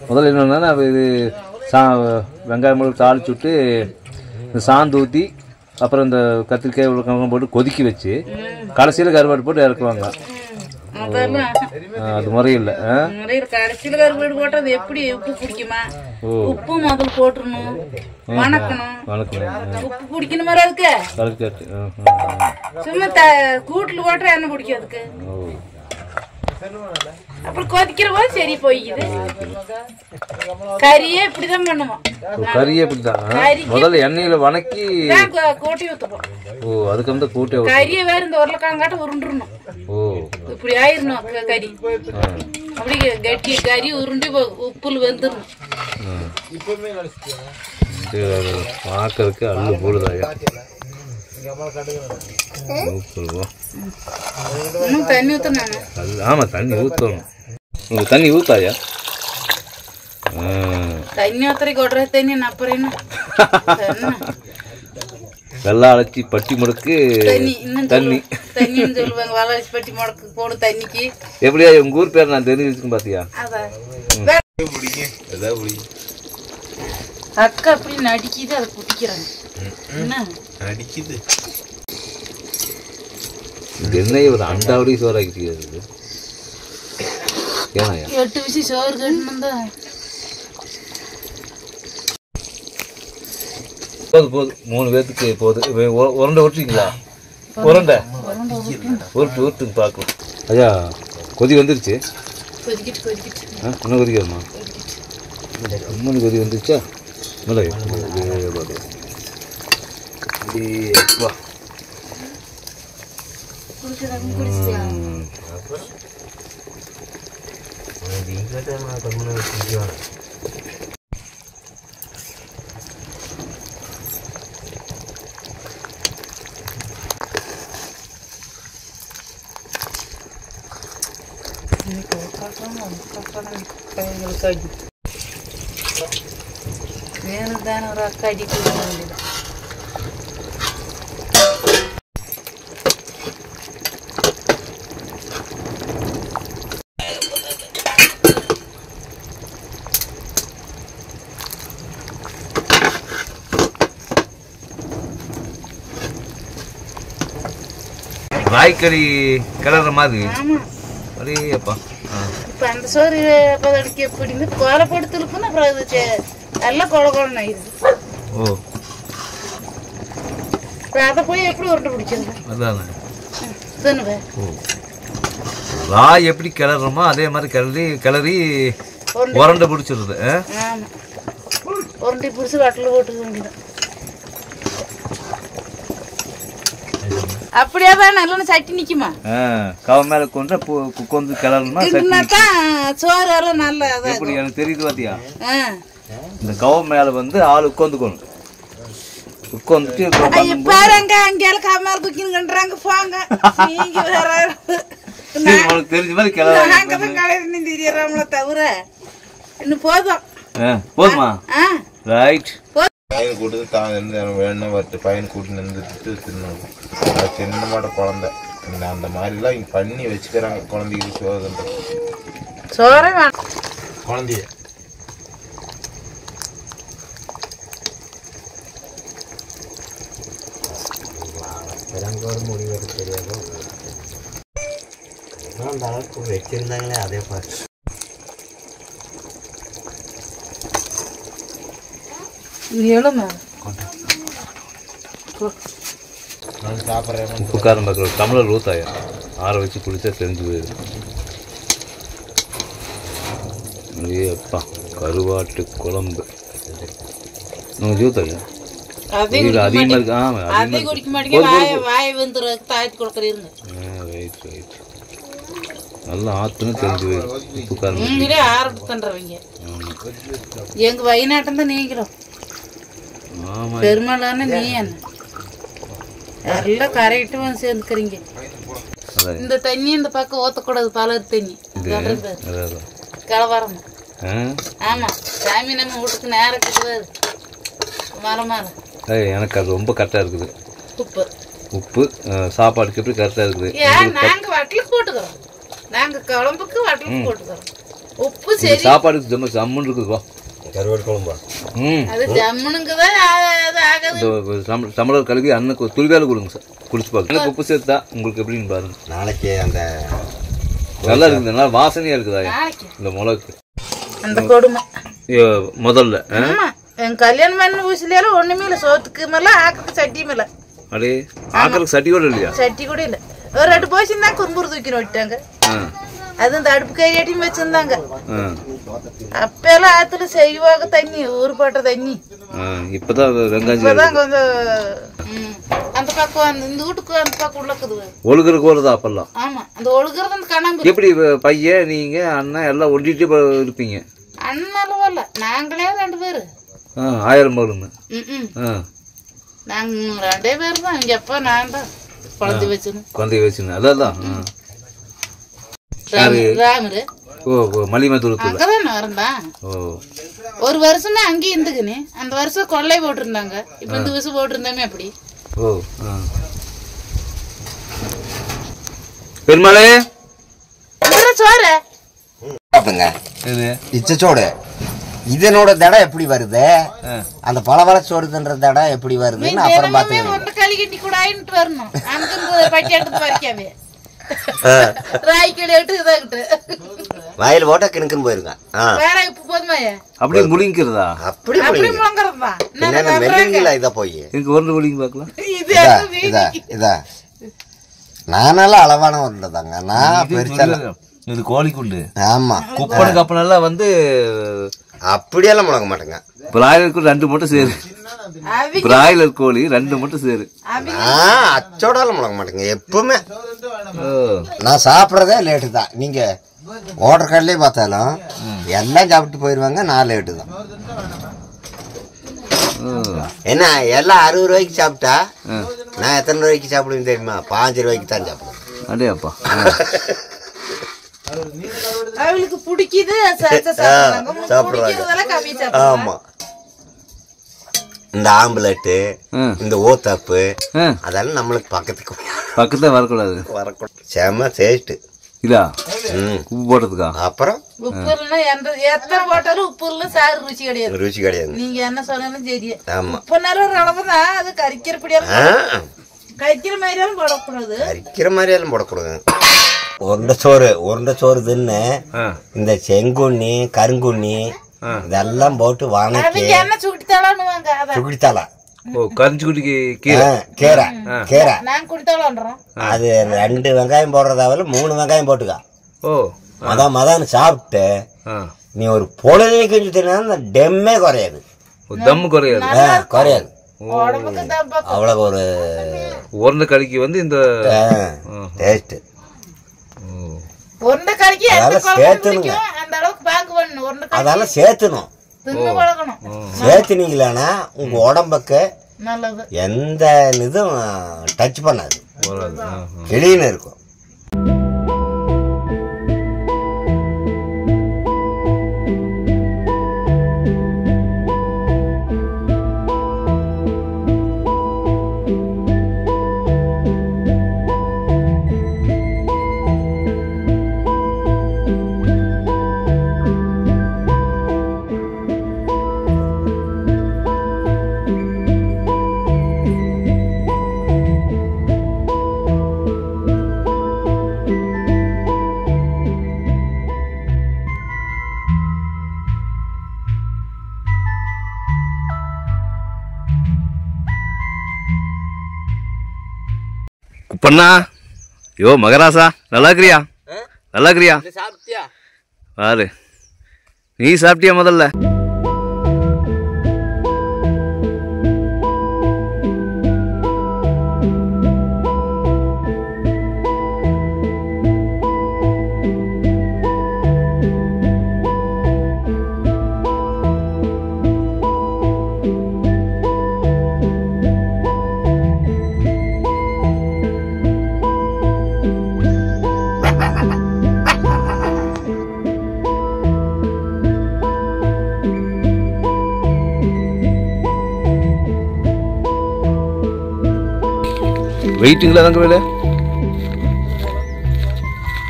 முதல்ல என்னன்னா இது வெங்காயம் மிளகு தாளிச்சு விட்டு இந்த சாந்து ஊற்றி அப்புறம் இந்த கத்திரிக்காய் உள்ள போட்டு கொதிக்க வச்சு கடைசியில் கருவாடு போட்டு இறக்குவாங்க. அது முறையில் கடைசியில் கருவாடு போட்டு அது எப்படி உப்பு பிடிக்குமா? உப்பு முதல்ல போட்டுருணும், வணக்கணும். உப்பு பிடிக்கணும் மாதிரி அதுக்கு சும்மா கூட்டில் போட்டா என்ன பிடிக்கும் அதுக்கு? அப்புறம் கொதிக்கிற போது சரி போய்க்குது. கறியே இப்படிதான் பண்ணுவோம். கறியே இப்படிதான் முதல்ல எண்ணெயில வணக்கி கூட்டி ஊத்துப்போம். அதுக்கு வந்து கூட்டி கறியை வேற இந்த உருளைக்காங்காட்ட உருண்டுறணும். இப்படி ஆயிரணும் கறி. அப்படி கட்டி கறி உருண்டி உப்புல வெந்துடணும். பார்க்கறதுக்கு அள்ளு போடுதாயா? தண்ணி ஊத்தணும். ஆமா தண்ணி ஊத்தணும். தண்ணி ஊத்தாயா? தண்ணி ஊத்தரை கொடுற தண்ணி நப்புறேன்னு வெள்ளை அழைச்சி பட்டி முடக்கு தண்ணி தண்ணின்னு சொல்லுவாங்க. வெள்ளை அழைச்சி பட்டி முடக்கு போடு தண்ணிக்கு. எப்படியா உங்க ஊர் பேர் நான் தெரிஞ்சு வச்சுக்கேன் பாத்தியா? அக்கா அப்படி நடிக்குது, அதை குடிக்கிறாங்க. என்ன நடிக்குது? இது என்ன ஒரு அண்டாவடி சோறாக்கிட்டு ஏனாயா? 8 விஷயம் சோறு கட்டணும் தான். போதும் 3 பேத்துக்கு போதும். உருண்டை விட்டுறீங்களா? உருண்டை உருட்டு பார்க்கலாம். ஐயா கொதி வந்துருச்சு. இன்னும் கொதிக்காதுமா? இன்னொன்று கொதி வந்துருச்சா? நல்லா வா. வேணுதான ஒரு அக்கா அடி கொடுக்க வேண்டியது. ராய்க்கறி கிளற மாதிரி ஆமா அடே அப்பா இப்ப அந்த சோறு பதடிக்கு எப்படின்னு கோலை படுத்துருக்குன்னு அப்புறம் அது எல்லாம் கொல கொலன்னு ஆயிடுது. ஓ இப்ப அதை போய் எப்படி உருண்டை பிடிச்சிருங்க அதானே தின்னுவேன். ஓ ராய் எப்படி கிளறோமோ அதே மாதிரி கிளறி உரண்டை பிடிச்சிருது. ஆமா உருண்டை பிடிச்சி வட்டில் போட்டுக்க வேண்டியதான். அப்படியே தான் நல்ல சட்டி நிக்குமா கவ மேல கொண்டு கொந்து கிளறணும்னா சோறு எல்லாம் நல்ல எப்படி எனக்கு தெரியுது பாத்தியா. இந்த கவ மேல வந்து ஆள் உட்காந்துக்கணும். உட்காந்துட்டு பாருங்க அங்கேயாலும் கவ குக்கின்றாங்க போங்க. நீங்க வேற உனக்கு தெரிஞ்ச மாதிரி கிளற நாங்கதான் கலையில தெரியறாங்கள தவிர இன்னும் போதும். போதுமா ரைட். பையன் கூட்டு தான் வேணும் வரட்டு பையன் கூட்டு நின்றுட்டு தின்னோம். அது சின்ன மாட்ட குழந்தை அந்த மாதிரிலாம் இங்கே பண்ணி வச்சுக்கிறாங்க குழந்தைக்கு சோறுன்ற சோறே குழந்தைய. முடிவு தெரியாது அந்த அளவுக்கு வச்சிருந்தாங்களே அதே பார்த்து உப்பு காரம் பார்க்குற டம்ளர் ஊத்தாயா ஆற வச்சு குளிச்சா தெரிஞ்சு போயிடும். ஐயே அப்பா கருவாட்டு குழம்பு நம்ம ஜூத்தாயா அதிகமாக இருக்கு. ரைட் ரைட் நல்லா ஆற்றுன்னு தெரிஞ்சு போயிடும். உப்பு காரம் ஆரம்பிச்சுன்றவங்க எங்க வயநாட்டம் தான் நீங்களும் பெருமாளான நீ என்ன எல்லாம் கரெக்டு வந்து சேர்ந்துக்கிறீங்க. இந்த தண்ணி இந்த பக்கம் ஊத்தக்கூடாது பலர் தண்ணி கலவரம். ஆமா சாமி நம்ம வீட்டுக்கு நேரம் கிடையாது மரமால. எனக்கு அது ரொம்ப கரெக்டாக இருக்குது. உப்பு உப்பு சாப்பாடுக்கு எப்படி கரெக்டாக இருக்குது. நாங்க வட்டலுக்கு போட்டுக்கிறோம். நாங்க குழம்புக்கு வட்டலுக்கு போட்டுக்கிறோம். உப்பு சரி சாப்பாடுக்கு ஜம்முன்னு இருக்குதுப்பா கருவாடு குழம்பா. அது ஜம்முனுக்குதான் தமிழர் கல்வி அண்ணனுக்கு துளிவேலை கொடுங்க சார் குடிச்சு பாருங்க. உப்பு சேர்த்தா உங்களுக்கு எப்படின்னு பாருங்க. நாளைக்கு அந்த நல்லா இருக்குது. நல்லா வாசனையா இருக்குதா இந்த மிளகு அந்த கொடுமை முதல்ல. என் கல்யாணம் பண்ண ஊசில ஒண்ணுமே இல்ல. சோத்துக்கு மேல ஆக்கிறதுக்கு சட்டி மேல அடே ஆக்கிறதுக்கு சட்டி கூட இல்லையா. சட்டி கூட இல்ல. ஒரு 2 போச்சுன்னா குறும்புறு தூக்கின்னு விட்டாங்க. அது இந்த அடுப்பு கையாட்டியும் வச்சிருந்தாங்க. அப்பெல்லாம் ஆத்துல செய்வாங்க தண்ணி ஊறுபாட்ட தண்ணி. இப்பதான் இப்பதான் கொஞ்சம் அந்த பக்கம் இந்த வீட்டுக்கு அந்த பக்கம் உள்ளக்குது ஒழுகுறக்கு வருதா அப்பெல்லாம். ஆமா அந்த ஒழுகுறது அந்த கணம்பு. எப்படி பையன் நீங்க அண்ணன் எல்லாம் ஒட்டிட்டு இருப்பீங்க. அண்ணாலும் வரல நாங்களே 2 பேரு 1000 வருங்க. நாங்க 2 பேர் தான். இங்க அப்பா நான் தான் குழந்தை வச்சுன்னு அதான் ராமரு மலிமத்தூர் அங்கதான் இருந்தான். ஒரு வருஷம் தான் அங்கேயும் இருந்துக்குன்னு. அந்த வருஷம் கொள்ளை போட்டிருந்தாங்க. இப்ப இந்த வருஷம் போட்டிருந்தாமே அப்படி. பெருமாளே சோறு இச்சோடு இதனோட தடை எப்படி வருது, அந்த பலவர சோறுன்ற தடை எப்படி வருதுன்னு அப்புறம் பாத்துக்கலாம். களி கட்டி கூட ஆயிட்டு வரணும். அங்க பட்டி எடுத்து பறிக்காவே ராய்க்கடி எடுத்து இதாகிட்டு வயல் போட்டா கிணக்குன்னு போயிருங்க. வேற இப்ப போதுமாயா அப்படியே முழுங்கிறதா. அப்படி முழுங்கிறதா மெல்லுங்களா இத போய் எனக்கு ஒரு முழுங்கி பார்க்கலாம். இதா நானெல்லாம் அளவான உருண்டைதாங்க. நான் பெருசா இது கோழி குண்டு. ஆமா குப்பனுக்கு அப்பனெல்லாம் வந்து அப்படியெல்லாம் முழங்க மாட்டேங்க. பிராய்லருக்கு 2 மட்டும் சேரு. பிராய்லர் கோழி 2 மட்டும் சேரு. அச்சோடாலும் முழங்க மாட்டேங்க. எப்பவுமே நான் சாப்பிட்றதே லேட்டு தான். நீங்க ஓட்டர் கடையிலே பார்த்தாலும் எல்லாம் சாப்பிட்டு போயிருவாங்க. நான் லேட்டு தான். என்ன எல்லாம் 60 ரூபாய்க்கு சாப்பிட்டா நான் எத்தனை ரூபாய்க்கு சாப்பிடுவேன் தெரியுமா? 5 ரூபாய்க்கு தான் சாப்பிடுவேன். அடேப்பா அவளுக்கு பிடிக்குது. ஆமா இந்த ஆம்புலட்டு இந்த ஓத்தாப்பு அதெல்லாம் நம்மளுக்கு பக்கத்துல வரக்கூடாது. செம டேஸ்ட் இதா உப்பு போட்டதுக்கா. அப்புறம் உப்பு எத்தனை போட்டாலும் உப்பு இல்ல சாறு ருசி கிடையாது. ருசி கிடையாது. நீங்க என்ன சொன்னாலும் சரி. ஆமா உப்பு நேரம் அளவுதான் அது கறிக்கிறபடியா கறிக்கிற மாதிரியாலும் போடக்கூடாது. கறிக்கிற மாதிரியாலும் போடக்கூடாது. உருண்டை சோறு தின்னு இந்த செங்குண்ணி கருங்குண்ணி இதெல்லாம் போட்டு வணக்கி சுக்குடித்தாளா கீரை அது 2 வெங்காயம் போடுறதாவில் 3 வெங்காயம் போட்டுக்கா. மதான்னு சாப்பிட்டு நீ ஒரு பொழுது கிஞ்சி தின்னா டெம்மே குறையாது. குறையாது. அவ்வளவு ஒரு உருண்டை கறிக்கு வந்து இந்த டேஸ்ட் அதெல்லாம் சேர்த்துணும். சேர்த்துனீங்களானா உங்க உடம்புக்கு எந்த இதுவும் டச் பண்ணாது, கிளீன் இருக்கும். குப்பண்ணா, யோ மகராசா, நல்லா இருக்கிறியா? நல்லா இருக்கிறியா? பாரு, நீ சாப்பிட்டியா முதல்ல? வெயிட்டுங்களா தாங்க வேலை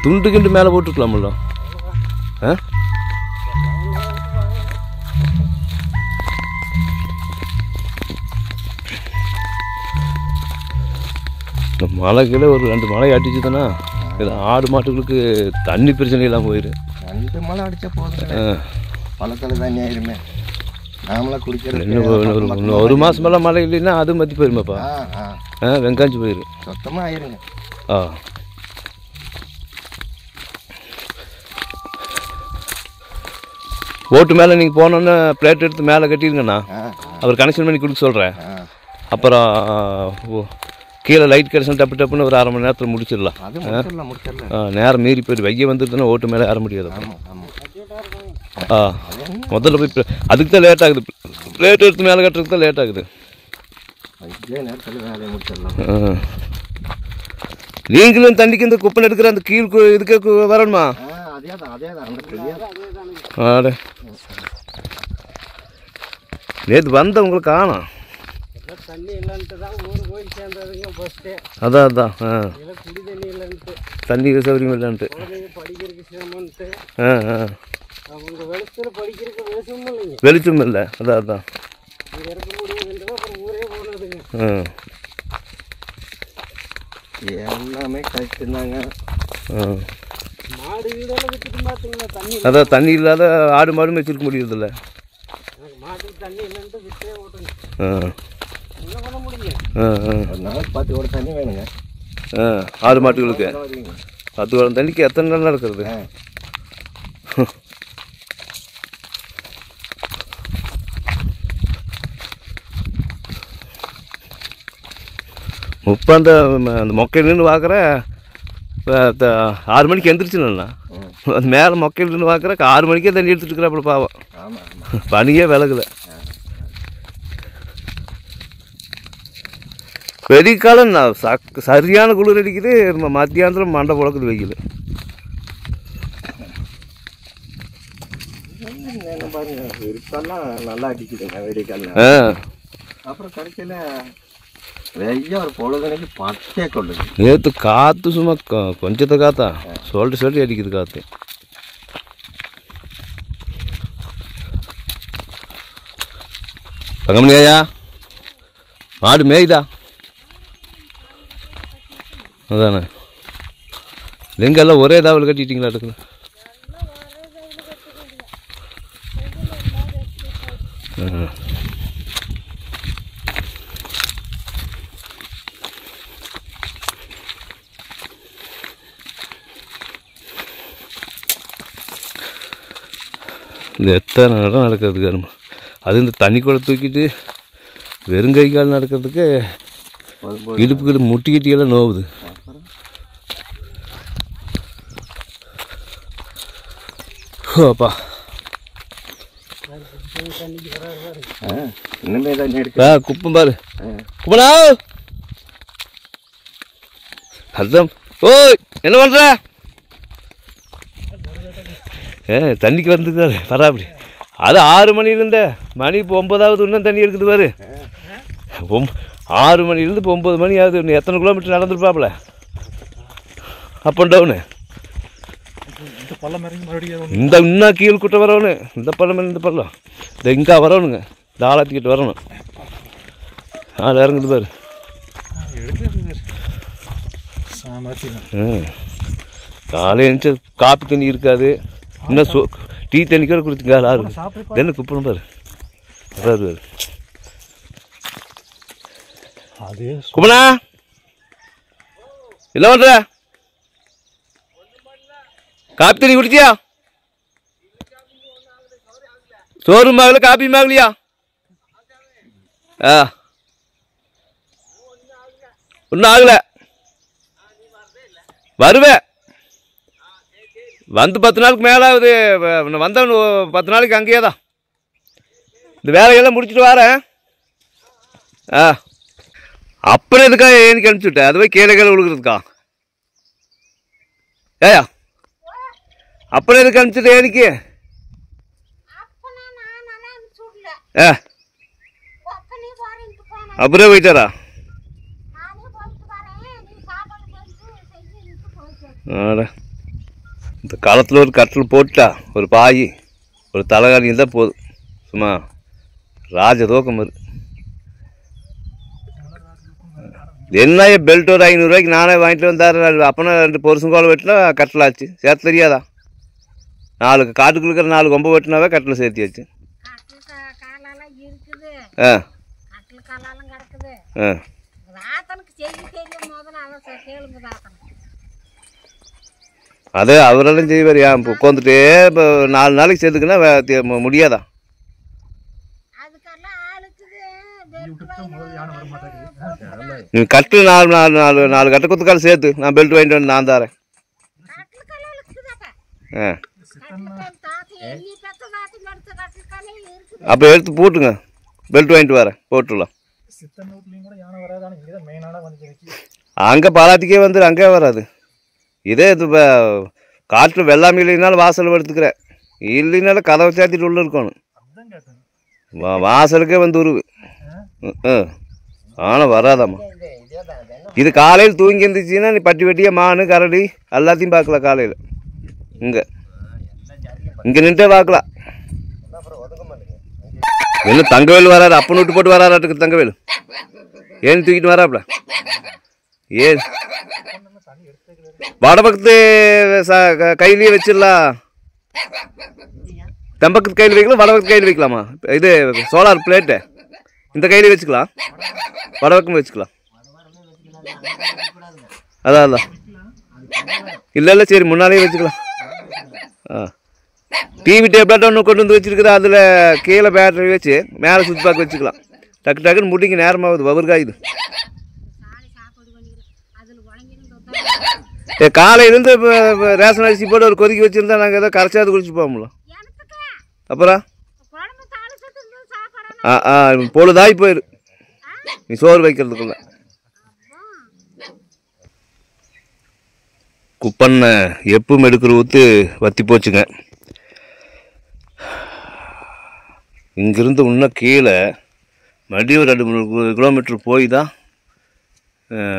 துண்டு கிண்டு மேலே போட்டுக்கலாம்ல. இந்த மழை கீழே ஒரு 2 மழை அடிச்சுதுன்னா ஆடு மாட்டுகளுக்கு தண்ணி பிரச்சனை எல்லாம் போயிரு. 2 மழை அடிச்சா போதும், பழத்தில் தண்ணி ஆயிருமே. நாமளா குடிக்கிறது ஒரு மாதம் மேலே மழை இல்லைன்னா அது மத்தி போயிருமாப்பா. வெங்காய்ச்சி போயிரு சுத்தமாக ஆயிருங்க. ஓட்டு மேலே நீங்கள் போனோன்னு பிளேட் எடுத்து மேலே கட்டிடுங்கண்ணா. அவர் கனெக்ஷன் பண்ணி கொடுக்க சொல்கிறேன். அப்புறம் கீழே லைட் கிடைச்சா டப்பு டப்புன்னு ஒரு 1/2 மணி நேரத்தில் முடிச்சிடலாம். நேரம் மீறி போயிட்டு வெய்ய வந்துருதுன்னா ஓட்டு மேலே ஏற முடியாது. முதல்ல போய் அதுக்கு தான் லேட் ஆகுது. பிளேட் எடுத்து மேலே கட்டுறதுக்கு தான் லேட் ஆகுது. நீங்களும் தண்ணிக்கு இந்த குப்பை எடுக்கிற அந்த கீழ் இதுக்கு வரணுமா? நேற்று வந்த உங்களுக்கு காணும். அதான் தண்ணி சௌகரியம் இல்லைன்ட்டு. வெளிச்சம் இல்லை. அதான் எல்லாமே கழிச்சுருந்தாங்க. அதான் தண்ணி இல்லாத ஆடு மாடும் வச்சிருக்க முடியறதில்ல. தண்ணி வேணுங்க ஆடு மாட்டுகளுக்கு. 10 குடம் தண்ணிக்கு எத்தனை நாள் நடக்கிறது? அந்த மொக்கையில் நின்று பார்க்குற 6 மணிக்கு எந்திரிச்சுனா அந்த மேலே மொக்கையில் நின்று பார்க்குற 6 மணிக்கே தண்ணி எடுத்துட்டு இருக்கிறாப்புல பாவம். பனியே விலகுல. பெரிய காலம் சரியான குளிர் அடிக்குது. மத்தியானத்தில் மண்டை புழக்குது வெயில். நல்லா அடிக்குதுங்க வெடி காலம். அப்புறம் கடைசியில் வெய்ய ஒரு பொழுதுனைக்கு பச்சை கொள்ளுது. நேற்று காற்று சும்மா கொஞ்சத்தை காத்தா சொல்லிட்டு அடிக்குது காற்று. தங்கமணியா மாடு மேய்தா? அதானே எங்கெல்லாம் ஒரே தாவல் கட்டிட்டீங்களா இருக்குல்ல? இந்த எத்தனை இடம் நடக்கிறதுக்கு அருமை. அது இந்த தண்ணி கூட தூக்கிட்டு வெறுங்கை கால் நடக்கிறதுக்கு இடுப்புக்கு முட்டிக்கிட்டியெல்லாம் நோவுது. அப்பா குப்பம் பாரு குப்பனா. அதுதான் ஓய் என்ன பண்ற? தண்ணிக்கு வந்துருக்காரு பராபடி. அது 6 மணிலேருந்த மணி இப்போ 9ஆவது இன்னும் தண்ணி இருக்குது பாரு. 6 மணிலேருந்து இப்போ 9 மணி ஆகுது. இன்னும் எத்தனை கிலோமீட்டர் நடந்துருப்பாப்புல அப் அண்ட் டவுனு. இந்த இன்னும் கீழ் குட்டை வரணும். இந்த பள்ளம் இந்த பள்ளம் இந்த இங்கே வரணுங்க. இந்த ஆழத்துக்கிட்ட வரணும். இறங்குது பாரு. காலையில் எழுந்துச்சு காப்பி தண்ணி இருக்காது. இன்னும் டீ தண்ணி கூட குடிச்சுங்க. ஆறு என்ன குப்பணும் பாரு. வராது குப்பனா இல்லை பண்ற? காப்பி தண்ணி குடிச்சியா? சோறும் ஆகல காப்பியும் ஆகலையா? ஒன்றும் ஆகலை. வருவேன் வந்து 10 நாளுக்கு மேலே ஆகுது. வந்தவன் 10 நாளைக்கு அங்கேயே தான். இந்த வேலையெல்லாம் முடிச்சுட்டு வரேன். அப்புறம் எதுக்காக ஏன்னு அனுப்பிச்சுட்டேன்? அது போய் கீழே விழுகிறதுக்கா? ஏயா அப்புறம் எதுக்கு அனுப்பிச்சுட்டு ஏனிக்கு? அப்புறம் போயிட்டாரா? இந்த காலத்தில் ஒரு கட்டில் போட்டா ஒரு பாய் ஒரு தலைகாணி இருந்தால் போதும். சும்மா ராஜதோக்கம் இருக்கு. என்ன பெல்ட் ஒரு 500 ரூபாய்க்கு நானே வாங்கிட்டு வந்தார். அப்போனா 2 பொருசுங்கோலை வெட்டினா கட்டில் ஆச்சு. சேர்த்து தெரியாதா? 4 காட்டுக்குள்ள இருக்கிற 4 கொம்பை வெட்டினாவே கட்டில் சேர்த்தியாச்சு. அதே அவரெல்லாம் செய்வார். ஏன் உட்காந்துட்டே இப்போ 4 நாளைக்கு சேர்த்துக்குன்னா முடியாதா? நீ கட்டு 4 கட்டை குத்துக்கால் சேர்த்து நான் பெல்ட் வாங்கிட்டு வந்து நான் தரேன். அப்போ எடுத்து போட்டுங்க. பெல்ட் வாங்கிட்டு வரேன் போட்டுடலாம். அங்கே பாலாட்டிக்கே வந்துடு. அங்கே வராது. இதே இது இப்போ காட்டில் வெள்ளாமை இல்லைனாலும் வாசல் எடுத்துக்கிறேன். இல்லைனாலும் கதவை சாத்திட்டு உள்ள இருக்கணும். வாசலுக்கே வந்து உருவு. ஆனால் வராதாம்மா. இது காலையில் தூங்கி இருந்துச்சுன்னா நீ பட்டி வெட்டியாக மானு கரடி எல்லாத்தையும் பார்க்கலாம். காலையில் இங்கே நின்றுட்டே பார்க்கலாம். என்ன தங்கவேல் வராரு? அப்பன் விட்டு போட்டு வராராட்டுக்கு தங்கவேல். ஏன் தூக்கிட்டு வராப்புல? ஏன் வடபக்கத்து கையிலேயே வச்சிடலாம். தெம்பக்கத்து கையில் வைக்கலாம், வடபக்கத்து கையில் வைக்கலாமா? இது சோலார் பிளேட்டு இந்த கையிலே வச்சுக்கலாம், வடபக்கம் வச்சுக்கலாம். அதான் இல்லை சரி முன்னாலே வச்சுக்கலாம். டிவி டேப்லெட் ஒன்று கொண்டு வந்து வச்சுருக்குது. அதில் கீழே பேட்டரி வச்சு மேலே சுவிட்ச் பாக் வச்சுக்கலாம். டக்கு டக்குன்னு முடிங்க. நேரமாகுது. வவர்காயுது. காலையிலேருந்து ரேஷன் அரிசி போட்டு ஒரு கொதிக்க வச்சுருந்தா நாங்கள் ஏதோ கரைச்சாது குளிச்சு போகல. அப்புறம் பொழுதாகி போயிரு நீ சோறு வைக்கிறதுக்குள்ள. குப்பண்ணை எப்பவும் எடுக்கிற ஊற்று வற்றி போச்சுங்க. இங்கிருந்து இன்னும் கீழே மறுபடியும் ஒரு 2-3 கிலோமீட்டர் போய் தான்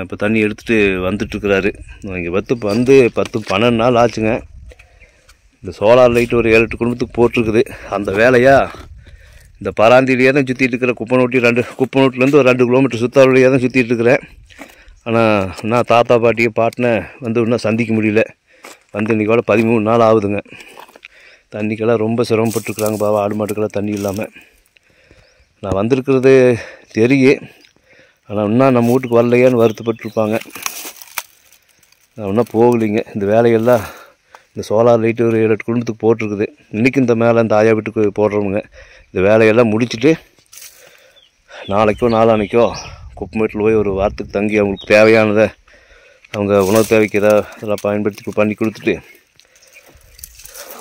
இப்போ தண்ணி எடுத்துகிட்டு வந்துட்டுருக்குறாரு. இங்கே வந்து 10-12 நாள் ஆச்சுங்க. இந்த சோலார் லைட்டு ஒரு 7-8 குடும்பத்துக்கு போட்டிருக்குது. அந்த வேலையாக இந்த பராந்திலேயே தான் சுற்றிட்டு இருக்கிற குப்பை நோட்டி. குப்பை நோட்டிலேருந்து ஒரு 2 கிலோமீட்டர் சுத்தாவளியாக தான் சுற்றிட்டு இருக்கிறேன். ஆனால் நான் தாத்தா பாட்டியை பாட்டினை வந்து இன்னும் சந்திக்க முடியல. வந்து இன்றைக்கோட 13 நாள் ஆகுதுங்க. தண்ணிக்கெல்லாம் ரொம்ப சிரமப்பட்டுருக்குறாங்க பாவா, ஆடு மாட்டுக்கெல்லாம் தண்ணி இல்லாமல். நான் வந்திருக்கிறது தெரியும், ஆனால் இன்னும் நம்ம வீட்டுக்கு வரலையான்னு வருத்தப்பட்டுருப்பாங்க. நான் இன்னும் போகலைங்க. இந்த வேலையெல்லாம் இந்த சோலார் லைட்டு ஒரு 7-8 குடும்பத்துக்கு போட்டிருக்குது. இன்றைக்கி இந்த மேலே இந்த ஆயா வீட்டுக்கு போடுறவங்க இந்த வேலையெல்லாம் முடிச்சுட்டு நாளைக்கோ நாளான்னைக்கோ குப்பமேட்டில் போய் ஒரு வாரத்துக்கு தங்கி அவங்களுக்கு தேவையானதை அவங்க உணவு தேவைக்கு அதெல்லாம் பயன்படுத்தி பண்ணி கொடுத்துட்டு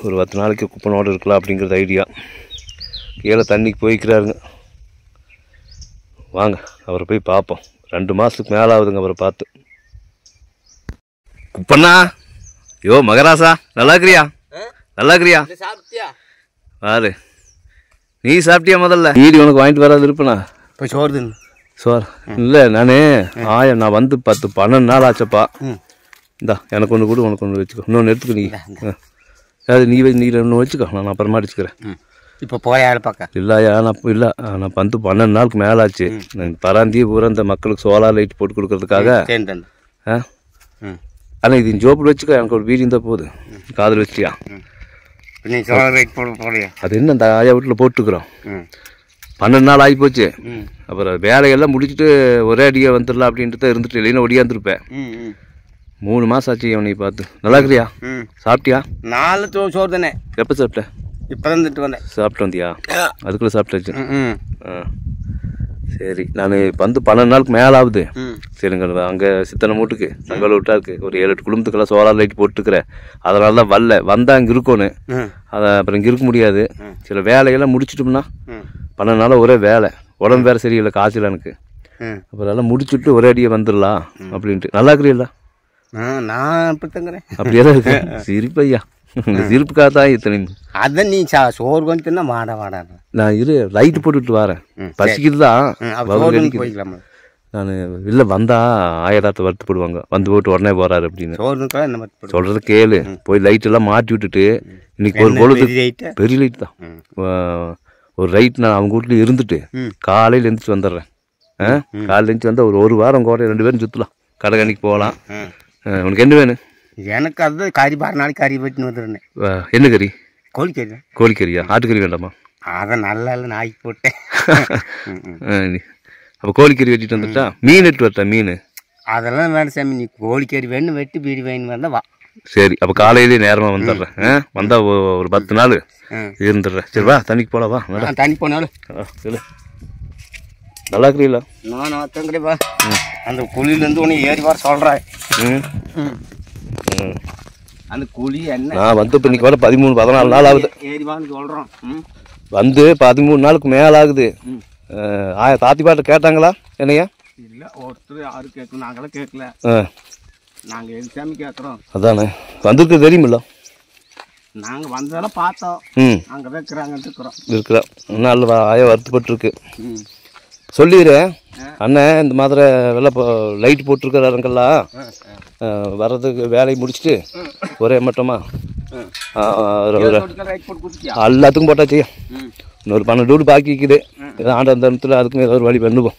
ஒரு 10 நாளைக்கு குப்பனோடு இருக்கலாம் அப்படிங்கிறது ஐடியா. கீழே தண்ணிக்கு போய்க்கிறாருங்க. வாங்க அவரை போய் பார்ப்போம். 2 மாதத்துக்கு மேலே ஆகுதுங்க அவரை பார்த்து. குப்பண்ணா, யோ மகராசா, நல்லா இருக்கிறியா? நல்லா இருக்கிறியா? பாரு, நீ சாப்பிட்டியா? முதல்ல வீடு உனக்கு வாங்கிட்டு வராது இருப்பேண்ணா. இப்போ சோறு சோறு இல்லை, நான் வந்து 10-12 நாள் ஆச்சப்பா. இந்தா எனக்கு ஒன்று கூட, உனக்கு ஒன்று வச்சுக்கோ, இன்னொன்று எடுத்துக்கோ. நீ அது நீ ஒன்று வச்சுக்கோ, நான் அப்புறமா அடிச்சுக்கிறேன். இப்போ போய் யாரை பார்க்க? இல்லையா, நான் வந்து 12 நாளுக்கு மேலே ஆச்சு. நான் பராந்தியே பூரா இந்த மக்களுக்கு சோலார் லைட் போட்டு கொடுக்கறதுக்காக. ஆனால் இது ஜோப்பில் வச்சுக்கோ, எனக்கு ஒரு வீடு இருந்தால் போகுது. காதில் வச்சிட்டியா? நீ சோலார் லைட் போடலையா? அது என்ன அந்த ஆயா வீட்டில் போட்டுக்கிறோம். 12 நாள் ஆகி போச்சு. அப்புறம் வேலையெல்லாம் முடிச்சுட்டு ஒரே அடியாக வந்துடலாம் அப்படின்ட்டு இருந்துட்டு, இல்லைன்னா ஒடியாந்துருப்பேன். 3 மாதம் ஆச்சு அவனை பார்த்து. நல்லா இருக்கிறியா? சாப்பிட்டியா? 4 சோறு தானே. எப்போ சாப்பிட்டேன்? இப்போ தான் சாப்பிட்டு வந்தியா? அதுக்குள்ளே சாப்பிட்டாச்சு. சரி, நான் வந்து 12 நாளுக்கு மேலே ஆகுது. சரிங்க, அங்கே சித்தனை மூட்டுக்கு சங்கல் விட்டா இருக்கு ஒரு 7-8 குடும்பத்துக்கெல்லாம் சோலார் லைட் போட்டுக்கிறேன். அதனால தான் வரல. வந்தால் அங்கே இருக்கணும், அதை அப்புறம் இங்கே இருக்க முடியாது. சில வேலையெல்லாம் முடிச்சிட்டோம்னா 12 நாள் ஒரே வேலை, உடம்பு வேறு சரியில்லை, காய்ச்சல் எனக்கு. அப்புறம் எல்லாம் முடிச்சுட்டு ஒரே அடியை வந்துடலாம் அப்படின்ட்டு. நல்லா இருக்கிறீங்களா? நான் அப்படி தங்குறேன். அப்படியே தான் இருக்கு. சிரிப்பையா, இந்த சிரிப்புக்காக தான் இத்தனை. அதான் நீ சோறு கொஞ்சம் தான் வாடா. நான் லைட்டு போட்டுட்டு வரேன், பசிக்குது தான். நான் இல்லை வந்தா ஆயிரத்தை வருத்தப்படுவாங்க, வந்து போட்டு உடனே போறாரு அப்படின்னு. சொல்றது கேளு. போய் லைட் எல்லாம் மாட்டி விட்டுட்டு இன்னைக்கு ஒரு பொழுது பெரிய லைட் தான் ஒரு ரைட் நான் அவங்க வீட்ல இருந்துட்டு காலையில் எழுந்திரிச்சு வந்துடுறேன். காலையில் எழுந்திரிச்சு வந்தால் ஒரு வாரம் கூட 2 பேரும் சுற்றலாம், கடை கணிக்கு போகலாம். உனக்கு என்ன வேணும்? எனக்கு அது கறி 12 நாளைக்கு கறி வெட்டின்னு வந்துடுறேன். என்ன கறி? கோழிக்கறி. கோழிக்கறியா? ஆட்டுக்கறி வேண்டாமா? அதை நல்லா இல்லை, நாய்க்கு போட்டேன். அப்போ கோழிக்கறி வெட்டிட்டு வந்துட்டா மீன் எடுத்து வரட்டா? மீன் அதெல்லாம் வேணும் சாமி, நீ கோழிக்கறி வேணும் வெட்டி பீடி வாங்கி வந்தா வா. சரி, அப்போ காலையிலேயே நேரமாக வந்துடுறேன். வந்தா ஒரு 10 நாள் இருந்துடுறேன். சரி வா, தண்ணிக்கு போகலாம். வா தண்ணி போனாலும் இல்லை. நல்லா இருக்கிறீங்களா? நான் ஒருத்தங்கடேப்பா அந்த குழியிலேருந்து உன்னை ஏறி வர சொல்கிறேன். அந்த குழி என்ன நான் வந்து இப்போ இன்னைக்கு வர 13-14 நாள் ஆகுது. ஏறி வான்னு சொல்கிறோம். வந்து 13 நாளுக்கு மேலே ஆகுது. தாத்தி பாட்டு கேட்டாங்களா என்னையா? இல்லை, ஒருத்தர் யாரும் கேட்கல, நாங்களாம் கேட்கல. நாங்கள் எதுக்காம கேட்குறோம். அதானே வந்திருக்கு தெரியுமில்ல. நாங்கள் வந்ததெல்லாம் பார்த்தோம். அங்கே தான் இருக்கிறோம். நல்ல ஆயா வருத்தப்பட்டுருக்கு. சொல்லிடுறேன் அண்ணன், இந்த மாதிரி வெள்ளை லைட் போட்டிருக்கிறாருங்கெல்லாம் வர்றதுக்கு வேலையை முடிச்சுட்டு ஒரே மட்டமா எல்லாத்துக்கும் போட்டாச்சு. இன்னொரு 12 டூடு பாக்கி இருக்குது. ஏதோ ஆண்ட அந்த இடத்துல அதுக்கும் ஏதோ ஒரு வழி பண்ணுவோம்.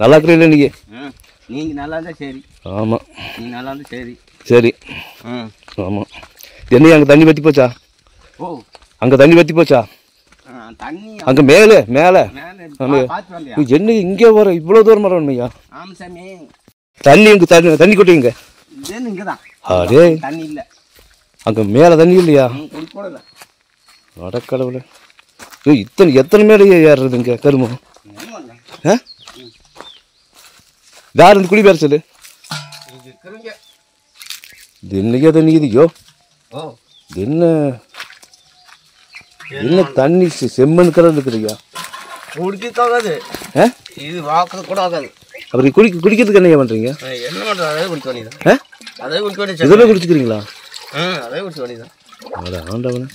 நல்லா இருக்கிறீங்களா இன்னைக்கு? நீங்கள் நல்லா இருந்தால் சரி. ஆமாம், நீ நல்லா இருந்தால் சரி. சரி. ஆமாம். என்ன அங்கே தண்ணி வற்றி போச்சா? ஓ, அங்கே தண்ணி வற்றி போச்சா? தண்ணி அங்கே மேலே என்ன இங்கே வர இவ்வளோ தூரம் வரணுமையா? ஆமாம் சாமி. தண்ணி இங்கே தண்ணி கொட்டிங்க. இங்கே தான் அதே தண்ணி இல்லை. அங்கே மேலே தண்ணி இல்லையா? அடக்கடவுளே, எத்தனை மேலே ஏறுறது இங்கே கருமம்? யார் இந்த குடி பேர சொல்லு. இது என்னையா தண்ணி இதுயோ? என்ன என்ன தண்ணி செம்மண் கலர் இருக்குதுயா? குடிக்காது, இது வாக்குறது கூட ஆகாது. அப்புறம் குடிக்கிறதுக்கு என்ன பண்ணுறீங்க? என்ன பண்ணுறது? அதே குடிக்க வேண்டியதான். அதே குடிக்க வேண்டியது. இதெல்லாம் குடிச்சுக்கிறீங்களா? அதே குடிக்க வேண்டியதான். அட ஆண்டவனே,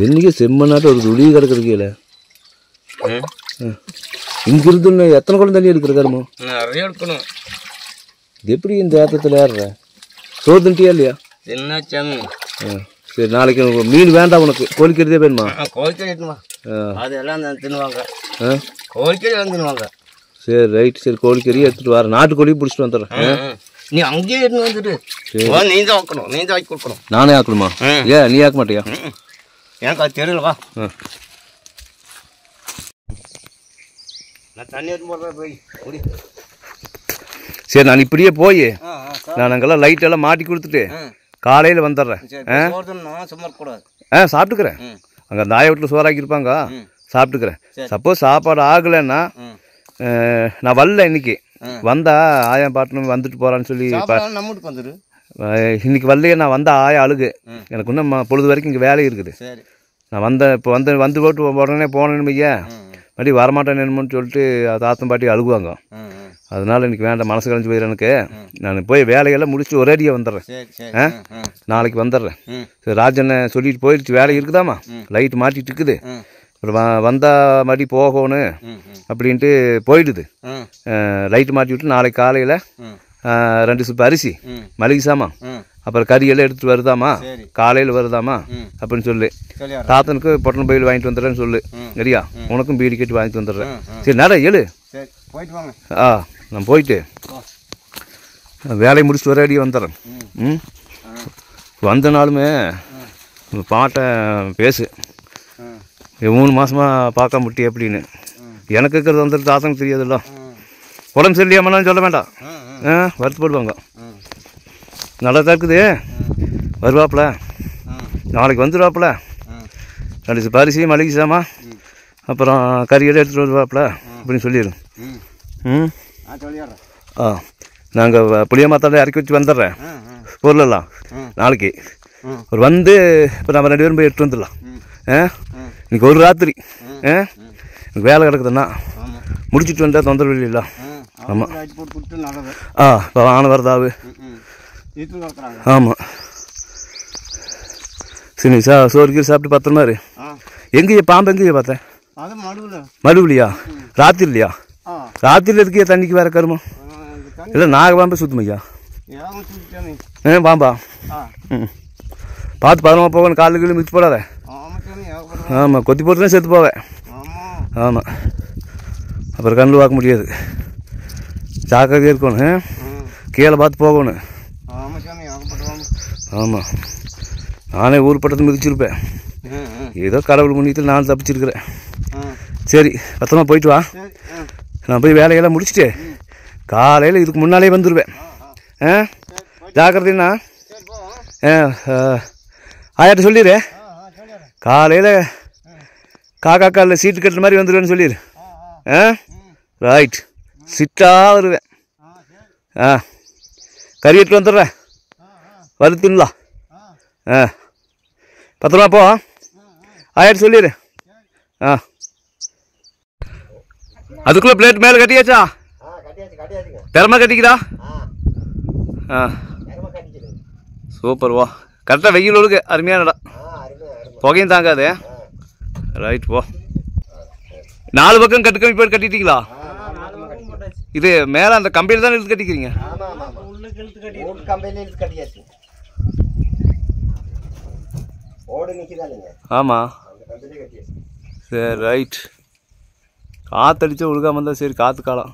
என்னைக்கு செம்மண்ணாட்ட ஒரு துளி கிடக்குறீங்களே. இங்கிருந்து எத்தனை குடம் தண்ணி எடுக்கிற கருமோ? நிறைய எடுக்கணும். இது எப்படி இந்த ஏற்றத்தில் ஏறுற? சோறு தின்ட்டியா இல்லையா? என்ன சாமி, சரி நாளைக்கு மீன் வேண்டாம் உனக்கு, கோழிக்கறிதே வேணுமா? கோழிக்கறி எடுத்துமா, அதெல்லாம் தின்னுவாங்க. ஆ கோழிக்கறி எல்லாம் தின்னுவாங்க. சரி ரைட், சரி கோழிக்கறி எடுத்துகிட்டு வரேன், நாட்டுக்கோழியும் பிடிச்சிட்டு வந்துடுறேன். நீ அங்கேயே எடுத்து வந்துட்டு நீ தான் வைக்கணும், நீ தான் வாங்கி கொடுக்கணும். நானே ஆக்கணுமா? ஏன் நீ ஆக்க மாட்டியா? எனக்கு அது தெரியல, வா. நான் தண்ணி எடுத்து போடுறேன் போய் குடி. சரி நான் இப்படியே போய் நான் அங்கெல்லாம் லைட் எல்லாம் மாட்டி கொடுத்துட்டு காலையில் வந்துடுறேன். சும்மா இருக்கக்கூடாது. சாப்பிட்டுக்கிறேன், அங்கே அந்த ஆய வீட்டில் சோறாக்கியிருப்பாங்க, சாப்பிட்டுக்கிறேன். சப்போஸ் சாப்பாடு ஆகலைன்னா நான் வரல, இன்னைக்கு வந்தா ஆயா பாட்டு வந்துட்டு போகிறான்னு சொல்லி நம்ம வீட்டுக்கு வந்துடு. இன்னைக்கு வரலையே, நான் வந்த ஆயா அழுகு, எனக்கு இன்னும் பொழுது வரைக்கும் இங்கே வேலை இருக்குது. நான் இப்போ வந்து போட்டு உடனே போனேன்னு ஐயா மறுபடியும் வரமாட்டேன் என்னமோன்னு சொல்லிட்டு தாத்தன் பாட்டி அழுகுவாங்க. அதனால இன்னைக்கு வேண்டாம், மனசு கழிஞ்சு போயிடும் எனக்கு. நான் போய் வேலையெல்லாம் முடிச்சுட்டு ஒரேடியாக வந்துடுறேன். நாளைக்கு வந்துடுறேன். சரி ராஜனை சொல்லிட்டு போயிடுச்சு, வேலை இருக்குதாம்மா, லைட் மாட்டிட்டு இருக்குது, அப்புறம் வந்தால் மறுபடியும் போகணும் அப்படின்ட்டு போயிடுது. லைட்டு மாட்டி விட்டு நாளைக்கு காலையில் 2 சிப்பு அரிசி, மளிகை சாமான், அப்புறம் கறியெல்லாம் எடுத்துகிட்டு வருதாமா, காலையில் வருதாமா அப்படின்னு சொல்லு. தாத்தனுக்கு பொட்டணம் பயில் வாங்கிட்டு வந்துடுறேன்னு சொல்லு, சரியா? உனக்கும் பீடி கட்டி வாங்கிட்டு வந்துடுறேன். சரி நட எழு. நான் போயிட்டு வேலையை முடிச்சுட்டு வர அடி வந்துடுறேன். வந்த நாளுமே பாட்டை பேசு, 3 மாதமாக பார்க்க முட்டி அப்படின்னு. எனக்கு இருக்கிறது வந்துட்டு தாத்தனுக்கு தெரியாதுல்ல, உடம்பு சரியில்லையாமலாம் சொல்ல வேண்டாம், வருத்தப்படுவாங்க. நல்லா தான் இருக்குது, வருவாப்புல, நாளைக்கு வந்துடுவாப்புல, 2 சிப்பு அரிசி, மளிகை சாமான், அப்புறம் கறியெல்லாம் எடுத்துகிட்டு வருவாப்புல அப்படின்னு சொல்லிடு. நாங்கள் புளிய மாத்தால இறக்கி வச்சு வந்துடுறேன் பொருளெல்லாம் நாளைக்கு. ஒரு வந்து இப்போ நம்ம 2 பேரும் போய் எடுத்து வந்துடலாம். இன்னைக்கு ஒரு ராத்திரி எனக்கு வேலை கிடக்குதுண்ணா, முடிச்சுட்டு வந்தால் தொந்தரவு இல்லை. ஆமாம் இப்போ ஆன வரதாவு. ஆமாம் சரி சோறு கீரை சாப்பிட்டு பத்திரமா இரு. எங்கேயா பாம்பு எங்கேயா பார்த்தேன்? மடுவிலையா? ராத்திரிலையா? ராத்திரியில் இருக்கே தண்ணிக்கு வேற கருமா? இல்லை நாக பாம்பே சுத்தமையா? பாம்பா? பார்த்து பதனமாக போகணும், காலு கீழே மிதிச்சு போடாத. ஆமாம் கொத்தி போட்டு தான் செத்து போவேன். ஆமாம் அப்புறம் கண்ணு பார்க்க முடியாது, ஜாக்கிரதையாக இருக்கணும், கீழே பார்த்து போகணும். ஆமாம் நானே ஊர் பட்டத்தை மிதிச்சிருப்பேன், ஏதோ கடவுள் முன்னியத்தில் நான் தப்பிச்சிருக்கிறேன். சரி பத்திரமா போயிட்டு வா, நான் போய் வேலையெல்லாம் முடிச்சுட்டு காலையில் இதுக்கு முன்னாலே வந்துடுவேன். ஜாக்கிரதைண்ணா. ஆயாட்ட சொல்லிடு, காலையில் காக்காக்காலில் சீட்டு கட்டுற மாதிரி வந்துடுவேன்னு சொல்லிடு. ரைட், சிட்டாக வருவேன். கறி எடுத்து வந்துடுறேன், வறுத்துங்களா? பத்திரமா போ, ஆயாட்ட சொல்லிடு. அதுக்குள்ளே பிளேட் மேலே கட்டியாச்சா? திறமை கட்டிக்குதா? சூப்பர், வா கரெக்டாக வெயில் ஒழுகு, அருமையான இடம், புகையும் தாங்காது. ரைட் போ. 4 பக்கம் கட்டுக்கம்பி போட்டு கட்டிட்டீங்களா? இது மேலே அந்த கம்பியில் தான் இழுத்து கட்டிக்கிறீங்க? ஆமாம் சரி ரைட். காற்றடிச்சா ஒழுகாமல் இருந்தால் சரி, காற்று காலம்.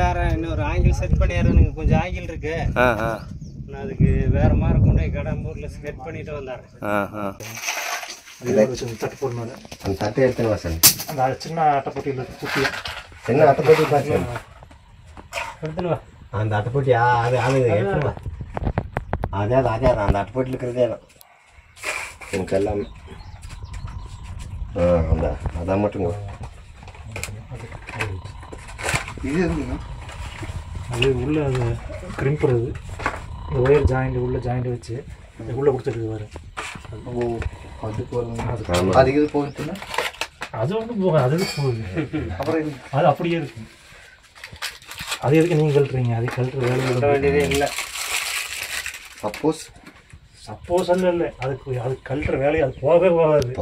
வேற இன்னொரு ஆங்கிள் செட் பண்ணிடுறேன், கொஞ்சம் ஆங்கிள் இருக்கு, அதுக்கு வேற மாதிரி கொண்டு போய் கடம்பூர்ல செட் பண்ணிட்டு வந்தாரு. தட்டு போடணும், அந்த தட்டை எடுத்து வாசன், அந்த சின்ன அட்டைப்பொட்டியில் குட்டியா சின்ன அட்டைப்பொட்டி பார்த்து எடுத்துன்னு அந்த அட்டைப்பொட்டியா? அது அதே அந்த அட்டைப்பொட்டியில் இருக்கிறதே எனக்கு எல்லாமே. அந்த அதான் மட்டும் இது இருக்குங்க, அது உள்ள அது கிரிம்புறது, ஒயர் ஜாயிண்ட் உள்ள ஜாயிண்ட் வச்சு உள்ளே கொடுத்துருக்கு பாரு. அது இது போகுதுன்னா அது ஒன்றும் போக, அதுக்கு போகுது, அப்புறம் அது அப்படியே இருக்கும். அது எதுக்கு நீங்கள் கழட்டுறீங்க? அது கழட்டுற வேலை வேண்டியதே இல்லை. சப்போஸ் இல்லை, அதுக்கு அது கழட்டுற வேலையை அது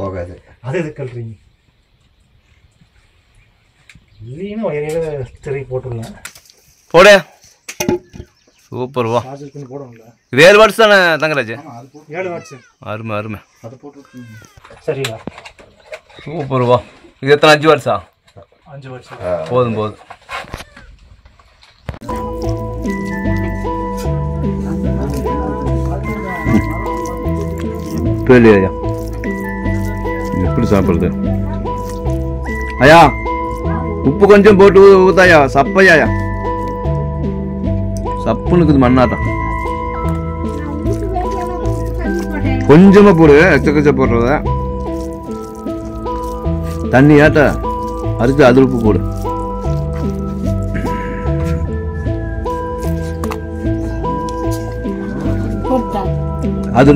போகாது. அது எதுக்கு கழட்டுறீங்க? இல்லைன்னா வயலையில் திரை போட்டுடலாம். போட சூப்பர் வா. சார்ஜர் பண்ணி போடுவோம்ல. இது 7 வாட்ஸ் தானே தங்கராஜ்? 7 வாட்ஸ். அருமை அருமை. அதை போட்டு சரிங்களா? சூப்பர் வா. இது எத்தனை 5 வாட்ஸா? 5 வாட்ஸ். போதும் போதும். ஐயா எப்படி சாப்பிடுறது? ஐயா உப்பு கொஞ்சம் போட்டு ஊத்தாயா. சப்பையா சப்புன்னு இருக்குது மண்ணாட்டம். கொஞ்சமா போடு, எச்சக்கச்ச போடுறத தண்ணி ஆட்ட அரிச்சு அது உப்பு போடு. அது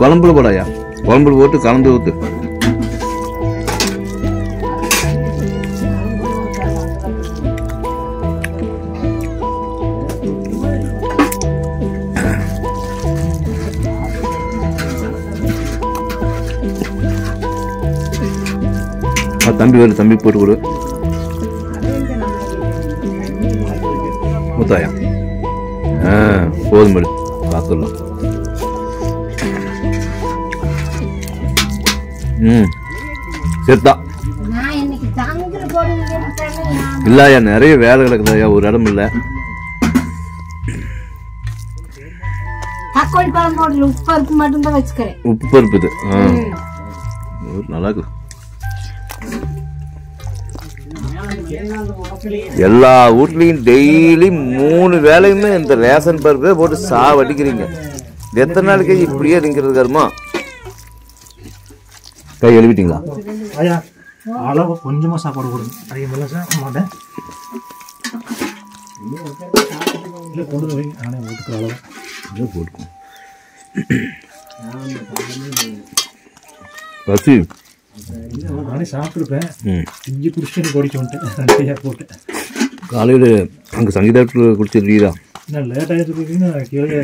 குழம்புல போடாயா. குழம்புல போட்டு கலந்து ஊத்து. தம்பி வருது, தம்பி போட்டு கொடு. ஊத்தாயா? போதும் படு, பார்த்துடலாம். சரிதா இல்லையா, நிறைய வேலை கிடக்குதாயா, ஒரு இடம் இல்லை. உப்பு பருப்பு இது நல்லா இருக்கு. எல்லா வீட்லையும் டெய்லி 3 வேலையுமே இந்த ரேஷன் பருப்பே போட்டு சாவடிக்கிறீங்க. எத்தனை நாளைக்கு இப்படியே திங்கிறது கருமா? கை எழுவிட்டீங்களா? ஐயா அளவு கொஞ்சமா சாப்பாடு கொடுங்க. அதிகமெல்லாம் சாப்பிட மாட்டேன். இல்லை கொண்டு வைங்க, நானே வீட்டுக்கு அளவு போட்டுக்கோங்க. பசி நானே சாப்பிட்டுருப்பேன். இஞ்சி குடிச்சிட்டு குடிக்க வந்துட்டேன் போட்டு. காலையில் அங்கே சங்கீதா குடிச்சிருக்கீங்களா? என்ன லேட் ஆகிட்டு இருக்கீங்கன்னா கீழே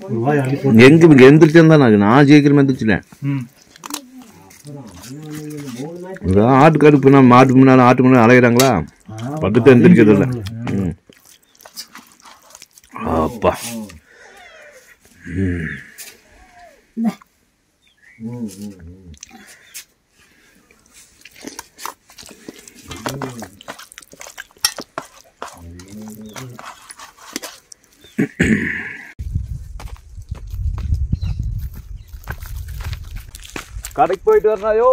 ஒரு வாய் அள்ளி போட்டு எங்கே இங்கே எந்திரிச்சேன் தான் நான் சீக்கிரமாக எந்திரிச்சிட்டேன். ஆட்டுக்காடு இப்போ நான் மாட்டு முன்னாடி ஆட்டு முன்னாடி அலைகிறாங்களா, பக்கத்து எந்திரிக்கிறது இல்லை. அப்பா கடைக்கு போயிட்டு வரனாயோ.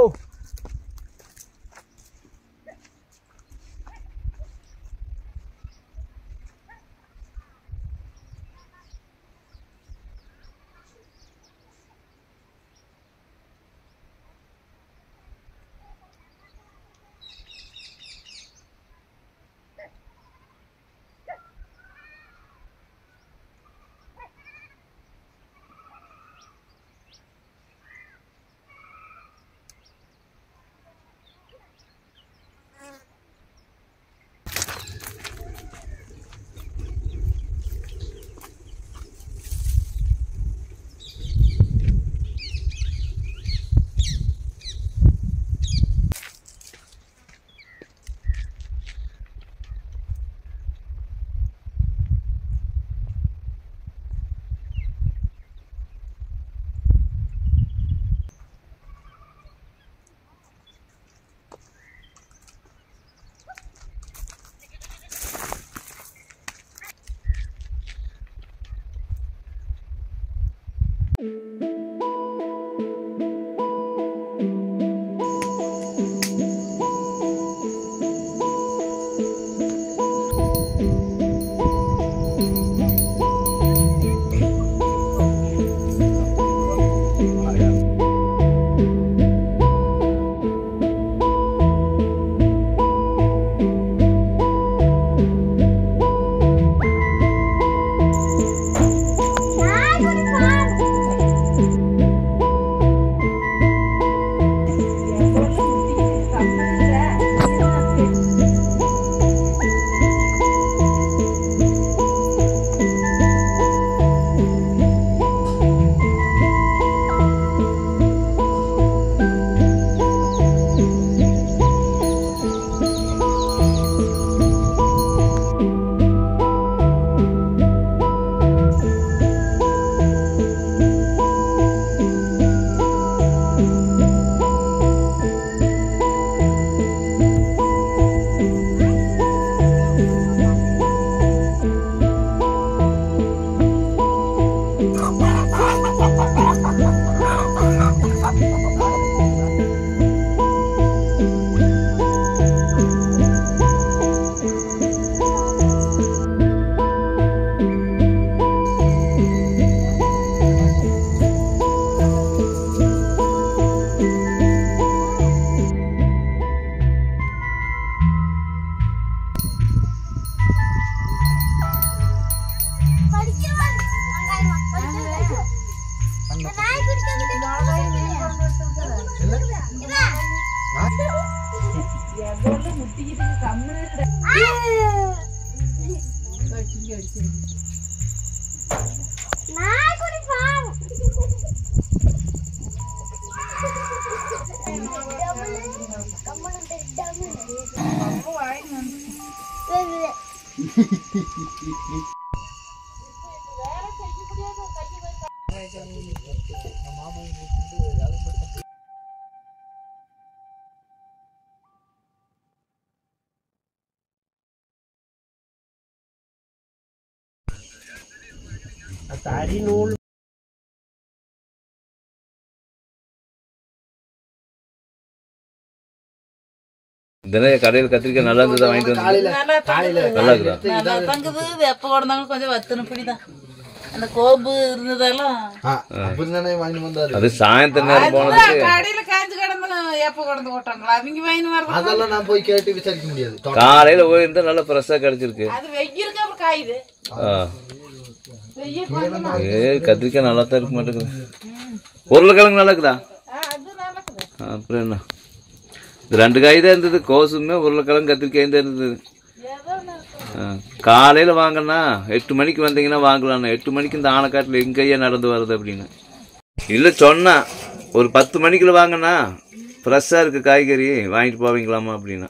தினம் கடையில் கத்திரிக்காய் நல்லா இருந்ததா வாங்கிட்டு வந்து நல்லா இருக்குதா? நல்லா தங்குது. இது எப்போ கொண்டாலும் கொஞ்சம் வத்தன பிடிதான். அந்த கோம்பு இருந்ததெல்லாம் அது சாயந்தரம் நேரம் போனதுக்கு கடையில காய்ச்சி கிடந்து எப்போ கொண்டு போட்டாங்களா அவங்க வாங்கி வரது. அதெல்லாம் நான் போய் கேட்டு விசாரிக்க முடியாது. காலையில போயிருந்தா நல்லா ஃப்ரெஷ்ஷா கிடைச்சிருக்கு. அது வெயிருக்கு அப்புறம் காயுது. வெயில் கொஞ்சமா கத்திரிக்காய் நல்லா தான் இருக்க மாட்டேங்குது. உருளைக்கிழங்கு நல்லா இருக்குதா? அது நல்லா இருக்குது. அப்புறம் என்ன, இது 2 காய் தான் இருந்தது. கோசுமே உருளைக்கிழங்கு கத்திரிக்காய் தான் இருந்தது. காலையில் வாங்கினா 8 மணிக்கு வந்தீங்கன்னா வாங்கலாண்ணா. 8 மணிக்கு இந்த ஆனைக்காட்டில் எங்கேயே நடந்து வருது அப்படின்னு இல்லை சொன்னா. ஒரு 10 மணிக்குள்ள வாங்கினா ஃப்ரெஷ்ஷாக இருக்குது காய்கறி வாங்கிட்டு போவீங்களாமா அப்படின்னா.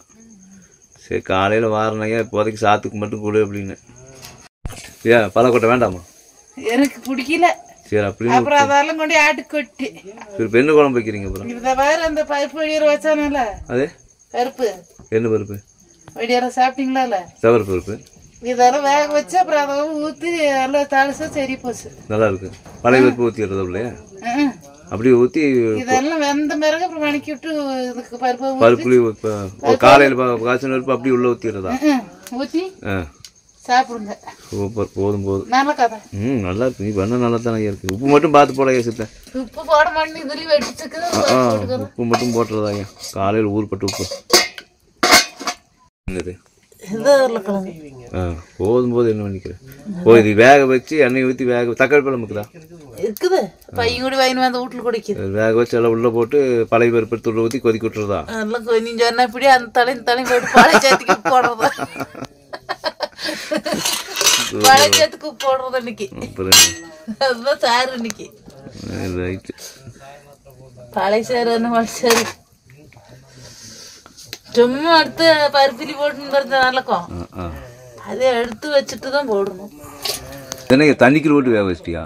சரி காலையில் வாரினையா இப்போதைக்கு சாத்துக்கு மட்டும் கொடு அப்படின்னு. ஏன் பழக்கொட்டை வேண்டாமா? எனக்கு பிடிக்கல. சரி அப்படின்னு அப்புறம் அதெல்லாம் கொண்டு ஆட்டுக்கு கொட்டி சரி பெண்ணு குழம்பு வைக்கிறீங்க. அப்புறம் இந்த வேற அந்த பருப்பு வெடியற வச்சானல அது பருப்பு என்ன பருப்பு? வெடியற சாப்பிட்டீங்களா? சவர பருப்பு. இதெல்லாம் வேக வச்சு அப்புறம் அதை ஊற்றி எல்லாம் தாளிச்சா சரி போச்சு. நல்லா இருக்கு. பழைய பருப்பு ஊற்றிடுறது இல்லையா? அப்படியே ஊற்றி இதெல்லாம் வெந்த பிறகு அப்புறம் வணக்கி விட்டு இதுக்கு பருப்பு பருப்புலி காலையில் காய்ச்சல் பருப்பு அப்படியே உள்ள ஊற்றிடுறதா? ஊற்றி சாப்பிடுங்க. சூப்பர். போதும் போதும். நல்ல கதை. நல்லா இருக்கு. நீ பண்ண நல்லா தானே இருக்கு. உப்பு மட்டும் பார்த்து போட சித்த. உப்பு போட மாட்டேன். இதுலயும் வெடிச்சுக்குது. உப்பு மட்டும் போட்டுறதா? காலையில் ஊர்பட்டு உப்பு என்னது? போதும் போது என்ன பண்ணிக்கிறேன். இது வேக வச்சு எண்ணெய் ஊற்றி வேக தக்காளி பழம் இருக்குதா? இருக்குது. பையன் கூட வாங்கி வந்து வீட்டுல குடிக்குது. வேக வச்சு எல்லாம் உள்ள போட்டு பழைய பருப்பு தூள் ஊற்றி கொதிக்க விட்டுறதா? எல்லாம் நீ சொன்ன இப்படி அந்த தலையும் போட்டு பழைய சேர்த்துக்கு போடுறதா? பழைய சேர்த்துக்கு போடுறது இன்னைக்கு. அதுதான் சாரு இன்னைக்கு. ரைட்டு. பழைய சேரு என்ன சேரு சும்மா எடுத்து பருப்பிலி போட்டுங்கிறது நல்லாக்கும். அதை எடுத்து வச்சுட்டு தான் போடணும். தண்ணிக்கு போட்டு வேக வச்சிட்டியா?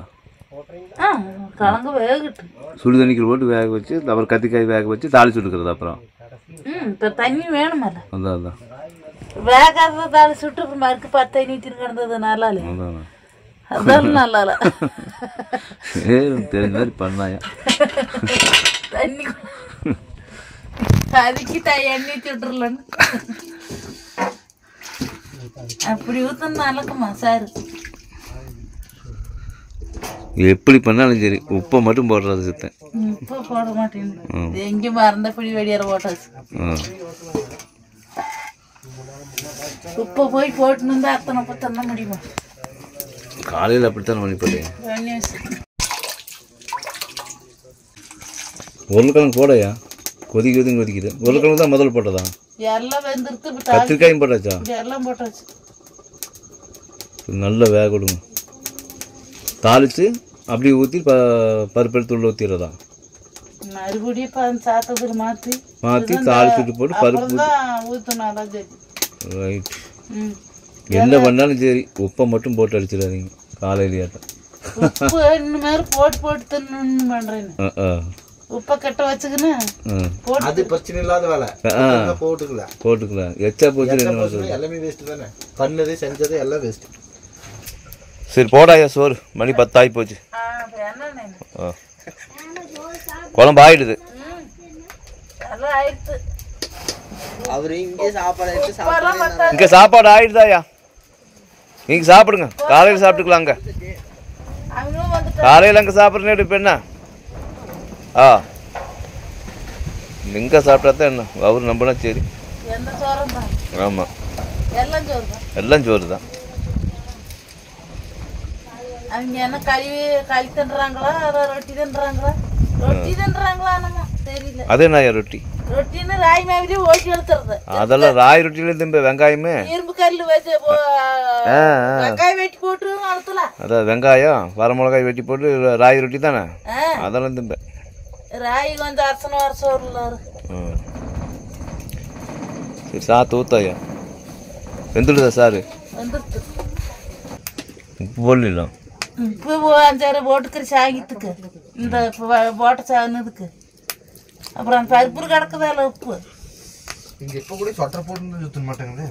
கிழங்கு வேகட்டு. சுடு தண்ணிக்கு போட்டு வேக வச்சு அப்புறம் கத்திரிக்காய் வேக வச்சு தாளிச்சு விட்டுக்கிறது. அப்புறம் இப்போ தண்ணி வேணுமல்ல? அதான் அதான் வேகாத தாளிச்சு விட்டு அப்புறம் மறுக்கு 10 நீட்டின்னு கிடந்தது நல்லா இல்லை. அதான் நல்லா இல்லை. தெரிஞ்ச மாதிரி பண்ணாயா? தண்ணி அதுக்கு எண்ணெய் சுட்டுறலன்னு அப்படி ஊத்தணும். நல்லாக்குமா சாரு? எப்படி பண்ணாலும் சரி உப்பை மட்டும் போடுறது சித்தேன். உப்பு போட மாட்டேன். எங்கேயும் மறந்தபடி வெடியார போட்டாச்சு. உப்பை போய் போட்டுன்னு இருந்தா அத்தனை பத்தன முடியுமா? காலையில் அப்படித்தான் பண்ணி போட்டேன். உருளைக்கிழங்கு போடையா? கொதிக்குது. உருளைக்கிழங்கு தான் முதல்ல போட்டதா? எல்லாம் வெந்துருத்து. கத்திரிக்காயும் போட்டாச்சா? எல்லாம் போட்டாச்சு. நல்லா வேக விடுங்க. தாளிச்சு அப்படியே ஊற்றி பருப்பு எடுத்து உள்ள ஊற்றிடுறதா? மறுபடியும் சாத்தத்தில் மாற்றி தாளிச்சுட்டு போட்டு பருப்பு ஊற்றணும். சரி ரைட். என்ன பண்ணாலும் சரி உப்பை மட்டும் போட்டு அடிச்சிடாதீங்க காலையிலேயாட்டம். உப்பு இனிமேல் போட்டு தின்னு பண்றேன். உப்பை கட்ட வச்சுக்கின்னு அது பிரச்சனை இல்லாத வேலை. போட்டுக்கலாம். எச்சா போச்சு எல்லாமே வேஸ்ட் தானே. பண்ணது செஞ்சது எல்லாம் வேஸ்ட். சரி போடாயா சோறு. மணி 10 ஆகி போச்சு. குழம்பு ஆயிடுது. அவரு இங்கே சாப்பாடு இங்க சாப்பாடு ஆயிடுதாயா? நீங்க சாப்பிடுங்க. காலையில் சாப்பிட்டுக்கலாம். அங்க காலையில் அங்கே சாப்பிட்றேன்னு இப்போ என்ன? இங்கே சாப்பிட்டா தான் என்ன அவர் நம்பினா சரி. ஆமாம் எல்லாம் சோறு தான். அவங்க என்ன களி தின்றாங்களா ரொட்டி தின்றாங்களா? ரொட்டி தின்றாங்களா? நம்ம தெரியல. அதே நாயா ரொட்டி ரொட்டின்னு ராய் மாவிலே ஓட்டி எடுத்துறது. அதெல்லாம் ராய் ரொட்டியில திம்ப வெங்காயமே இரும்பு கல்லு வச்சு வெங்காயம் வெட்டி போட்டு அழுத்தலாம். அதான் வெங்காயம் வரமிளகாய் வெட்டி போட்டு ராய் ரொட்டி தானே அதெல்லாம் திம்ப. ராய் கொஞ்சம் அரசன வருஷம் சரி சாத்து ஊத்தாயா வெந்துடுதா சாரு வந்துடுது. உப்பு போடலாம் உப்பு 5-6 போட்டுக்கிற சாகித்துக்கு இந்த போட்ட சாகுனதுக்கு. அப்புறம் அந்த பருப்பு கிடக்குதால உப்பு. இங்க இப்ப கூட சொட்டர் போட்டு சுத்த மாட்டாங்களே.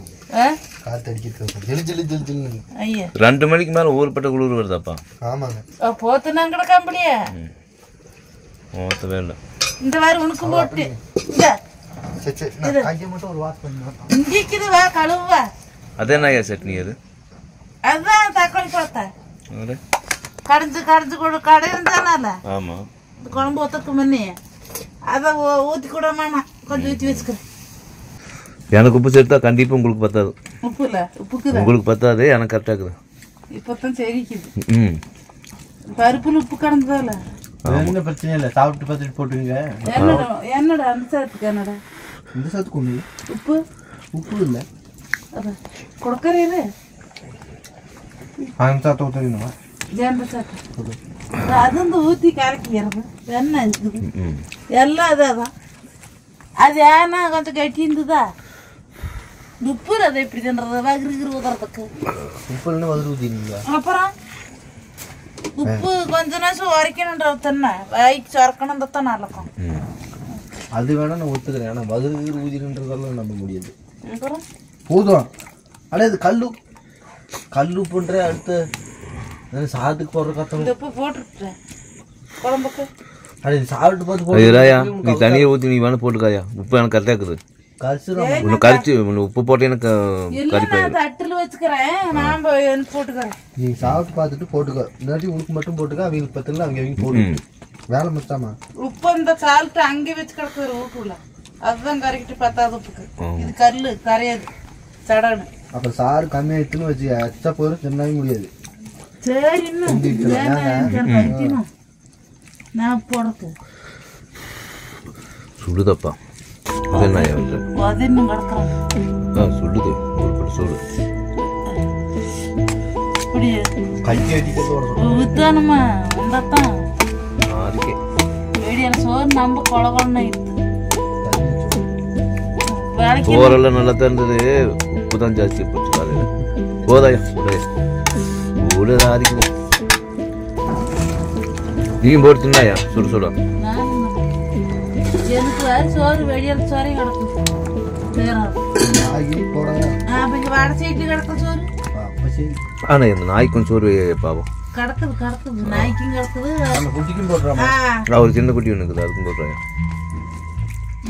காத்து அடிக்கிறது ஜிலு ஜிலு ஜிலு ஜிலுன்னு. ஐயா 2 மணிக்கு மேல ஊர்பட்ட குளிர் வருதாப்பா? ஆமாங்க. போத்துனாங்க கிடக்காம்படியா மோத்தவே இல்லை. இந்த மாதிரி உனக்கு போட்டு இந்த சரி சரி நான் கையை மட்டும் ஒரு வாஷ் பண்ணி வரேன். இங்கிக்குது வா கழுவா. அதே நாயா சட்னி அது? அதுதான் தக்காளி பார்த்தேன் அடே கடைஞ்சு கடைஞ்சு கூட கடை இருந்தானால ஆமா இந்த குழம்பு ஊற்றுறதுக்கு முன்னே அதை ஊற்றி கூட வேணாம் கொஞ்சம் ஊற்றி வச்சுக்கிறேன். எனக்கு உப்பு சேர்த்தா கண்டிப்பா உங்களுக்கு பத்தாது. உப்பு இல்லை உப்புக்குதான் உங்களுக்கு பத்தாது எனக்கு கரெக்டாக இருக்குது. இப்போதான் சரிக்குது. ம் பருப்புல உப்பு கிடந்ததால ஒன்றும் பிரச்சனை இல்லை. சாப்பிட்டு பார்த்துட்டு போட்டுங்க. என்னடா அந்த சாத்துக்கு என்னடா இந்த சாத்துக்கு ஒன்று உப்பு உப்பு இல்லை. அதான் கொடுக்கறீரு அந்த சாத்தை ஊற்றுறீங்களா? ஜெந்த சாத்து அது வந்து ஊற்றி கரைக்கிறது வெண்ணெய் இருக்குது எல்லாம் அதான். அது ஏன்னா கொஞ்சம் கட்டி இருந்ததா உப்பு அதை எப்படி தின்றது வகிரு ஊதுறதுக்கு. உப்பு இல்லைன்னா வதுரு ஊற்றிங்க. அப்புறம் உப்பு கொஞ்ச நேரம் உரைக்கணுன்ற தண்ணை வாய்க்கு சுரக்கணும் தான் நல்லாக்கும். அது வேணா நான் ஒத்துக்கிறேன். ஆனால் வதுரு ஊதின்றதெல்லாம் நம்ப முடியாது. அப்புறம் போதும். ஆனால் இது கல்லு பண்ணுற அடுத்து சாதத்துக்கு போடுற கத்தம். இந்த உப்பு போட்டுட்டேன் குழம்புக்கு. அட இது சாப்பிட்டு பார்த்து ஐயா நீ தண்ணியை ஊற்றி நீ வேணா போட்டுக்காயா. உப்பு எனக்கு கரெக்டாக இருக்குது. கரிசிடும். ஒன்று கரிச்சு உப்பு போட்டு எனக்கு இல்லை நான் தட்டில் வச்சுக்கிறேன். நான் போட்டுக்கிறேன். நீங்கள் சாப்பிட்டு பார்த்துட்டு போட்டுக்கோ. இல்லாட்டி உனக்கு மட்டும் போட்டுக்க. அவங்களுக்கு பத்தில அவங்க போட்டு வேலை முடிச்சாமா. உப்பு இந்த சால்ட்டு அங்கே வச்சு கிடக்குற ஊக்குள்ள அதுதான் கரைக்கிட்டு 10வது உப்புக்கு. இது கல்லு கரையாது சடனு. அப்புறம் சாறு கம்மியாயிட்டுன்னு வச்சு எச்சா போயிடும் தின்னவே முடியாது. சரி இன்னும் நான் போடுறது சுடுதப்பா. அது என்ன அது இன்னும் கிடக்குறேன். சுடுது ஒரு சுடு இப்படி கைக்கு அடிக்கிறது வித்தானுமா உண்டத்தான் ஆதிக்கே வெடியான சோறு நம்ம கொலகொலன்னு இருக்கு. வேலைக்கு சோறெல்லாம் நல்லா தான் இருந்தது. உப்பு தான் ஜாஸ்தி போச்சு காலையில். போதாயா உடே ஆதிக்குது. நீயும் போட்டு தின்னாயா சுடு சுட? எனக்கு வேறு சோறு வெடியான சோறையும் கிடக்கும். இங்கே வடை சைட்டு கிடக்கும் சோறு. ஆனா இந்த நாய்க்கு கொஞ்சம் சோறு பாவம் கிடக்குது நாய்க்கும் கிடக்குது. குட்டிக்கும் போடுறாங்க. ஒரு சின்ன குட்டி ஒன்று இருக்குது அதுக்கும் போடுறாங்க.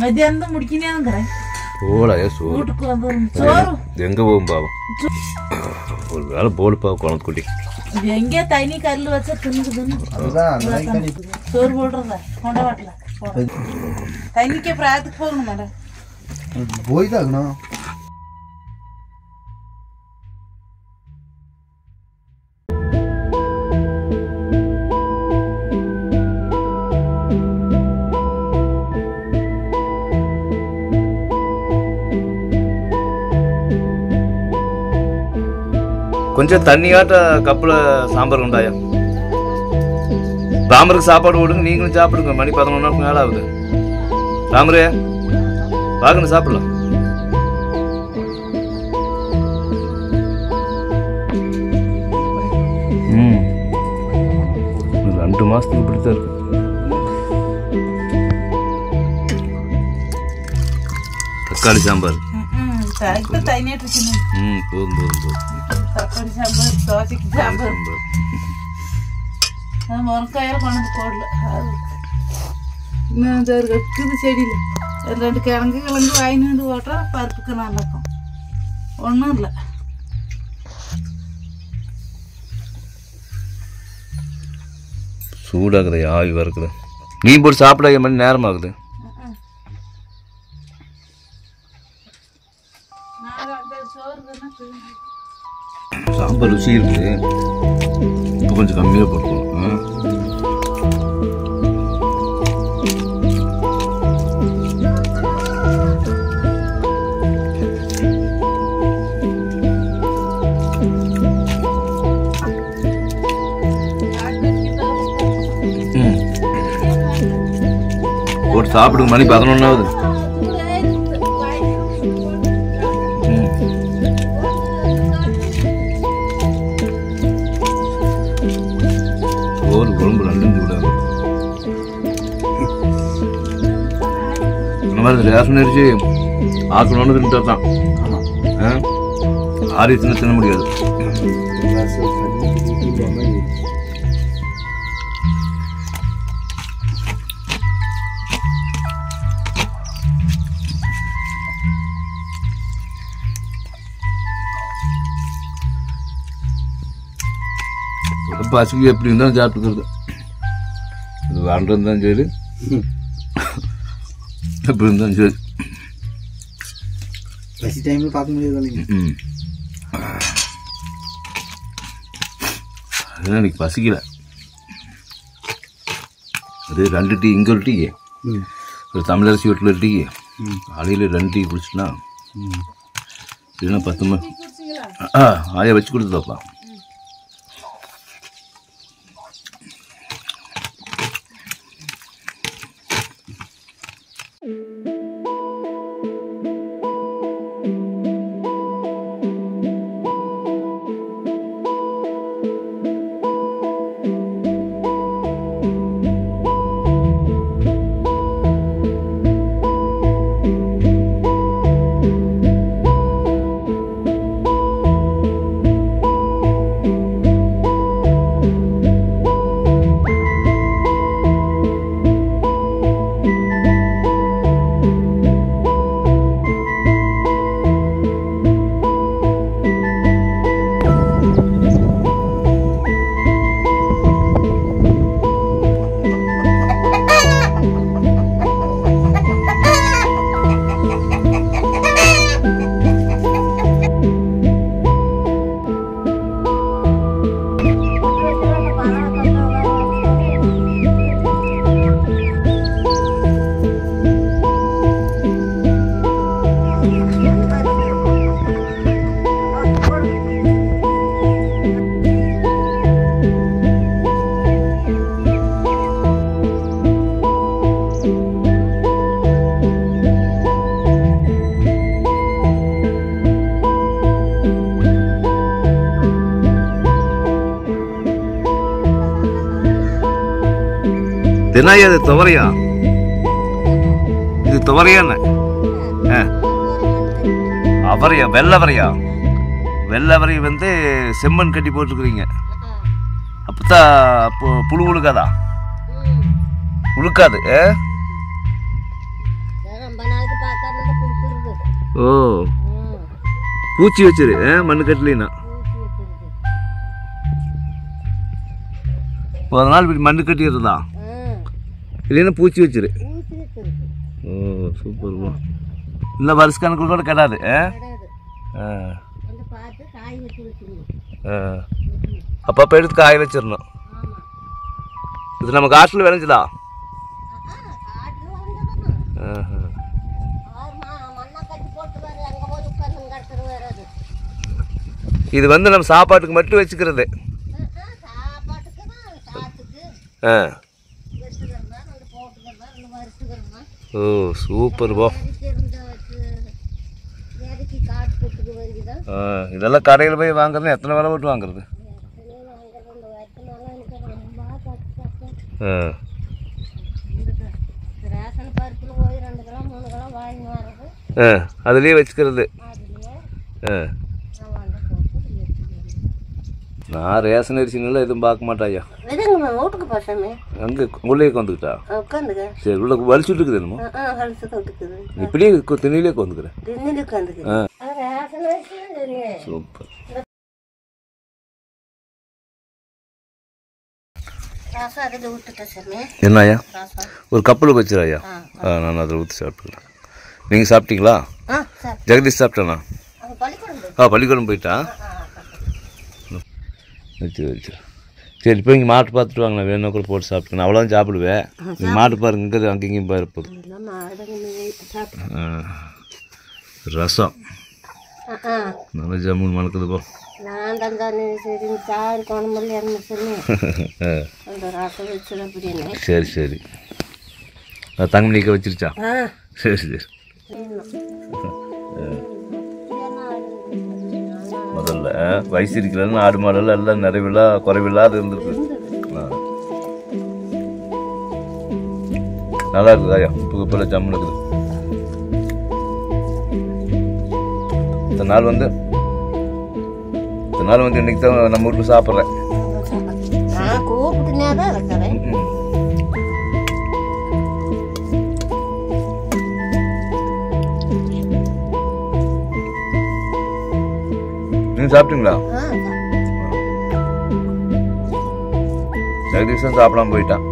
மத்தியானம் முடிக்கணுங்கிறேன். போடாயா சோறு வீட்டுக்கு வந்து சோறு எங்க போகும் பாவம். ஒரு வேலை போடுப்பா குழந்தை குட்டி. எங்கே தண்ணி கல் வச்சா தின்னுக்குதுன்னு சோறு போடுறதா கொண்டவாட்டில் தண்ணிக்கு பிராயத்துக்கு போகணும் மேடம். போய் தான் ஆகணும். கொஞ்சம் தண்ணியாட்ட கப்பில் சாம்பார் உண்டாயா. ராமருக்கு சாப்பாடு போடுங்க நீங்களும் சாப்பிடுங்க. மணி 11 மேலே ஆகுது. ராமரே வாங்கன்னு சாப்பிடலாம். ம் 2 மாதத்துக்கு இப்படித்தான் இருக்கு. தக்காளி சாம்பார். தண்ணியாட்டு போதும் போதும் போதும். தக்காளி சாம்பார் தோசைக்கு சாம்பார் முருங்காயில் கொண்டு போடல. அது இன்னும் இந்த இருக்குது செடியில் 2 கிழங்கு வாங்கிட்டு போட்டா பருப்புக்கு நல்லா இருக்கும். ஒன்றும் இல்லை. சூடாகுது ஆவி வறுக்குது. நீ போட்டு சாப்பிட மணி நேரம் ஆகுது. சாம்பார் ருசி இருக்குது. இப்போ கொஞ்சம் கம்மியாக போட்டுக்கணும். போட்டு சாப்பிடுங்க, மணி 11 சோறு குழம்பு ரெண்டும் விடாது. இந்த மாதிரி ரேஷன் அரிசி ஆக்கணும்னு தின்ட்டா தான் ஆரி தின்ன முடியாது. பசிக்கு எப்படி இருந்தாலும் சாப்பிட்டுக்கிறது. இது வாழ்றது தான் சரி, எப்படி இருந்தாலும் சரி. பசி டைமில் பார்க்க முடியாது. அதெல்லாம் இன்னைக்கு பசிக்கல. அது 2 டீ இங்கே ஒரு டீ, ஒரு தமிழரசி வீட்டில் ஒரு டீ, காலையில் 2 டீ குடிச்சுன்னா இல்லைன்னா 10 மணி ஆயா வச்சு கொடுத்துதாப்பா. என்னையா இது துவரையா? இது துவரையா என்ன? அவரையா? வெள்ளவரையா? வெள்ளவரை வந்து செம்மண் கட்டி போட்டுருக்குறீங்க. அப்போதான் அப்போ புழு உழுக்காதா? உழுக்காது. ஓ, பூச்சி வச்சிரு மண்ணு கட்டலினா. ஒரு நாள் இப்படி மண்ணு கட்டிடுறதா இல்லைன்னா பூச்சி வச்சிரு. ஓ சூப்பர். இல்லை வருஷ கணக்கில் கூட கெடாது. அப்பப்போ எடுத்து காய வச்சிடணும். இது நம்ம காட்டில் விளைஞ்சதா? இது வந்து நம்ம சாப்பாட்டுக்கு மட்டும் வச்சுக்கிறது. ஓ சூப்பர் போ. இதெல்லாம் கடையில் போய் வாங்குறது எத்தனை விலை போட்டு வாங்குறது? அதுலேயே வச்சுக்கிறது. நான் ரேஷன் அரிசினால எதுவும் பார்க்க மாட்டாயா. அங்கே உள்ளே உட்காந்துக்கிட்டா? சரி, உள்ள வலிச்சுட்டு இருக்குது என்னமோ. இப்படியே திண்ணிலே உட்காந்துக்கிறேன். சூப்பர். என்னய்யா? ஒரு கப்பலுக்கு வச்சிடாயா? நான் அதில் ஊற்றி சாப்பிட்டுக்கிறேன். நீங்கள் சாப்பிட்டீங்களா? ஜெகதீஷ் சாப்பிட்டானா? பள்ளிக்கூடம் போயிட்டா? வச்சு வச்சு. சரி, இப்போ இங்கே மாட்டு பார்த்துட்டு வாங்க, வேணும்னா கூட போட்டு சாப்பிட்டுக்கணும். அவ்வளோதான் சாப்பிடுவேன். நீங்கள் மாட்டு பாருங்க, இங்கே அங்கே இங்கேயும் பாருப்போது. ரசம் நல்லா ஜம்முன்னு மணக்குது போ. சரி சரி. தங்க நீக்க வச்சிருச்சா? சரி சரி. முதல்ல வயசு இருக்கிறதுன்னு ஆடு மாடெல்லாம் எல்லாம் நிறைவில்லா குறைவில்லாத இருந்திருக்கு. நல்லா இருக்குது ஐயா, உப்பு குப்பில் ஜம்முன்னு இருக்குது. இத்தனை நாள் வந்து இன்னைக்கு தான் நம்ம வீட்டில் சாப்பிட்றேன். நீங்க சாப்பிட்டீங்களா? ஜெகதீஷன் சாப்பிடாம போயிட்டான்.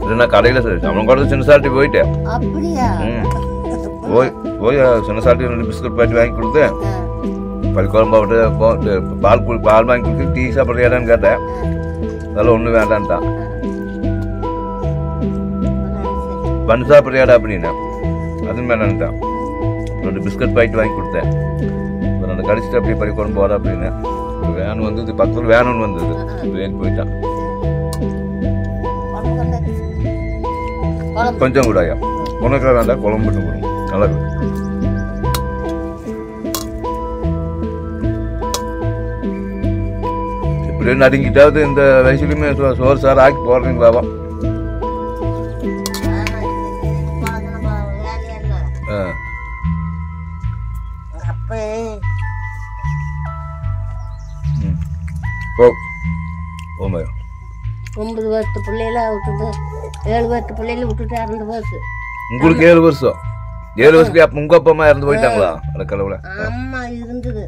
இல்லைன்னா கடையில் சரி அவன் கூட சின்ன சாட்டி போயிட்டேன். போய் சின்ன சாட்டி 2 பிஸ்கட் பாட்டி வாங்கி கொடுத்து பள்ளிக்குழம்பு போட்டு பால் வாங்கி கொடுத்து டீ சாப்பிட்றியாடான்னு கேட்டேன். அதெல்லாம் ஒன்றும் வேண்டான்ட்டான். பண்ணு சாப்பிட்றியாடா அப்படின்னா அதுவும் வேண்டான்ட்டான். 2 பிஸ்கட் பாக்கெட் வாங்கி கொடுத்தேன். 2 கடிச்சிட்டு அப்படியே பள்ளிக்குழம்பு போடா அப்படின்னு. ஒரு வேன் வந்தது, பக்கத்தில் வேணும்னு வந்தது, வேன் போயிட்டான். கொஞ்சம் கூட ஐயா உனக்கு வேண்டாம், குழம்பு மட்டும் கொடுங்க, நல்லா இருக்கு. இப்படியே நடுங்கிட்டாவது இந்த வயசுலையுமே சோறு சார் ஆக்கி போடுறீங்களாவா? ஓ 9 வருஷத்து பிள்ளையில விட்டுட்டு 7 வருஷத்து பிள்ளையில விட்டுட்டு இறந்து போச்சு. உங்களுக்கு 7 வருஷம்? 7 வருஷத்துக்கு அப்ப உங்க அப்பா அம்மா இறந்து போயிட்டாங்களா? கடவுள. அம்மா இருந்தது.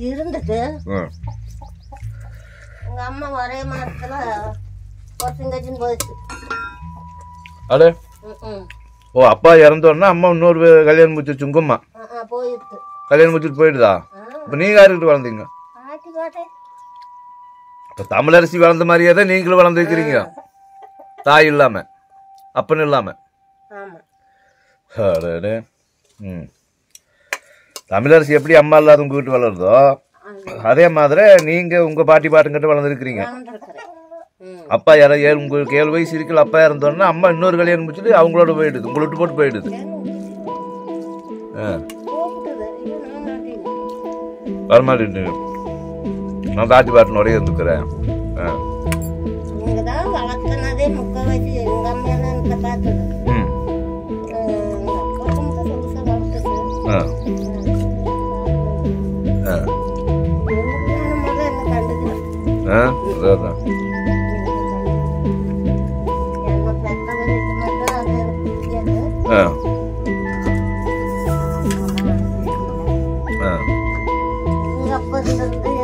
இருந்துட்டு உங்க அம்மா ஒரே மாசத்துல கொசங்கச்சின்னு போயிடுச்சு. அட ஓ, அப்பா இறந்தோன்னா அம்மா இன்னொரு கல்யாணம் முடிச்சு உங்கம்மா போயிடுச்சு. கல்யாணம் முடிச்சுட்டு போயிடுதா? இப்ப நீங்க யாருக்கிட்ட வளர்ந்தீங்க? இப்ப தமிழரசி வளர்ந்த மாதிரியே தான் நீங்களும் வளர்ந்துருக்கிறீங்க. தாய் இல்லாம அப்பன்னு இல்லாம. தமிழரசி எப்படி அம்மா இல்லாத உங்க வீட்டு வளருதோ அதே மாதிரி நீங்க உங்க பாட்டி பாட்டுங்கிட்ட வளர்ந்துருக்கிறீங்க. அப்பா உங்களுக்கு 7 வயசு இருக்குல்ல, அப்பா இறந்தோன்னா அம்மா இன்னொரு கல்யாணம் முடிச்சுட்டு அவங்களோட போயிடுது, உங்களை விட்டு போட்டு போயிடுது. வரமாட்டேன், நான் தாட்டி பாட்டு நிறைய இருந்துக்கிறேன்.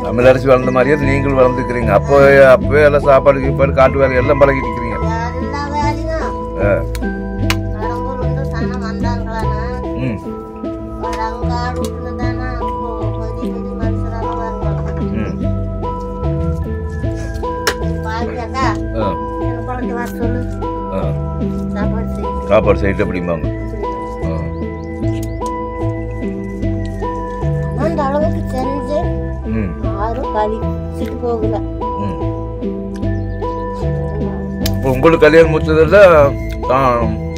தமிழரசி வளர்ந்த மாதிரியே நீங்களும் வளர்ந்துக்கிறீங்க. அப்பவே எல்லாம் சாப்பாடு கீப்பாடு காட்டு வேலை எல்லாம் பழகிட்டு இருக்கிறீங்க. சாப்பாடு செய்யிட்டு அப்படிம்பாங்க. அந்த அளவுக்கு செஞ்சு யாரும் கழிச்சிட்டு போகல. உங்களுக்கு கல்யாணம் முடிச்சதுல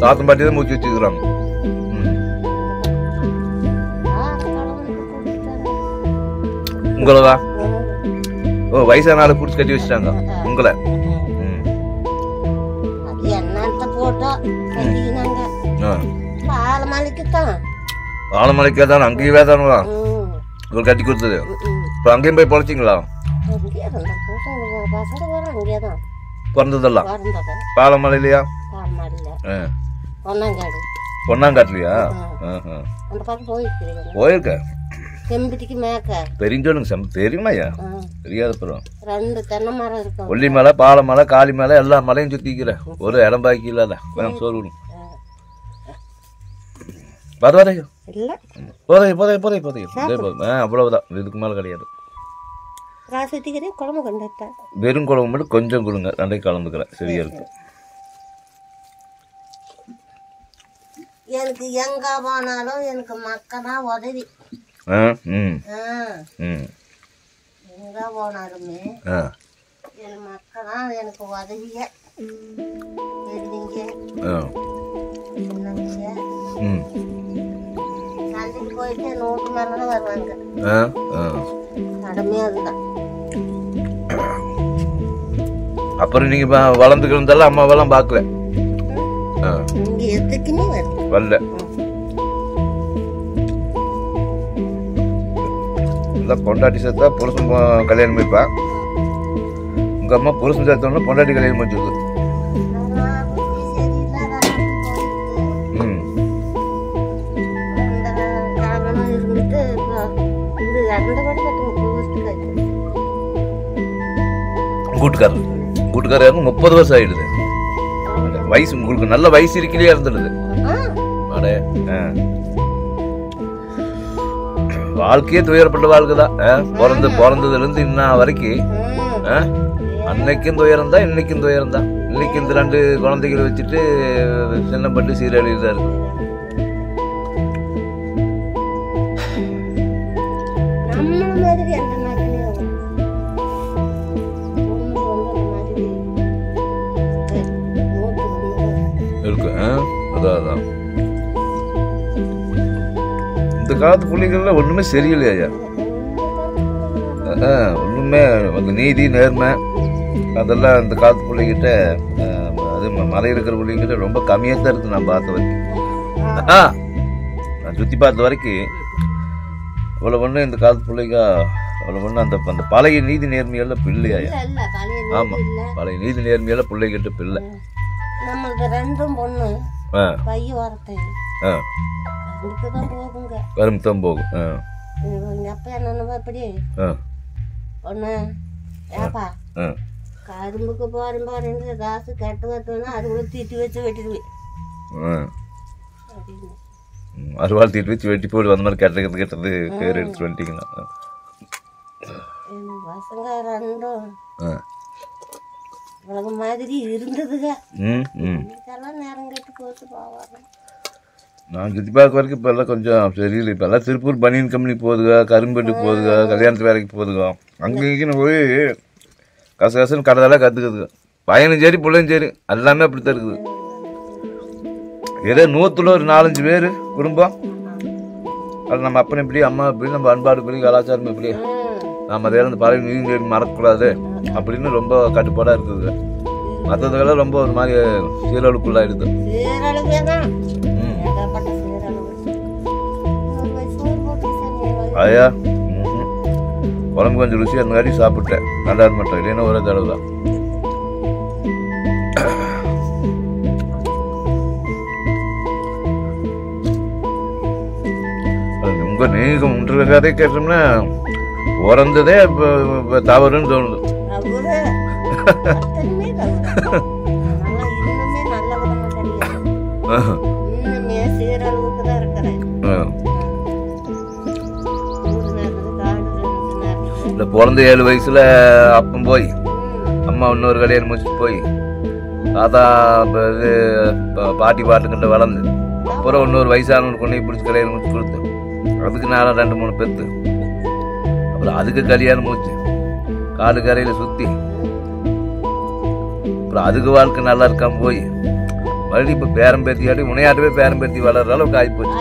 தாத்தம் பாட்டி தான் முடிச்சு வச்சுக்கிறாங்க. உங்களதா? ஓ, வயசான ஆளு புடிச்சு கட்டி வச்சுட்டாங்க உங்களை. ஆலமலைக்கே தான் அங்கேயும் வேதானுங்களா உங்களுக்கு கட்டி கொடுத்தது? இப்போ அங்கேயும் போய் பொழைச்சிங்களா? பிறந்ததெல்லாம் பாலமலையிலையா? பொன்னாங்காட்டுலையா? போயிருக்க தெரிஞ்சோனுங்க தெரியுமாயா? தெரியாத பிறகு 2 தென்னை மரம் இருக்கு. ஒல்லி மலை, பால மலை, காளி மலை எல்லா மலையும் சுத்திக்கிற ஒரு இடம் பாக்கி இல்லாத சோறு விடும். அவ்வளவுதான், இதுக்கு மேல கிடையாது. வெறும் குழம்பு மட்டும் கொஞ்சம் கொடுங்க, 2 கலந்துக்கிறேன், சரியா இருக்கு. எனக்கு எங்க போனாலும் எனக்கு மக்கள் தான் உதவி. எங்க போனாலுமே ஆ என் மக்கள் தான் எனக்கு உதவிய பெரியவங்க ஆ சின்னவங்க ம் சந்தைக்கு போயிட்டு நோட்டு மேலே தான் வருவாங்க. ஆ ஆ கடமையாக அதுதான். அப்புறம் நீங்கள் வளர்ந்துக்கிறதால அம்மாவெல்லாம் பார்க்கல. ஆ இங்கே எதுக்குமே வரல. எல்லாம் பொண்டாட்டி சேர்த்தா புருஷன் கல்யாணம் பண்ணிப்பான். உங்கள் அம்மா புருஷன் சேர்த்தோன்னா பொண்டாட்டி கல்யாணம் பண்ணிச்சுது. ம் கணவனும் இருந்துட்டு இது அந்த கூட 30 வருஷத்துக்கு ஆச்சு. கூட்டுக்காரருக்கு 30 வருஷம் ஆயிடுது. வயசு உங்களுக்கு நல்ல வயசு இருக்கிலே இருந்துடுது. அடே வாழ்க்கையே துயரப்பட்ட வாழ்க்கை தான். பிறந்ததுல இருந்து இன்ன வரைக்கும் அன்னைக்கும் துயரம் தான், இன்னைக்கும் துயரம் தான். இன்னைக்கு இந்த 2 குழந்தைகளை வச்சுட்டு சின்ன பட்டு சீரழிதான் இருக்கு. இருக்கு. அதான் இந்த காலத்து பிள்ளைகள்ல ஒண்ணுமே சரியில்லையா? ஒண்ணுமே அந்த நீதி நேர்மை அதெல்லாம் இந்த காலத்து பிள்ளைகிட்ட அது மலை இருக்கிற பிள்ளைங்கிட்ட ரொம்ப கம்மியாக தான் இருக்கு. நான் பார்த்த வரைக்கும் நான் சுற்றி பார்த்த வரைக்கும் அவ்வளோ ஒன்று இந்த காலத்து பிள்ளைங்க அவ்வளோ ஒன்று அந்த அந்த பழைய நீதி நேர்மையெல்லாம் பிள்ளையா? ஆமாம், பழைய நீதி நேர்மையெல்லாம் பிள்ளைகிட்ட பிள்ளை. நம்மளுக்கு 2 பொண்ணு பையன் வரட்டேன் கரும்பு தான் போகும். எங்கள் அப்பா என்னன்னா இப்படி ஒன்று ஏப்பா கரும்புக்கு போறேன் காசு கட்டுவேன்னா அதுக்குள்ள தீட்டி வச்சு வெட்டிடுவேன். அறுவாள் தீட்டு வச்சு வெட்டி போட்டு வந்த மாதிரி கெட்டது பேர் எடுத்து வந்துட்டீங்கன்னா பசங்க 2 உலக மாதிரி இருந்ததுங்க. இதெல்லாம் நேரம் கட்டு போட்டு போவாங்க. நான் சுற்றி பார்க்க வரைக்கும் இப்போ எல்லாம் கொஞ்சம் சரியில்லை. இப்போ எல்லாம் திருப்பூர் பனியன் கம்பெனி போகுதுங்க, கரும்பெட்டுக்கு போகுதுங்க, கல்யாணத்து வேலைக்கு போகுதுங்க. அங்கேன்னு போய் கசகசன்னு கடதெல்லாம் கற்றுக்குதுங்க. பையனும் சரி பிள்ளையும் சரி எல்லாமே அப்படித்தான் இருக்குது. ஏதோ 100ல் ஒரு 4-5 பேர் குடும்பம் அது நம்ம அப்பனை இப்படி அம்மா இப்படி நம்ம அன்பாடு இப்படி கலாச்சாரம் இப்படி நம்ம அதே அந்த பழைய நீதி மறக்கக்கூடாது அப்படின்னு ரொம்ப கட்டுப்பாடாக இருக்குது. மற்றதுக்கெல்லாம் ரொம்ப ஒரு மாதிரி சீரழுக்குள்ளாயிடுது. ஐயா குழம்பு கொஞ்சம் ருசியாக இருந்தங்காட்டி சாப்பிட்டேன். நல்லா இருக்க மாட்டேன், இல்லைன்னா ஒரே தடவை தான். உங்கள் நீங்கள் முன்ன கதை கேட்டோம்னா உறந்ததே இப்போ தவறுன்னு தோணுது. இந்த பிறந்த 7 வயசுல அப்பம் போய் அம்மா இன்னொரு கல்யாணம் முடிச்சுட்டு போய் தாத்தா இது பாட்டி பாட்டுக்கிட்ட வளர்ந்து அப்புறம் இன்னொரு வயசானவனுக்கு கொண்டு பிடிச்சி கல்யாணம் முடிச்சு கொடுத்து அதுக்கு நானும் 2-3 பேத்து அப்புறம் அதுக்கு கல்யாணம் முடிச்சு காடு கரையில் சுற்றி அப்புறம் அதுக்கு வாழ்க்கை நல்லா இருக்காம போய் மறுபடியும் இப்போ பேரம்பேத்தியாடி உனையாட்டவே பேரம்பேத்தி வளர்ற அளவுக்கு ஆகிப்போச்சு.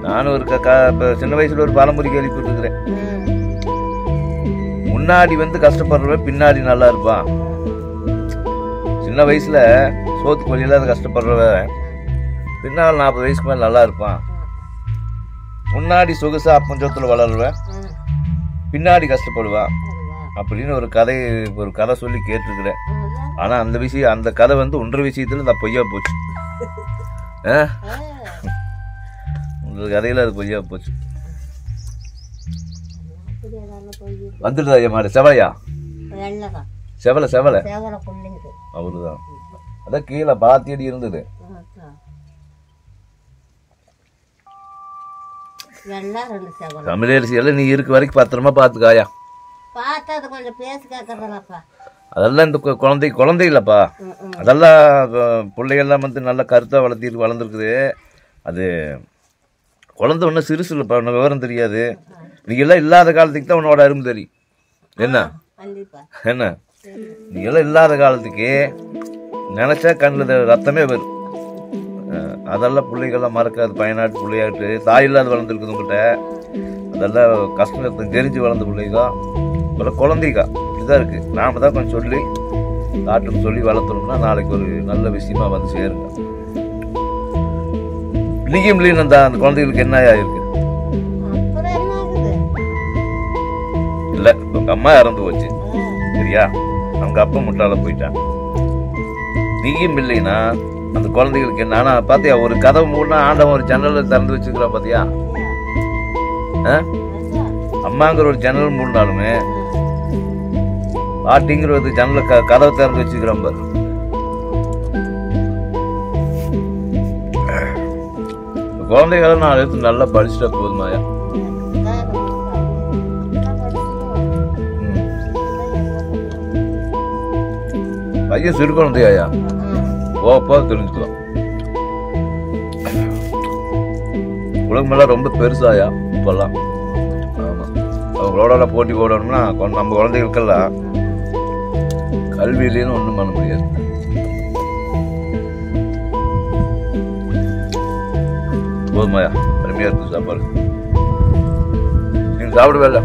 நானும் ஒரு சின்ன வயசுல ஒரு பழமொழி கேள்விப்பட்டிருக்கிறேன். முன்னாடி கஷ்டப்படுறவன் பின்னாடி நல்லா இருப்பான். சின்ன வயசுல சோத்துக்கு வழி இல்லாத கஷ்டப்படுறவன் பின்னால் 40 வயசுக்கு மேல நல்லா இருப்பான். முன்னாடி சொகுசா அப்பஞ்சத்துல வளருவேன், பின்னாடி கஷ்டப்படுவான் அப்படின்னு ஒரு கதை சொல்லி கேட்டிருக்கிறேன். ஆனா அந்த கதை 1 விஷயத்துல நான் பொய்யா போச்சு. கதையில அது பொய்யா போச்சு. வந்துடுதா ஐயா மாடு? செவலையா? செவலை அவருதான். அதான் கீழே பாத்தியடி இருந்தது. தமிழரசி எல்லாம் நீ இருக்க வரைக்கும் பத்திரமா பாத்துக்காயா. அதெல்லாம் இந்த குழந்தை இல்லப்பா. அதெல்லாம் பிள்ளைகள்லாம் நல்ல கருத்தா வளர்ந்துருக்குது. அது குழந்தை ஒன்றும் சிறுசு இல்லைப்பா, உன்னை விவரம் தெரியாது. நீ எல்லாம் இல்லாத காலத்துக்கு தான் உன்னோட அருமை தெரியும். என்ன என்ன நீ எல்லாம் இல்லாத காலத்துக்கு நினைச்சா கண்ணில் ரத்தமே வரும். அதெல்லாம் பிள்ளைகள்லாம் மறக்காது. பயனாட்டு பிள்ளையாட்டு தாய் இல்லாத வளர்ந்துருக்குது உங்கள்கிட்ட. அதெல்லாம் கஷ்டத்தை தெரிஞ்சு வளர்ந்த பிள்ளைங்க இப்போ குழந்தைக்கா இப்படிதான் இருக்கு. நாம தான் கொஞ்சம் சொல்லி காட்டுக்கு சொல்லி வளர்த்தோம்னா நாளைக்கு ஒரு நல்ல விஷயமா வந்து சேருங்க. இன்னைக்கும் இல்லைன்னு அந்த குழந்தைகளுக்கு என்ன ஆயிருக்கு இல்ல, உங்க அம்மா இறந்து போச்சு சரியா, அவங்க அப்பா முட்டாள போயிட்டான். நீயும் இல்லைன்னா அந்த குழந்தைகளுக்கு என்ன? ஆனா பாத்தியா, ஒரு கதவு மூடனா ஆண்டவன் ஒரு ஜன்னல் திறந்து வச்சுக்கிறான் பாத்தியா. அம்மாங்கிற ஒரு ஜன்னல் மூடினாலுமே பாட்டிங்கிற ஒரு ஜன்னல கதவை திறந்து வச்சுக்கிறான் பாரு. குழந்தைகளை நான் எடுத்து நல்லா படிச்சுட்டா போதுமாயா. பையன் சிறு குழந்தையா ஓப்பா தெரிஞ்சுக்கலாம். உலகமெல்லாம் ரொம்ப பெருசாயா இப்பெல்லாம். ஆமா, அவங்களோட போட்டி போடணும்னா நம்ம குழந்தைகளுக்கெல்லாம் கல்வியிலேன்னு ஒன்றும் பண்ண முடியாது. போதுமாயா, அருமையா இருக்கு சாப்பாடு. நீங்க சாப்பிடுவேல?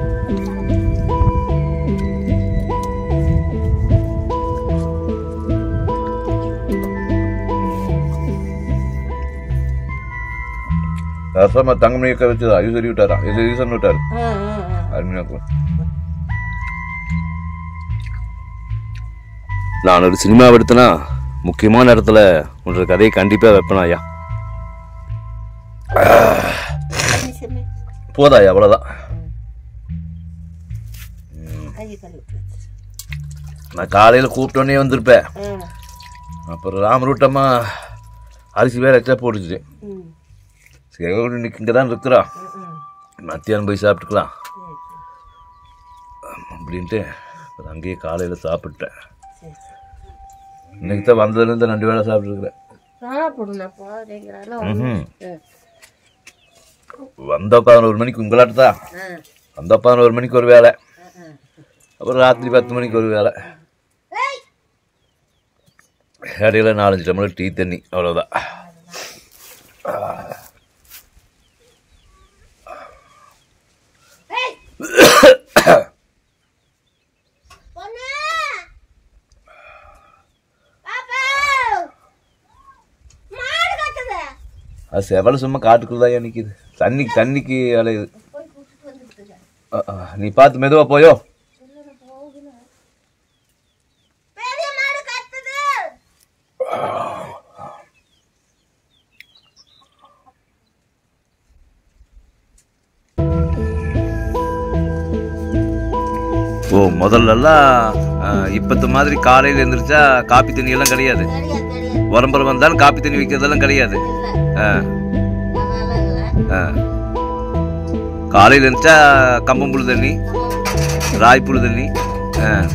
ரசமா தங்கமணி இருக்க வச்சுதா ஈஸ்வரி விட்டாரா? இது ஈஸ்வரன் விட்டாரு. அருமையா இருக்கும். நான் ஒரு சினிமா எடுத்தனா முக்கியமான இடத்துல உன்னோட கதையை கண்டிப்பா வைப்பேன் ஐயா. போதாயா? அவ்வளவுதான். நான் காலையில கூப்பிட்டோன்னே வந்திருப்பேன். அப்புறம் ராமரூட்டமா அரிசி வேற எக்ஸ்ட்ரா போட்டுச்சு. சரி, இன்னைக்கு இங்கே தான் இருக்கிறோம், மத்தியானம் போய் சாப்பிட்டுக்கலாம் அப்படின்ட்டு அங்கேயே காலையில் சாப்பிட்டேன். இன்னைக்கு தான் வந்ததுலேருந்து 2 வேளை சாப்பிட்டுருக்குறேன். வந்த 11 மணிக்கு உங்களாட்டு தான். வந்த 11 மணிக்கு ஒரு வேலை, அப்புறம் ராத்திரி 10 மணிக்கு ஒரு வேலை, இடையில 4-5 டம்ளர் டீ தண்ணி, அவ்வளோதான். அது செவலை சும்மா காட்டுக்குள்ளதான் நிற்கிது. தண்ணிக்கு அலையுது. நீ பார்த்து மெதுவா போயோ. ஓ, முதல்லலாம் இப்பத்த மாதிரி காலையில் எழுந்திரிச்சா காப்பி தண்ணி எல்லாம் கிடையாது. உரம்பரம் வந்தாலும் காப்பி தண்ணி வைக்கிறதெல்லாம் கிடையாது. காலையில் எழுந்திரிச்சா கம்பம் புழு தண்ணி, ராய் புழு தண்ணி,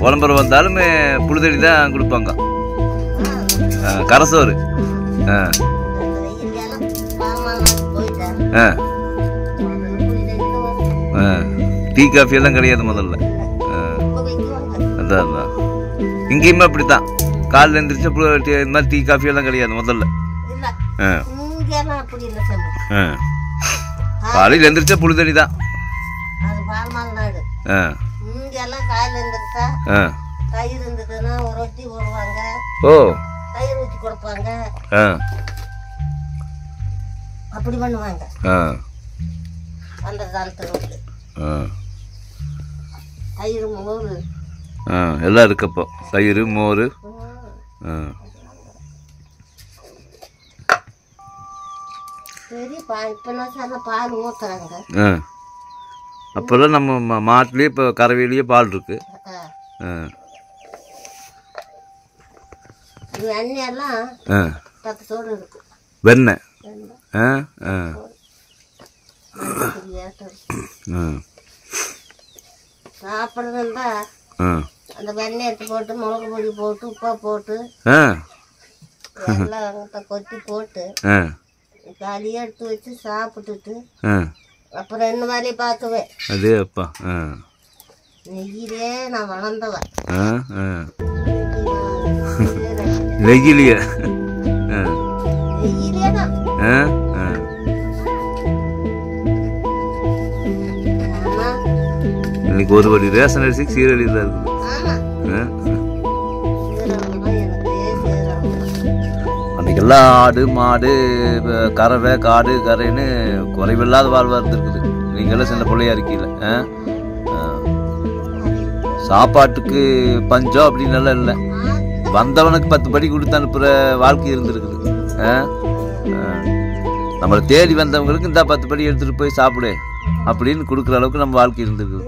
உரம்பரம் வந்தாலும் புழு தண்ணி தான் கொடுப்பாங்க. கரசோறு. டீ காஃபி எல்லாம் கிடையாது முதல்ல. அதான் இங்கேயுமே அப்படித்தான். காலையில் எழுந்திரிச்சா இந்த மாதிரி டீ காஃபி எல்லாம் கிடையாது முதல்ல. காலையில் எழுந்திரிச்சா புழு தண்ணி தான். ஓ, அப்படி பண்ணுவாங்க அந்த காலத்துல. தயிர் மோர் எல்லாம் இருக்கப்போ தயிர் மோர். சரி, இப்பெல்லாம் பால் ஊத்துறாங்க. அப்போல்லாம் நம்ம மாட்டுலேயே இப்போ கறவையிலேயே பால் இருக்கு. வெண்ணெயெல்லாம் 10 சோடு இருக்கு. வெண்ணெய் சாப்பிட்றதுந்தா அந்த வெண்ணெய் எடுத்து போட்டு மிளகு பொடி போட்டு உப்பா போட்டு எல்லாம் கொத்தி போட்டு களியை எடுத்து வச்சு சாப்பிட்டுட்டு ஆ அப்புறம் என்ன வேலையை பார்க்குவேன். அதே அப்பா. ஆ நெய்யிலே நான் வளர்ந்தவன். ஆ ஆ நெய்யிலேயே. ஆ நெய்யிலே தான். ஆ ஆ ஆமா இன்னைக்கு ஒரு படி ரேஷன் அரிசிக்கு சீரழி தான் இருக்குது. ஆமா ஆ சீரகம் எனக்கு சீரகம். அன்னைக்கெல்லாம் ஆடு மாடு கறவை காடு கரைன்னு குறைவில்லாத வாழ்வா இருந்திருக்குது. நீங்களாம் சின்ன பிள்ளையா இருக்கீங்கள. சாப்பாட்டுக்கு பஞ்சம் அப்படின்னு எல்லாம் இல்லை. வந்தவனுக்கு 10 படி கொடுத்து அனுப்புற வாழ்க்கை இருந்திருக்குது. நம்மளை தேடி வந்தவங்களுக்கு இந்த 10 படி எடுத்துட்டு போய் சாப்பிடு அப்படின்னு கொடுக்குற அளவுக்கு நம்ம வாழ்க்கை இருந்திருக்குது.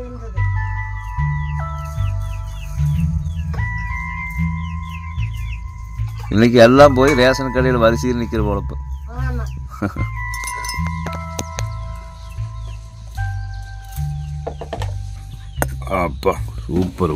இன்னைக்கு எல்லாம் போய் ரேஷன் கடையில் வரிசையில் நிற்கிற பொழப்பு. ஆமா அப்பா சூப்பர்.